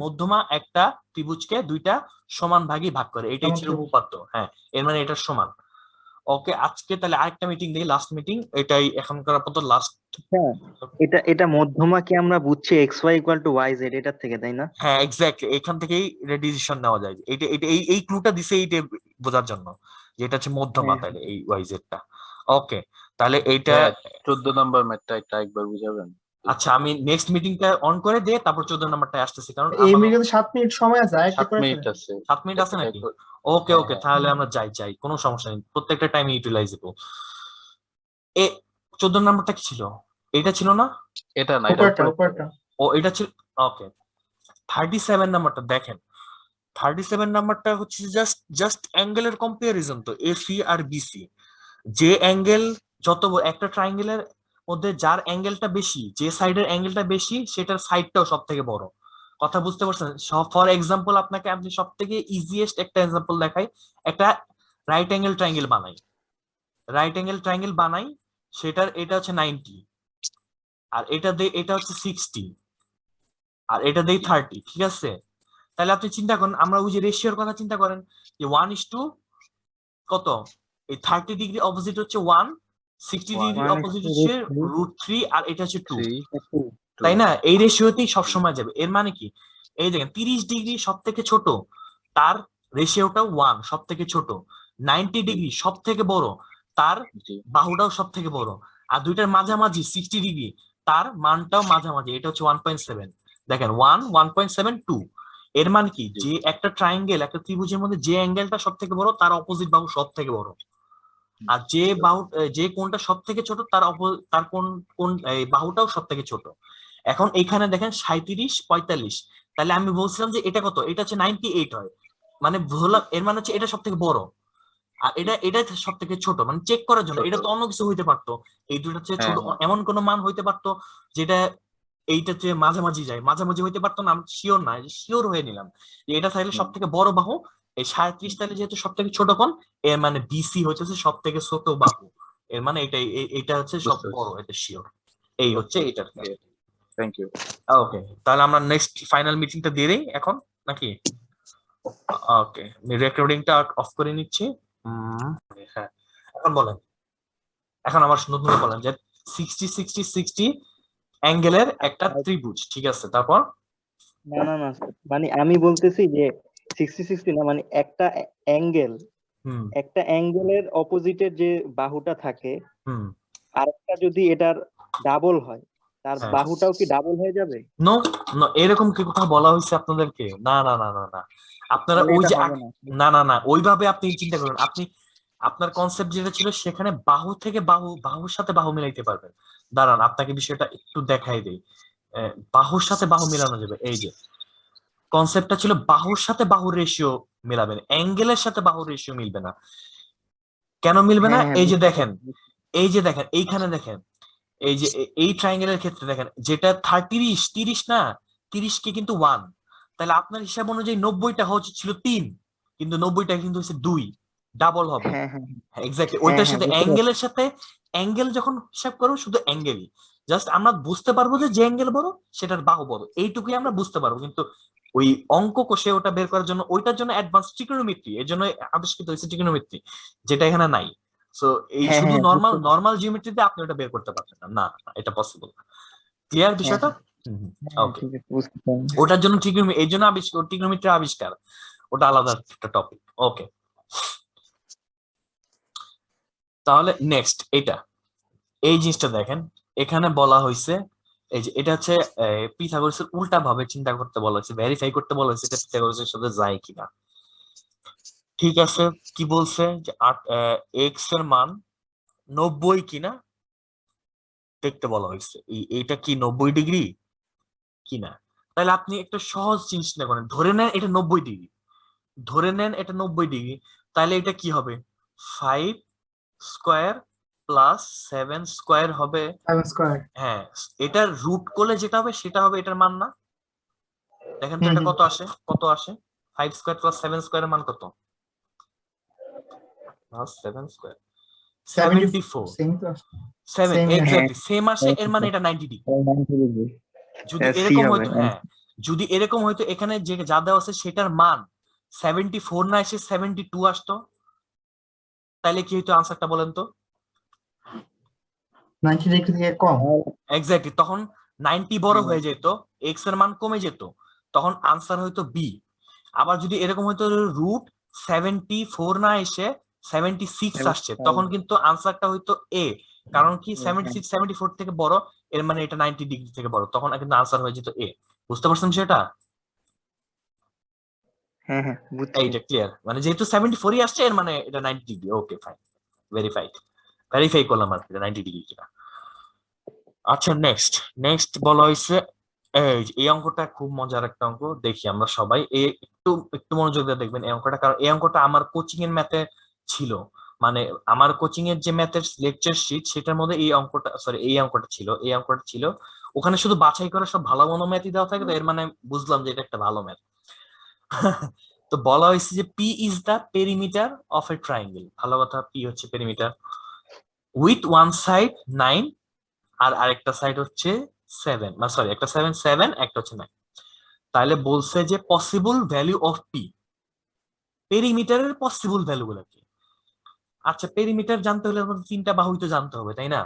মধ্যমা একটা ত্রিভুজকে দুইটা সমান ভাগে ভাগ করে, এটাই ছিল সমান। উপপাদ্য। হ্যাঁ এর মানে এটা সমান। ওকে, আজকে তাহলে আরেকটা মিটিং দিই, লাস্ট মিটিং, এটাই এখনকার আপাতত লাস্ট। হ্যাঁ, এটা মধ্যমা কি আমরা বুঝছি X Y equal to Y Z এটার থেকে, তাই না? হ্যাঁ এক্স্যাক্টলি, এখান থেকেই ডিসিশন নেওয়া যায়, এটা এটা এই ক্লুটা দিছে এইটা বোঝার জন্য যে এটা হচ্ছে মধ্যমা, হ্যাঁ। তাহলে এই ওয়াই জেডটা। ওকে, তাহলে এইটা হ্যাঁ, 14 নম্বর ম্যাথটা একটা একবার বুঝাবেন? আচ্ছা, আমি নেক্সট মিটিংটা অন করে দিয়ে তারপর 14 নাম্বারটা আসতেছি, কারণ এই আমার মিনিটে 7 মিনিট সময় আছে, আরেকটা 7 করে মিনিট ফেলেন। আছে। 7 মিনিট আছে নাকি? ওকে হ্যাঁ, ওকে, হ্যাঁ। তাহলে আমরা যাই, কোনো সমস্যা নেই, প্রত্যেকটা টাইম ইউটিলাইজেবল। এ 14 নাম্বারটা কি ছিল? এটা ছিল না? এটা না, এটা উপরটা উপরে। উপরটা। ও এটা ছিল, ওকে। 37 নাম্বারটা দেখেন, 37 নাম্বারটা হচ্ছে জাস্ট অ্যাঙ্গেলের কম্পারিজন, তো এসি আর বিসি, যে অ্যাঙ্গেল যত একটা ট্রায়াঙ্গেলের মধ্যে যার অ্যাঙ্গেলটা বেশি, যে সাইডের অ্যাঙ্গেলটা বেশি সেটার সাইডটাও সব থেকে বড়, কথা বুঝতে পারছেন? ফর এক্সাম্পল আপনাকে আমি সব থেকে ইজিয়েস্ট একটা এক্সাম্পল দেখাই, একটা রাইট অ্যাঙ্গেল ট্রায়াঙ্গেল বানাই, সেটার এটা হচ্ছে 90, আর এটা হচ্ছে 60, আর এটা দেই 30, ঠিক আছে? তাহলে আপনি চিন্তা করেন, আমরা ওই যে রেশিওর কথা চিন্তা করেন, যে 1:, কত, এই 30 ডিগ্রি অপোজিট হচ্ছে 1, 60 ডিগ্রি 1:3 অপোজিট হচ্ছে √3, আর এটা হচ্ছে 2, 3 তাই না? এই রেশিওতেই সবসময় যাবে, এর মানে কি, এই দেখেন 30 ডিগ্রি সব থেকে ছোট, তার রেশিওটা 1 সব থেকে ছোট, 90 ডিগ্রি সব থেকে বড়, তার জি। বাহুটাও সব থেকে বড়, আর দুইটার মাঝামাঝি 60 ডিগ্রি, তার মানটাও মাঝামাঝি, এটা হচ্ছে 1.7, দেখেন 1.72, এর মানে কি, জি। যে একটা ট্রায়াঙ্গেল, একটা ত্রিভুজের মধ্যে যে অ্যাঙ্গেলটা সব থেকে বড়, তার অপোজিট বাহু সব থেকে বড়, আর যে কোণটা সব থেকে ছোট, তার কোণ এই বাহুটাও সব থেকে ছোট। এখন এখানে দেখেন 37, 45, তাহলে আমি বলছিলাম যে এটা কত, এটা হচ্ছে 98 হয়, মানে বললাম এর মানে হচ্ছে এটা সব থেকে বড়, আর এটা সব থেকে ছোট, মানে চেক করার জন্য, ছোট। এটা তো অন্য কিছু হইতে পারতো, এই দুটো হচ্ছে ছোট, হ্যাঁ। এমন কোন মান হইতে পারতো যেটা এইটা হচ্ছে মাঝামাঝি হইতে পারতো না, আমি শিওর না, শিওর হয়ে নিলাম যে এটা তাহলে সব থেকে বড় বাহু, এই 37 তাহলে যেহেতু সব থেকে ছোট কোণ, এর মানে বিসি হচ্ছে সব থেকে ছোট বাহু, এর মানে এটা হচ্ছে সব বুঝতে বড়, এটা শিওর, এই হচ্ছে এটার। Thank you. ওকে, তাহলে আমরা নেক্সট ফাইনাল মিটিংটা দিয়ে দিই এখন নাকি? ওকে, আমি রেকর্ডিংটা অফ করে নিচ্ছি। হ্যাঁ, এখন বলেন, এখন আবার নতুন করে বলেন যে 60 60 60 অ্যাঙ্গেলের একটা ত্রিভুজ, ঠিক আছে, তারপর না না না sir, মানে আমি বলতেছি যে 60-60 না, মানে হুম একটা অ্যাঙ্গেলের অপোজিটের যে বাহুটা থাকে, হুম আর একটা যদি এটার ডাবল হয়, তার হ্যাঁ, বাহুটাও কি ডাবল হয়ে যাবে? নো নো, এরকম কি কথা বলা হয়েছে আপনাদেরকে? না না না না না, আপনারা তাহলে ওই এটা যে হবে না। না না না, ওইভাবে আপনি চিন্তা করুন। আপনি আপনার কনসেপ্ট যেটা ছিল সেখানে বাহু থেকে বাহু, বাহুর সাথে বাহু মিলাইতে পারবেন। দাঁড়ান, আপনাকে বিষয়টা একটু দেখাই দেই। বাহুর সাথে বাহু মেলানো যাবে। এই যে কনসেপ্টটা ছিল বাহুর সাথে বাহুর রেশিও মেলাবেন, অ্যাঙ্গেলের সাথে বাহুর রেশিও মিলবে না। কেন মিলবে না? হ্যাঁ হ্যাঁ, এই যে বুঝতে দেখেন, পারছি। এই যে দেখেন, এইখানে দেখেন, এই যে এই ট্রায়াঙ্গেলের ক্ষেত্রে দেখেন, যেটা 30 না, 30 কে কিন্তু 1, তাহলে আপনার হিসাব অনুযায়ী 90টা হচ্ছে ছিল 3, কিন্তু 90টা কিন্তু হচ্ছে 2, ডাবল হবে। হ্যাঁ হ্যাঁ এক্স্যাক্টলি হ্যাঁ ওইটার হ্যাঁ, সাথে বুঝতে পারছি। অ্যাঙ্গেলের সাথে, অ্যাঙ্গেল যখন হিসাব করবো শুধু অ্যাঙ্গেলই, জাস্ট আমরা বুঝতে পারবো যে যে অ্যাঙ্গেল বড় সেটার বাহু বড়, এইটুকুই আমরা বুঝতে পারবো। কিন্তু ওই অঙ্ক কষে ওটা বের করার জন্য, ওইটার জন্য অ্যাডভান্স ট্রিগোনোমেট্রি, এর জন্য আবিষ্কৃত হয়েছে ট্রিগোনোমেট্রি, যেটা এখানে নাই। সো এই হ্যাঁ শুধু হ্যাঁ, নর্মাল বুঝতে নর্মাল জিওমেট্রিতে আপনি ওটা বের করতে পারবেন না, না না, এটা পসিবল না। ক্লিয়ার হ্যাঁ বিষয়টা? হ্যাঁ হ্যাঁ, ওকে, ঠিক আছে, বুঝতে পারলাম। ওটার জন্য ট্রিগোনোমেট্রি, এই জন্য আবিষ্কার, ট্রিগোনোমেট্রি আবিষ্কার, ওটা আলাদা একটা টপিক। ওকে, তাহলে নেক্সট এটা, এই জিনিসটা দেখেন, এখানে বলা হয়েছে, এই যে এটা হচ্ছে পিথাগোরাসের উল্টা ভাবে চিন্তা করতে বলা হয়েছে, ভেরিফাই করতে বলা হয়েছে এটা পিথাগোরাসের সাথে যায় কিনা। ঠিক আছে, কি বলছে যে এক্স এর মান 90 কিনা দেখতে বলা হয়েছে, এইটা কি 90 ডিগ্রি কিনা। তাহলে আপনি একটা সহজ জিনিস চিন্তা করেন, ধরে নেন এটা 90 ডিগ্রি, ধরে নেন এটা 90 ডিগ্রি, তাহলে এটা কি হবে? 5 স্কোয়ার প্লাস 7 স্কোয়ার হবে। 7 স্কয়ার। হ্যাঁ, এটার রুট করলে যেটা হবে সেটা হবে এটার মান না? দেখেন তো হুম এটা হুম, কত আসে, কত আসে? 5 স্কোয়ার প্লাস 7 স্কোয়ারের মান কত? প্লাস 7 স্কোয়ার 74, 74 সেম তো, 7 সেম হ্যাঁ এক্স্যাক্টলি সেম আসে, এর মানে এটা 90 ডিগ্রি। যদি সি এরকম হবে। হয়তো, হ্যাঁ, যদি এরকম হয়তো এখানে যে যা দেওয়া আছে সেটার মান 74 না এসে 72 আসতো, তাহলে কি হইতো আনসারটা বলেন তো? 90 ডিগ্রি থেকে কম। এক্স্যাক্টলি, তখন 90 বড় হয়ে যেত, এক্স এর মান কমে যেত, তখন আনসার হয়তো বি। আবার যদি এরকম হয়তো রুট 74 না এসে 76 আসছে, তখন কিন্তু আনসারটা হয়তো এ, কারণ কি 76 74 থেকে বড়, এর মানে এটা 90 ডিগ্রি থেকে বড়, তখন কিন্তু আনসার হয়ে যেত এ। বুঝতে পারছেন সেটা? হ্যাঁ হ্যাঁ, বুঝছি। এইটা ক্লিয়ার, মানে যেহেতু 74ই আসছে এর মানে এটা 90 degree. Okay fine, verified, verify করলাম আর 90 ডিগ্রি কিনা। আচ্ছা, নেক্সট নেক্সট বলা হয়েছে, এই অঙ্কটা খুব মজার একটা অঙ্ক, দেখি আমরা সবাই একটু একটু মনোযোগ দিয়ে দেখবেন এই অঙ্কটা, কারণ এই অঙ্কটা আমার কোচিং এর ম্যাথে ছিল, মানে আমার কোচিং এর যে ম্যাথের লেকচার শিট সেটার মধ্যে এই অঙ্কটা, সরি এই অঙ্কটা ছিল, এই অঙ্কটা ছিল। ওখানে শুধু বাছাই করে সব ভালো মনো ম্যাথই দেওয়া থাকে, তো এর মানে বুঝলাম যে এটা একটা ভালো ম্যাথ। তো বলা হয়েছে যে P is the perimeter of a triangle, ভালো কথা, পি হচ্ছে পেরিমিটার, উইথ ওয়ান সাইড 9 আর আরেকটা সাইড হচ্ছে 7, মানে সরি, একটা 7 7, একটা হচ্ছে 9। তাহলে বলছে যে পসিবল ভ্যালু অফ পি, পেরিমিটারের পসিবল ভ্যালু গুলো কি? আচ্ছা, পেরিমিটার জানতে হলে আমাদের 3টা বাহুই তো জানতে হবে, তাই না?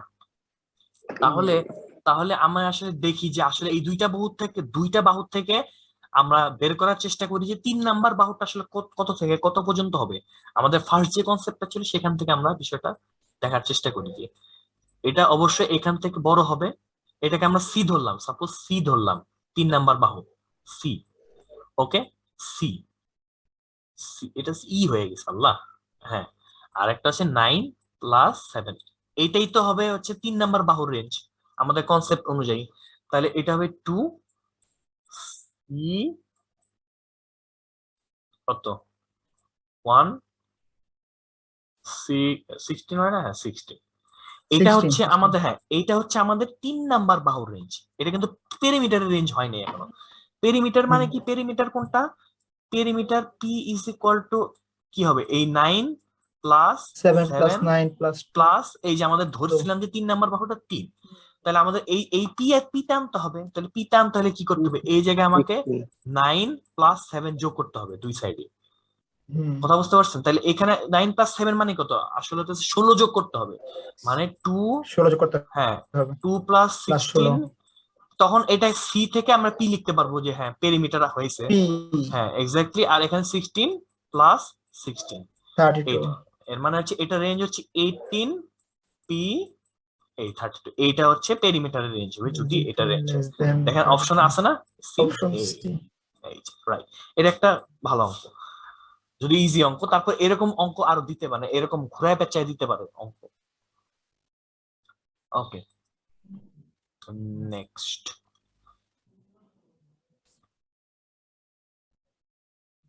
তাহলে তাহলে আমরা আসলে দেখি যে আসলে এই দুইটা বাহুর থেকে আমরা বের করার চেষ্টা করি যে 3 নাম্বার বাহুটা আসলে কত থেকে কত পর্যন্ত হবে। আমাদের ফার্স্ট যে কনসেপ্টটা ছিল সেখান থেকে আমরা বিষয়টা দেখার চেষ্টা করি যে এটা অবশ্যই এখান থেকে বড় হবে। এটাকে আমরা সি ধরলাম, সাপোজ সি ধরলাম, 3 নাম্বার বাহু সি। ওকে, সি, এটা ই হয়ে গেছে, আল্লাহ। হ্যাঁ, আর একটা হচ্ছে 9 প্লাস 7, এইটাই তো হবে হচ্ছে 3 নাম্বার বাহুর রেঞ্জ আমাদের কনসেপ্ট অনুযায়ী। তাহলে এটা হবে 2 সি কত 1 সি 16 হয় না? হ্যাঁ 16। এটা 16 হচ্ছে 16 আমাদের, হ্যাঁ এইটা হচ্ছে আমাদের 3 নাম্বার বাহুর রেঞ্জ। এটা কিন্তু পেরিমিটারের রেঞ্জ হয়নি এখনো। পেরিমিটার মানে কি? পেরিমিটার কোনটা? Perimeter P is equal two কি হবে, এই 9 প্লাস 7 প্লাস 7 9 প্লাস 2। প্লাস এই যে আমাদের ধরছিলাম যে 3 নাম্বার বাহুটা 3, তাহলে আমাদের এই পি আর পি টানতে হবে। তাহলে পি টানতে হলে কি করতে হবে? এই জায়গায় আমাকে 9 প্লাস 7 যোগ করতে হবে দুই সাইডে, হুম কথা বুঝতে পারছেন? তাহলে এখানে 9 + 7 মানে কত? আসলে তো 16 যোগ করতে হবে, মানে 2, 16 যোগ করতে হ্যাঁ হবে 2 + প্লাস 16। 16 তখন এটা সি থেকে আমরা পি লিখতে পারবো যে হ্যাঁ পেরিমিটার হয়েছে। পি হ্যাঁ এক্স্যাক্টলি। আর এখানে 16 + 16, 32 এইটা। এর মানে হচ্ছে এটা রেঞ্জ হচ্ছে 18 পি, এই 32। এইটা হচ্ছে পেরিমিটারের রেঞ্জ হবে যদি এটা রেঞ্জ হয়। less than দেখেন অপশনে 32 আছে না সি, অপশন এই সি এই রাইট। এটা একটা ভালো অঙ্ক, যদি ইজি অঙ্ক। তারপর এরকম অঙ্ক আরো দিতে পারে, এরকম ঘুরায় পেঁচায় দিতে পারে অঙ্ক। ওকে, নেক্সট।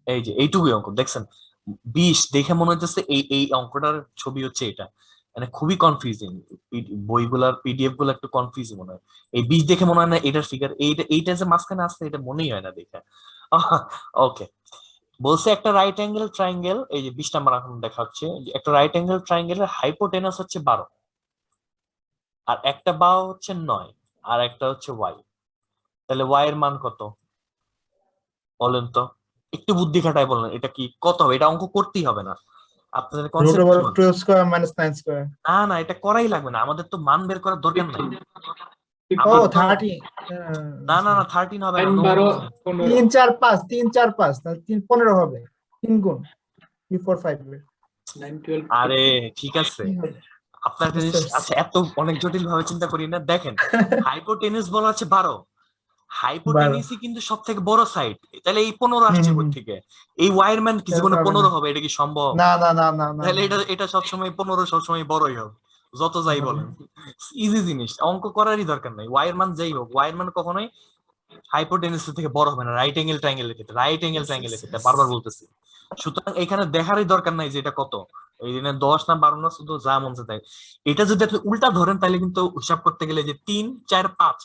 এই যে এইটুকুই অঙ্ক দেখছেন, 20 দেখে মনে হচ্ছে এই এই অঙ্কটার ছবি হচ্ছে এটা, মানে খুবই কনফিউজিং। বইগুলার পিডিএফ গুলো একটু কনফিউজিং মনে হয়। এই 20 দেখে মনে হয় না এটার ফিগার, এইটা এইটা যে মাঝখানে আসছে এটা মনেই হয় না দেখে। ওকে, বলছে একটা রাইট অ্যাঙ্গেল ট্রায়াঙ্গেল, এই যে 20 নাম্বার এখন দেখা হচ্ছে, যে একটা রাইট অ্যাঙ্গেল ট্রায়াঙ্গেলের হাইপোটেনাস হচ্ছে 12, আর একটা বাহু হচ্ছে 9, আর একটা হচ্ছে ওয়াই। তাহলে ওয়াই এর মান কত বলেন তো? একটু বুদ্ধি খাটায় বলেন, এটা কি কত হবে? এটা অঙ্ক করতেই হবে না, আপনাদের রুট কনসেপ্ট ওভার কি মনে হয়? 12 স্কয়ার মাইনাস 9 স্কয়ার না না, এটা করাই লাগবে না, আমাদের তো মান বের করার দরকার নাই। ও আমার তো 30 না না না 13 হবে না, 9, no, 12, no, no. 15, 3 4 5 3 4 5 তাহলে 3 15 হবে 3 গুণ 3 4 5 9, 12, আরে ঠিক আছে, কি হবে আপনার একটা বুঝতে জিনিস পারছি। আচ্ছা, এত অনেক জটিল ভাবে চিন্তা করি না। দেখেন হাইপোটেনিস বলা হচ্ছে 12, 12 হাইপোটেনিসই কিন্তু সব থেকে বড় সাইড, তাহলে এই 15 হুম আসছে হুম কোথা হুম, থেকে? এই ওয়াইর ম্যান কি এটা জীবনে তো হবে না 15 হবে? এটা কি সম্ভব? না না না না না তাহলে না এটা এটা সবসময় 15 সবসময় বড়ই হবে, যত যাই হবে। বলেন। ইজি জিনিস, অঙ্ক করারই দরকার নাই। ওয়াইর মান যাই হোক, ওয়াইর মান কখনোই হাইপোটেনিস থেকে বড় হবে না রাইট অ্যাঙ্গেল ট্রায়াঙ্গেলের ক্ষেত্রে, রাইট অ্যাঙ্গেল Yes, yes, ট্রায়াঙ্গেলের ক্ষেত্রে yes. বারবার বলতেছি। সুতরাং এখানে দেখারই দরকার নাই যে এটা কত, এই দিনে 10 না 12 না 14 যা মন চায় তাই। এটা যদি আপনি উল্টা ধরেন তাহলে কিন্তু হিসাব করতে গেলে যে 3 4 5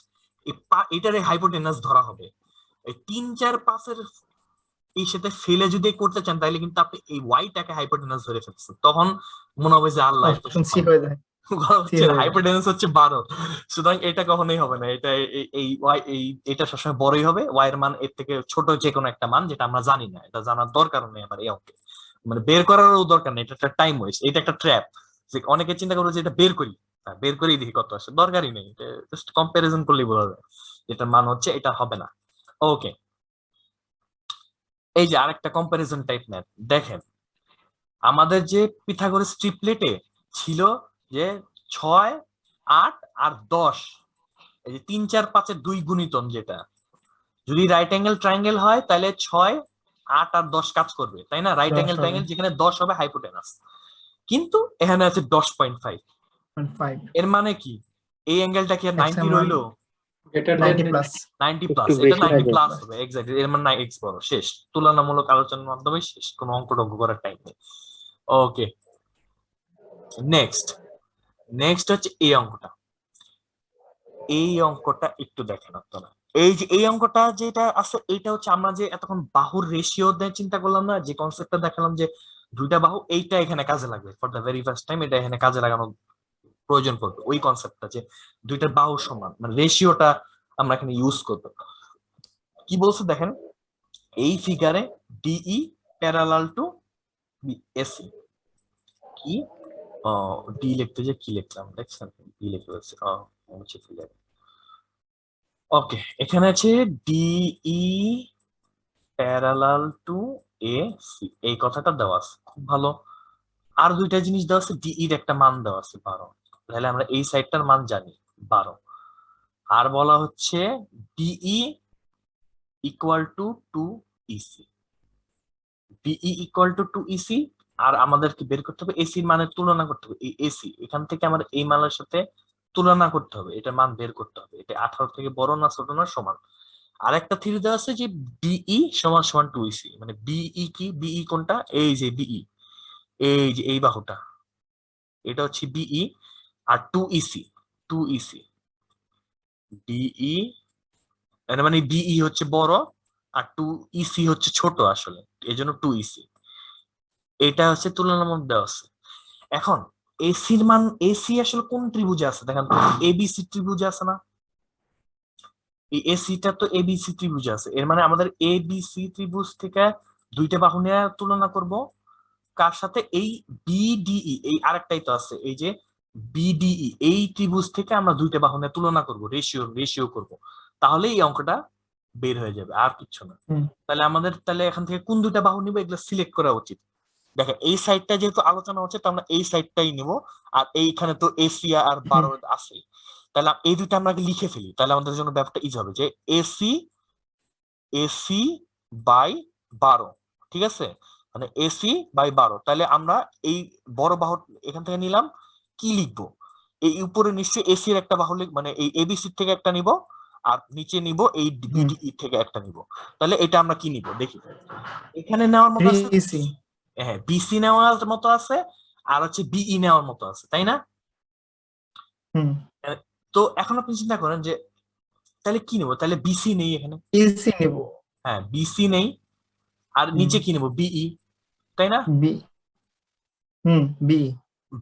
এটারে হাইপোটেনাস ধরা হবে। এই 3 4 5 এর এই সাথে ফেলে যদি করতে চান তাহলে কিন্তু আপনি এই ওয়াইটাকে হাইপোটেনাস ধরে ফেলছেন, তখন মনে হবে যে আল্লাহ এত অপশন সি সমান। হয়ে যায় সি হয়ে যায় হাইপোটেনাস হচ্ছে 12, সুতরাং এটা কখনোই হবে না। এটা এই ওয়াই এই এটা সবসময় বড়ই হবে, ওয়াই এর মান এর থেকে ছোট যে কোনো একটা মান যেটা আমরা জানি না, এটা জানার দরকার নেই আমার এই অঙ্কে, মানে বের করারও দরকার নেই, এটা একটা টাইম ওয়েস্ট, এটা একটা ট্র্যাপ। যে অনেকে চিন্তা করবে যে এটা বের করি, হ্যাঁ বের করেই দেখি কত আসে, দরকারই নেই, এটা জাস্ট কম্পারিজন করলেই বোঝা যায় যেটার মান হচ্ছে এটা হবে না। ওকে, এই যে আরেকটা কম্পারিজন টাইপ ম্যাথ দেখেন, আমাদের যে পিথাগোরাস ট্রিপলেটে ছিল যে 6 8 আর 10, এই যে 3 4 5 এর 2 গুণিতন, যেটা যদি রাইট অ্যাঙ্গেল ট্রায়াঙ্গেল হয় তাহলে 6 8 আর 10 কাজ করবে, তাই না? রাইট 10 অ্যাঙ্গেল হবে ট্রায়াঙ্গেল যেখানে 10 হবে হাইপোটেনাস, কিন্তু এখানে আছে 10.5। 5 এর মানে কি এই অ্যাঙ্গেলটা কি আর x 90 এর মান রইলো? greater 90 than প্লাস 90 একটু প্লাস, এটা বেশি 90 থাকে প্লাস হবে এক্স্যাক্টলি। এর মানে এক্স বড়, শেষ। তুলনামূলক আলোচনার মাধ্যমে শেষ, কোনো অঙ্ক টঙ্ক করার টাইম নেই। ওকে, নেক্সট। নেক্সট হচ্ছে এই অঙ্কটা, এই অঙ্কটা একটু দেখেন আপনারা। এই যে এই অঙ্কটা যেটা আছে এটা হচ্ছে আমরা যে এতক্ষণ বাহুর রেশিও দিয়ে চিন্তা করলাম না, যে কনসেপ্টটা দেখালাম যে দুইটা বাহু, এইটা এখানে কাজে লাগবে for the very first time, এটা এখানে কাজে লাগানো প্রয়োজন পড়বে। ওই কনসেপ্টটা যে দুইটার বাহু সমান, মানে রেশিওটা আমরা এখানে ইউজ করবো। কি বলছে দেখেন, এই ফিগারে ডিই প্যারালাল টু এসি, কি ডি লিখতে যে কি লিখলাম দেখছেন, ডি লিখতে হচ্ছে হচ্ছে ফিগারে। ওকে, এখানে আছে DE parallel to A C, এই কথাটা দেওয়া আছে, খুব ভালো। আর দুইটা জিনিস দেওয়া আছে, ডিই এর একটা মান দেওয়া আছে 12, তাহলে আমরা এই সাইডটার মান জানি 12। আর বলা হচ্ছে DE equal to 2 EC, DE equal to 2 EC. আর আমাদেরকে বের করতে হবে এসি এর মানের তুলনা করতে হবে, এই এসি এখান থেকে আমাদের এই মানের সাথে তুলনা করতে হবে, এটা মান বের করতে হবে, এটা 18 থেকে বড় না ছোট না সমান। আরেকটা থিওরি দেওয়া আছে যে বিই সমান সমান 2ইসি, মানে বিই কি, বিই কোনটা, এই যে বিই, এই যে এই বাহুটা, এটা হচ্ছে বিই, আর 2ইসি, 2ইসি ডিই, মানে বিই হচ্ছে বড় আর 2ইসি হচ্ছে ছোট আসলে, এই জন্য 2ইসি। এটা হচ্ছে তুলনামূলক দেওয়া আছে। এখন এসির মান, এসি আসলে কোন ত্রিভুজে আছে দেখেন তো, এবিসি ত্রিভুজে আছে না? এই এসিটা তো এবিসি ত্রিভুজে আছে, এর মানে আমাদের এবিসি ত্রিভুজ থেকে দুইটা বাহু নিয়ে তুলনা করব কার সাথে? এই বিডিই, এই আরেকটাই তো আছে, এই যে বিডিই, এই ত্রিভুজ থেকে আমরা দুইটা বাহু নিয়ে তুলনা করব, রেশিও করব, তাহলে এই অঙ্কটা বের হয়ে যাবে, আর কিছু না। হুম। তাহলে আমাদের তাহলে এখান থেকে কোন দুইটা বাহু নিব এগুলো সিলেক্ট করা উচিত। দেখেন এই সাইডটা যেহেতু আলোচনা হচ্ছে তো আমরা এই সাইডটাই নিব, আর এইখানে তো এসি আর 12 আছে, তাহলে এই দুইটা আমরা আগে লিখে ফেলি, তাহলে আমাদের জন্য ব্যাপারটা ইজি হবে, যে এসি বাই 12, ঠিক আছে, মানে এসি বাই 12। তাহলে আমরা এই বড় বাহু এখান থেকে নিলাম, কি লিখবো? এই উপরে নিশ্চয়ই এসি এর একটা বাহু মানে এই এবিসি থেকে একটা নিব, আর নিচে নিব এই বিডিই থেকে একটা নিব। তাহলে এটা আমরা কি নিব দেখি, এখানে নেওয়ার মতো আছে, 3EC হ্যাঁ বিসি নেওয়ার মতো আছে, আর হচ্ছে বিই নেওয়ার মতো আছে, তাই না? হুম তো এখন আপনি চিন্তা করেন যে তাহলে কি নেব, তাহলে বিসি নেই এখানে, EC নেব হ্যাঁ বিসি নেই, আর হুম। নিচে কি নেব? বিই, তাই না? বি বি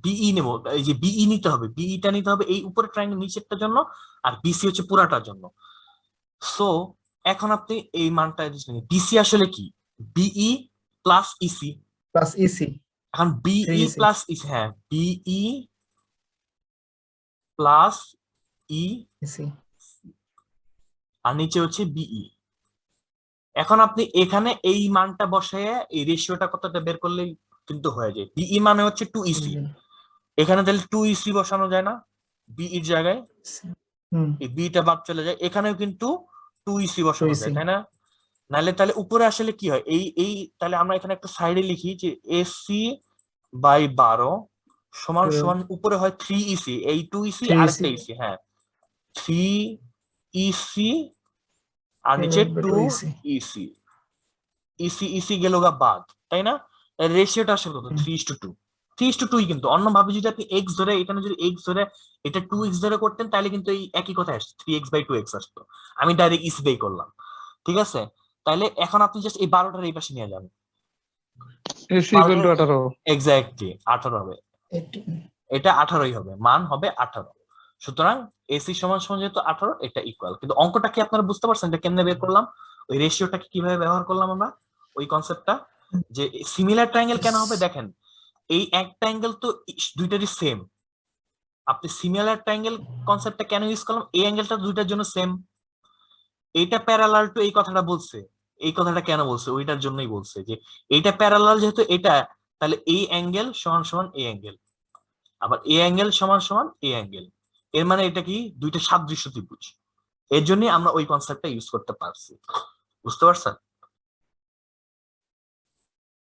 বিই নেব, এই যে বিই নিতে হবে, বিইটা নিতে হবে এই উপরে ট্রায়াঙ্গেল নিচেরটার জন্য, আর বিসি হচ্ছে পুরাটার জন্য। সো এখন আপনি এই মানটা বিসি আসলে কি? BE plus EC, plus EC এখন বিই 3EC প্লাস ইসি, হ্যাঁ বিই প্লাস ই, ইসি আর নিচে হচ্ছে বিই। এখন আপনি এখানে এই মানটা বসায় এই রেশিওটা কতটা বের করলেই কিন্তু হয়ে যায়। বিই মানে হচ্ছে 2EC, এখানে তাহলে 2EC বসানো যায় না বিইর জায়গায়, হুম এই বিটা বাদ চলে যায়, এখানেও কিন্তু 2EC বসানো 2EC যায়, তাই না? নাহলে তাহলে উপরে আসলে কি হয়, এই তাহলে আমরা এখানে একটা সাইডে লিখি যে এসি বাই 12 সমান সমান উপরে হয় 3EC, এই 2EC আর একটা ইসি, হ্যাঁ 3EC, আর নিচে 2EC, ইসি গেল গা বাদ, তাই না? রেশিওটা আসলে কত? 3:2, 3:2 কিন্তু। অন্যভাবে যদি আপনি এক্স ধরে, এখানে যদি এক্স ধরে এটা 2x ধরে করতেন তাহলে কিন্তু এই একই কথা আসছে, 3x/2x আসতো। আমি ডাইরেক্ট ইসি বাই করলাম, ঠিক আছে? তাহলে এখন আপনি জাস্ট এই 12টার এই পাশে নিয়ে যান, এসি ইকুয়াল টু 18। এক্স্যাক্টলি 18 হবে, এটা 18ই হবে, মান হবে 18। সুতরাং এসি সমান সমান যেহেতু 18, এটা ইকুয়াল। কিন্তু অঙ্কটা কি আপনারা বুঝতে পারছেন এটা কেমনে বের করলাম? ওই রেশিওটাকে কিভাবে ব্যবহার করলাম আমরা, ওই কনসেপ্টটা, যে সিমিলার ট্রায়াঙ্গেল কেন হবে দেখেন, এই একটা অ্যাঙ্গেল তো দুইটারই সেম, আপনি সিমিলার ট্রায়াঙ্গেল কনসেপ্টটা কেন ইউজ করলাম? এই অ্যাঙ্গেলটা দুইটার জন্য সেম, এইটা প্যারালাল টু এই কথাটা বলছে, এই কথাটা কেন বলছে? ওইটার জন্যই বলছে যে এইটা প্যারালাল যেহেতু এটা, তাহলে এই অ্যাঙ্গেল সমান সমান এই অ্যাঙ্গেল, আবার এই অ্যাঙ্গেল সমান সমান এই অ্যাঙ্গেল, এর মানে এটা কি? দুইটা সাদৃশ্য ত্রিভুজ, এর জন্যই আমরা ওই কনসেপ্টটা ইউজ করতে পারছি। বুঝতে পারছেন?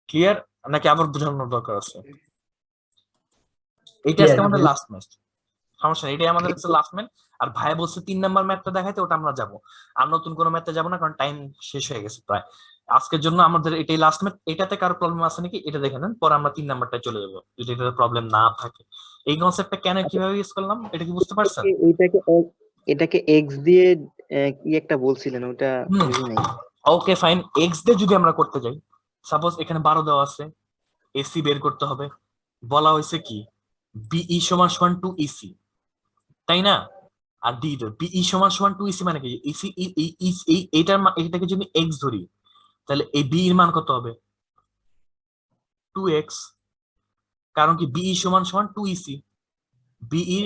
ক্লিয়ার নাকি আবার বোঝানোর দরকার আছে? এইটা আজকে আমাদের লাস্ট ম্যাচ, সমস্যা নেই, এটাই আমাদের হচ্ছে লাস্ট ম্যাচ। আর ভাই বলছে 3 নাম্বার ম্যাথটা দেখাইতে, ওটা আমরা যাবো, আর নতুন কোনো ম্যাথে যাবো না, কারণ টাইম শেষ হয়ে গেছে প্রায়। আজকের জন্য আমাদের এটাই লাস্ট ম্যাথ। এটাতে কারো প্রবলেম আছে নাকি এটা দেখে নেন, পরে আমরা 3 নাম্বারটায় চলে যাবো যদি এটাতে প্রবলেম না থাকে। এই কনসেপ্টটা কেন কিভাবে ইউজ করলাম এটা কি বুঝতে পারছেন? এটাকে এক্স দিয়ে কি একটা বলছিলেন, ওটা বুঝি নাই। ওকে ফাইন, এক্স দিয়ে যদি আমরা করতে যাই, সাপোজ এখানে 12 দেওয়া আছে, এসি বের করতে হবে, বলা হয়েছে কি বিই সমান সমান 2EC, তাই না? আর ডি বিই সমান সমান 2EC মানে কি? ইসি এইটাকে যদি এক্স ধরি তাহলে এই বি এর মান কত হবে? 2x, কারণ কি বিই সমান সমান 2EC, বিই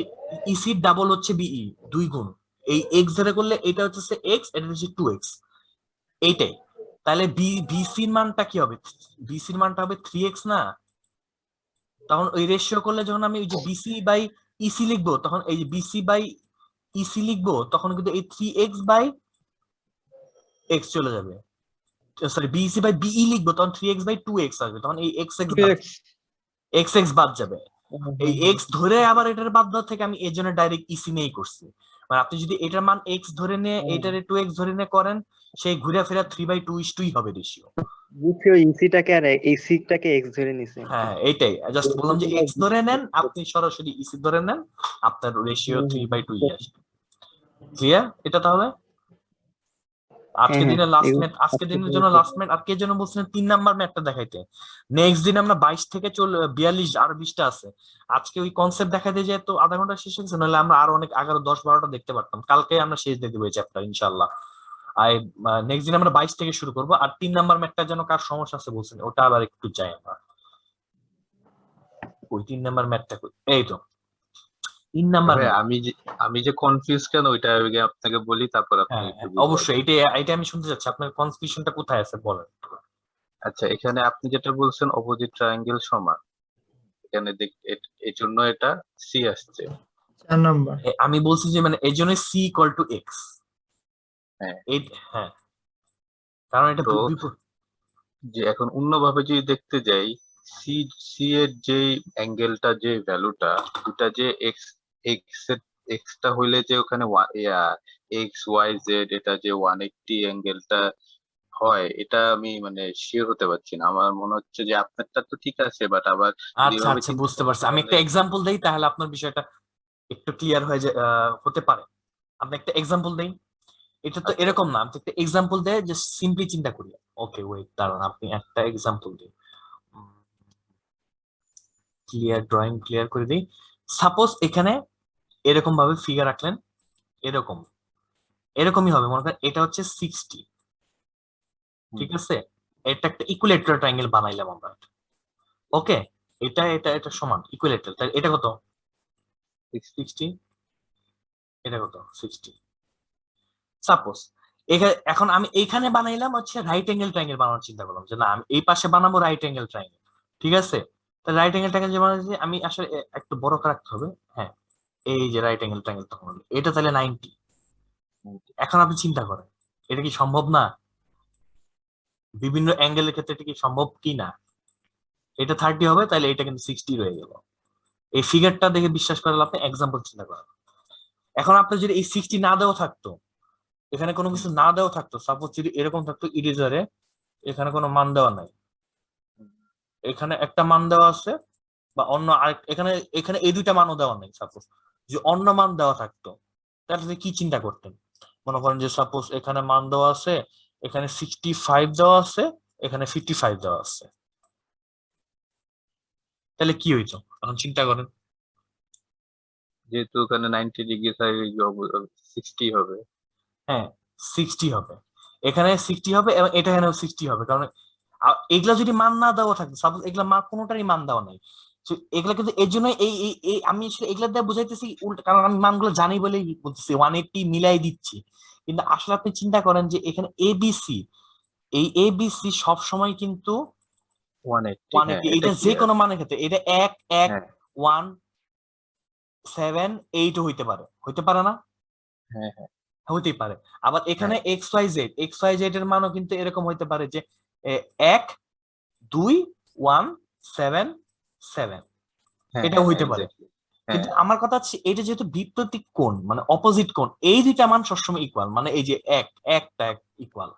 ইসি ডাবল হচ্ছে বিই, 2 গুণ এই এক্স ধরে করলে এটা হচ্ছে এক্স, এটা হচ্ছে 2x, এইটাই। তাহলে বিসির মানটা কি হবে? বিসির মানটা হবে 3x না? তখন ওই রেশিও করলে যখন আমি ওই যে বিসি বাই ইসি লিখবো, তখন এই যে বিসি বাই ইসি লিখবো, তখন কিন্তু এই 3x/x চলে যাবে, সরি বিসি বাই বিই লিখবো তখন 3x/2x আসবে, তখন এই x বাদ যাবে, এই x ধরে আবার এটার বাদ দেওয়া থেকে আমি এর জন্য ডাইরেক্ট ইসি নিয়েই করছি। মানে আপনি যদি এটার মান x ধরে নিয়ে এটারে 2x ধরে নিয়ে করেন, সেই ঘুরে ফেরা 3/2:2 হবে রেশিও। বুঝছি, ওই ইসিটাকে আর এক্সটাকে এক্স ধরে নিছে। হ্যাঁ এইটাই জাস্ট বললাম যে x ধরে নেন, আপনি সরাসরি ইসি ধরে নেন, আপনার রেশিও 3/2 আসবে। ক্লিয়ার এটা? তাহলে আজকের দিনের লাস্ট ম্যাথ, আজকের দিনের জন্য লাস্ট ম্যাথ। আর কে জন্য বলছিলেন 3 নাম্বার ম্যাথটা দেখাইতে? নেক্সট দিন আমরা 22 থেকে 42 আর 20টা আছে, আজকে ওই কনসেপ্ট দেখাইতে যে তো আধা ঘন্টা শেষ হয়েছে, নাহলে আমরা আরো অনেক 11, 10, 12টা দেখতে পারতাম। কালকে আমরা শেষ দিয়ে দেবো এই চ্যাপ্টার ইনশাআল্লাহ। আই নেক্সট দিন আমরা 22 থেকে শুরু করব। আর 3 নাম্বার ম্যাথটা যেন কার সমস্যা আছে বলছেন, ওটা আবার একটু যাই আমরা। ওই 3 নাম্বার ম্যাথটা এই তো 3 নাম্বার ভাই ম্যাথ। আমি যে কনফিউজ কেন ওইটা আগে আপনাকে বলি, তারপর আপনি হ্যাঁ একটু বুঝাই। অবশ্যই, এটা আমি শুনতে চাচ্ছি, আপনার কনফিউশনটা কোথায় আছে বলেন। আচ্ছা, এখানে আপনি যেটা বলছেন অপোজিট ট্রায়াঙ্গেল সমান, এখানে এই জন্য এটা সি আসছে। 4 নাম্বার। আমি বলছি যে মানে এই জন্য সি ইকুয়াল টু এক্স। হ্যাঁ, হ্যাঁ, কারণ এটা তো যে এখন অন্যভাবে যদি দেখতে যাই, সি সি এর যে অ্যাঙ্গেলটা, যে ভ্যালুটা, দুটা যে এক্স এক্সটা হইলে যে ওখানে এক্স ওয়াই জেড এটা যে 180 অ্যাঙ্গেলটা হয়, এটা আমি মানে শিওর হতে পারছি না। আমার মনে হচ্ছে যে আপনারটা তো ঠিক আছে, বাট আবার আচ্ছা যেভাবে আচ্ছা চিন্তা বুঝতে করি পারছি, আমি তাহলে একটা এক্সাম্পল দেই তাহলে আপনার বিষয়টা একটু ক্লিয়ার হয়ে হতে পারে। আপনি একটা এক্সাম্পল দেই, এটা তো আচ্ছা, এরকম না, আপনি একটা এক্সাম্পল দেয় যে সিম্পলি চিন্তা করি। ওকে ওয়েট দাঁড়ান, আপনি একটা এক্সাম্পল দিন, ড্রয়িং ক্লিয়ার করে দিই। সাপোজ এখানে এরকম ভাবে ফিগার রাখলেন, এরকমই হবে, মনে করেন এটা হচ্ছে 60, ঠিক আছে? এটা একটা ইকুইলেটারাল ট্রায়াঙ্গেল বানাইলাম আমরা। ওকে, এটা এটা এটা সমান ইকুইলেটারাল, তাই এটা কত 60, এটা কত 60। সাপোজ এখন আমি এইখানে বানাইলাম হচ্ছে রাইট অ্যাঙ্গেল ট্রায়াঙ্গেল বানানোর চিন্তা করলাম, যে না আমি এই পাশে বানাবো রাইট অ্যাঙ্গেল ট্রায়াঙ্গেল, ঠিক আছে? তাহলে রাইট অ্যাঙ্গেল ট্রায়াঙ্গেল যে বানাচ্ছি আমি আসলে একটু বড় করে রাখতে হবে। হ্যাঁ, এই যে রাইট অ্যাঙ্গেল ট্রায়াঙ্গেল তখন হলো এটা তাহলে 90। এখন আপনি চিন্তা করেন এটা কি সম্ভব না? বিভিন্ন অ্যাঙ্গেলের ক্ষেত্রে এটা কি সম্ভব কি না? এটা 30 হবে, তাহলে এটা কিন্তু 60 রয়ে গেল। এই ফিগারটা দেখে বিশ্বাস করালে আপনি এক্সাম্পল চিন্তা করেন। এখন আপনি যদি এই 60 না দেওয়া থাকতো, এখানে কোনো কিছু না দেওয়া থাকতো, সাপোজ যদি এরকম থাকতো ইরেজারে এখানে কোনো মান দেওয়া নাই, এখানে একটা মান দেওয়া আছে, বা অন্য আরেক এখানে এখানে এই দুইটা মানও দেওয়া নেই, সাপোজ যে অন্য মান দেওয়া থাকতো, তাহলে আপনি কি চিন্তা করতেন? মনে করেন যে সাপোজ এখানে মান দেওয়া আছে, এখানে 65 দেওয়া আছে, এখানে 55 দেওয়া আছে, তাহলে কি হইতো এখন চিন্তা করেন। যেহেতু ওখানে 90 ডিগ্রি থাকে 60 হবে। হ্যাঁ 60 হবে, এখানে 60 হবে এবং এটা এখানেও 60 হবে, কারণ এগুলা যদি মান না দেওয়া থাকতো, সাপোজ এগুলা মান কোনোটারই মান দেওয়া নাই, এগুলা কিন্তু এর জন্য এই আমি আসলে এগুলা দিয়ে বুঝাইতেছি উল্টা, কারণ আমি মানগুলো জানি বলেই বলতেছি 180 মিলাই দিচ্ছি। কিন্তু আসলে আপনি চিন্তা করেন যে এখানে এবিসি, এই এবিসি সব সময় কিন্তু 180, হ্যাঁ 180, এটা এটা যে ক্লিয়ার। কোনো মানের ক্ষেত্রে এটা 1 1 হ্যাঁ 1 7 8 হইতে পারে না? হ্যাঁ হ্যাঁ হইতেই পারে। আবার এখানে হ্যাঁ এক্স ওয়াই জেড এর মানও কিন্তু এরকম হইতে পারে যে 1 2 1 7 7, হ্যাঁ এটাও হ্যাঁ হইতে পারে। এক্স্যাক্টলি। কিন্তু হ্যাঁ আমার কথা হচ্ছে এটা যেহেতু বিপরীত কোণ মানে অপোজিট কোণ, এই দুইটা মান সবসময় ইকুয়াল, মানে এই যে একটা ইকুয়াল,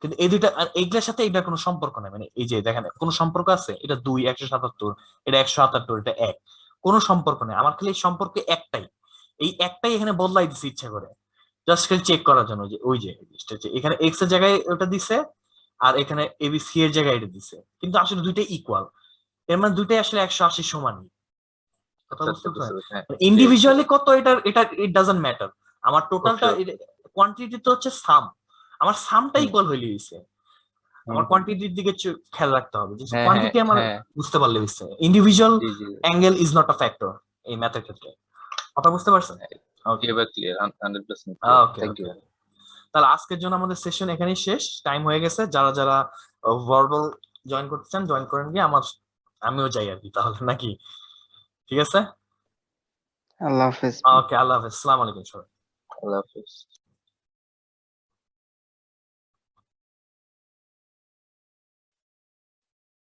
কিন্তু এই দুইটা এইগুলোর সাথে এটার কোনো সম্পর্ক নাই। মানে এই যে দেখেন কোনো সম্পর্ক আছে, এটা 2 177, এটা 178, এটা 1, কোনো সম্পর্ক নেই। আমার খালি এই সম্পর্ক একটাই, এই একটাই এখানে বদলাই দিচ্ছে ইচ্ছা করে, জাস্ট খালি চেক করার জন্য যে ওই যে জিনিসটা যে এখানে এক্স এর জায়গায় ওটা দিছে আর এখানে এবিসি এর জায়গায় এটা দিছে, কিন্তু আসলে দুইটাই ইকুয়াল, এর মানে দুইটাই আসলে 180 সমানই। কথা আচ্ছা বুঝতে আচ্ছা, বুঝতে পারছেন? পেরেছি। হ্যাঁ ক্লিয়ার ইন্ডিভিজুয়ালি ক্লিয়ার। কত এটা এটা ইট ডাজন্ট ম্যাটার, আমার টোটালটা ওকে ওকে। কোয়ান্টিটি তো হচ্ছে সাম, আমার সামটা হুম ইকুয়াল হইলে দিছে, হুম আমার হুম। কোয়ান্টিটির দিকে খেয়াল রাখতে হবে, যে হ্যাঁ হ্যাঁ কোয়ান্টিটি আমার হ্যাঁ। বুঝতে পারলে দিচ্ছে, individual G G. Angle is not a factor এই ম্যাথের ক্ষেত্রে। কথা বুঝতে পারছেন? ওকে এবার clear, 100% clear. Okay thank you. Okay, তাহলে আজকের জন্য আমাদের সেশন এখানেই শেষ, টাইম হয়ে গেছে। যারা যারা ভার্বাল জয়েন করতে চান জয়েন করেন গিয়ে, আমিও যাই আর কি তাহলে, নাকি? ঠিক আছে, আল্লাহ হাফেজ। ওকে, আল্লাহ হাফেজ, আসসালামু আলাইকুম সবাই। আল্লাহ হাফিজ।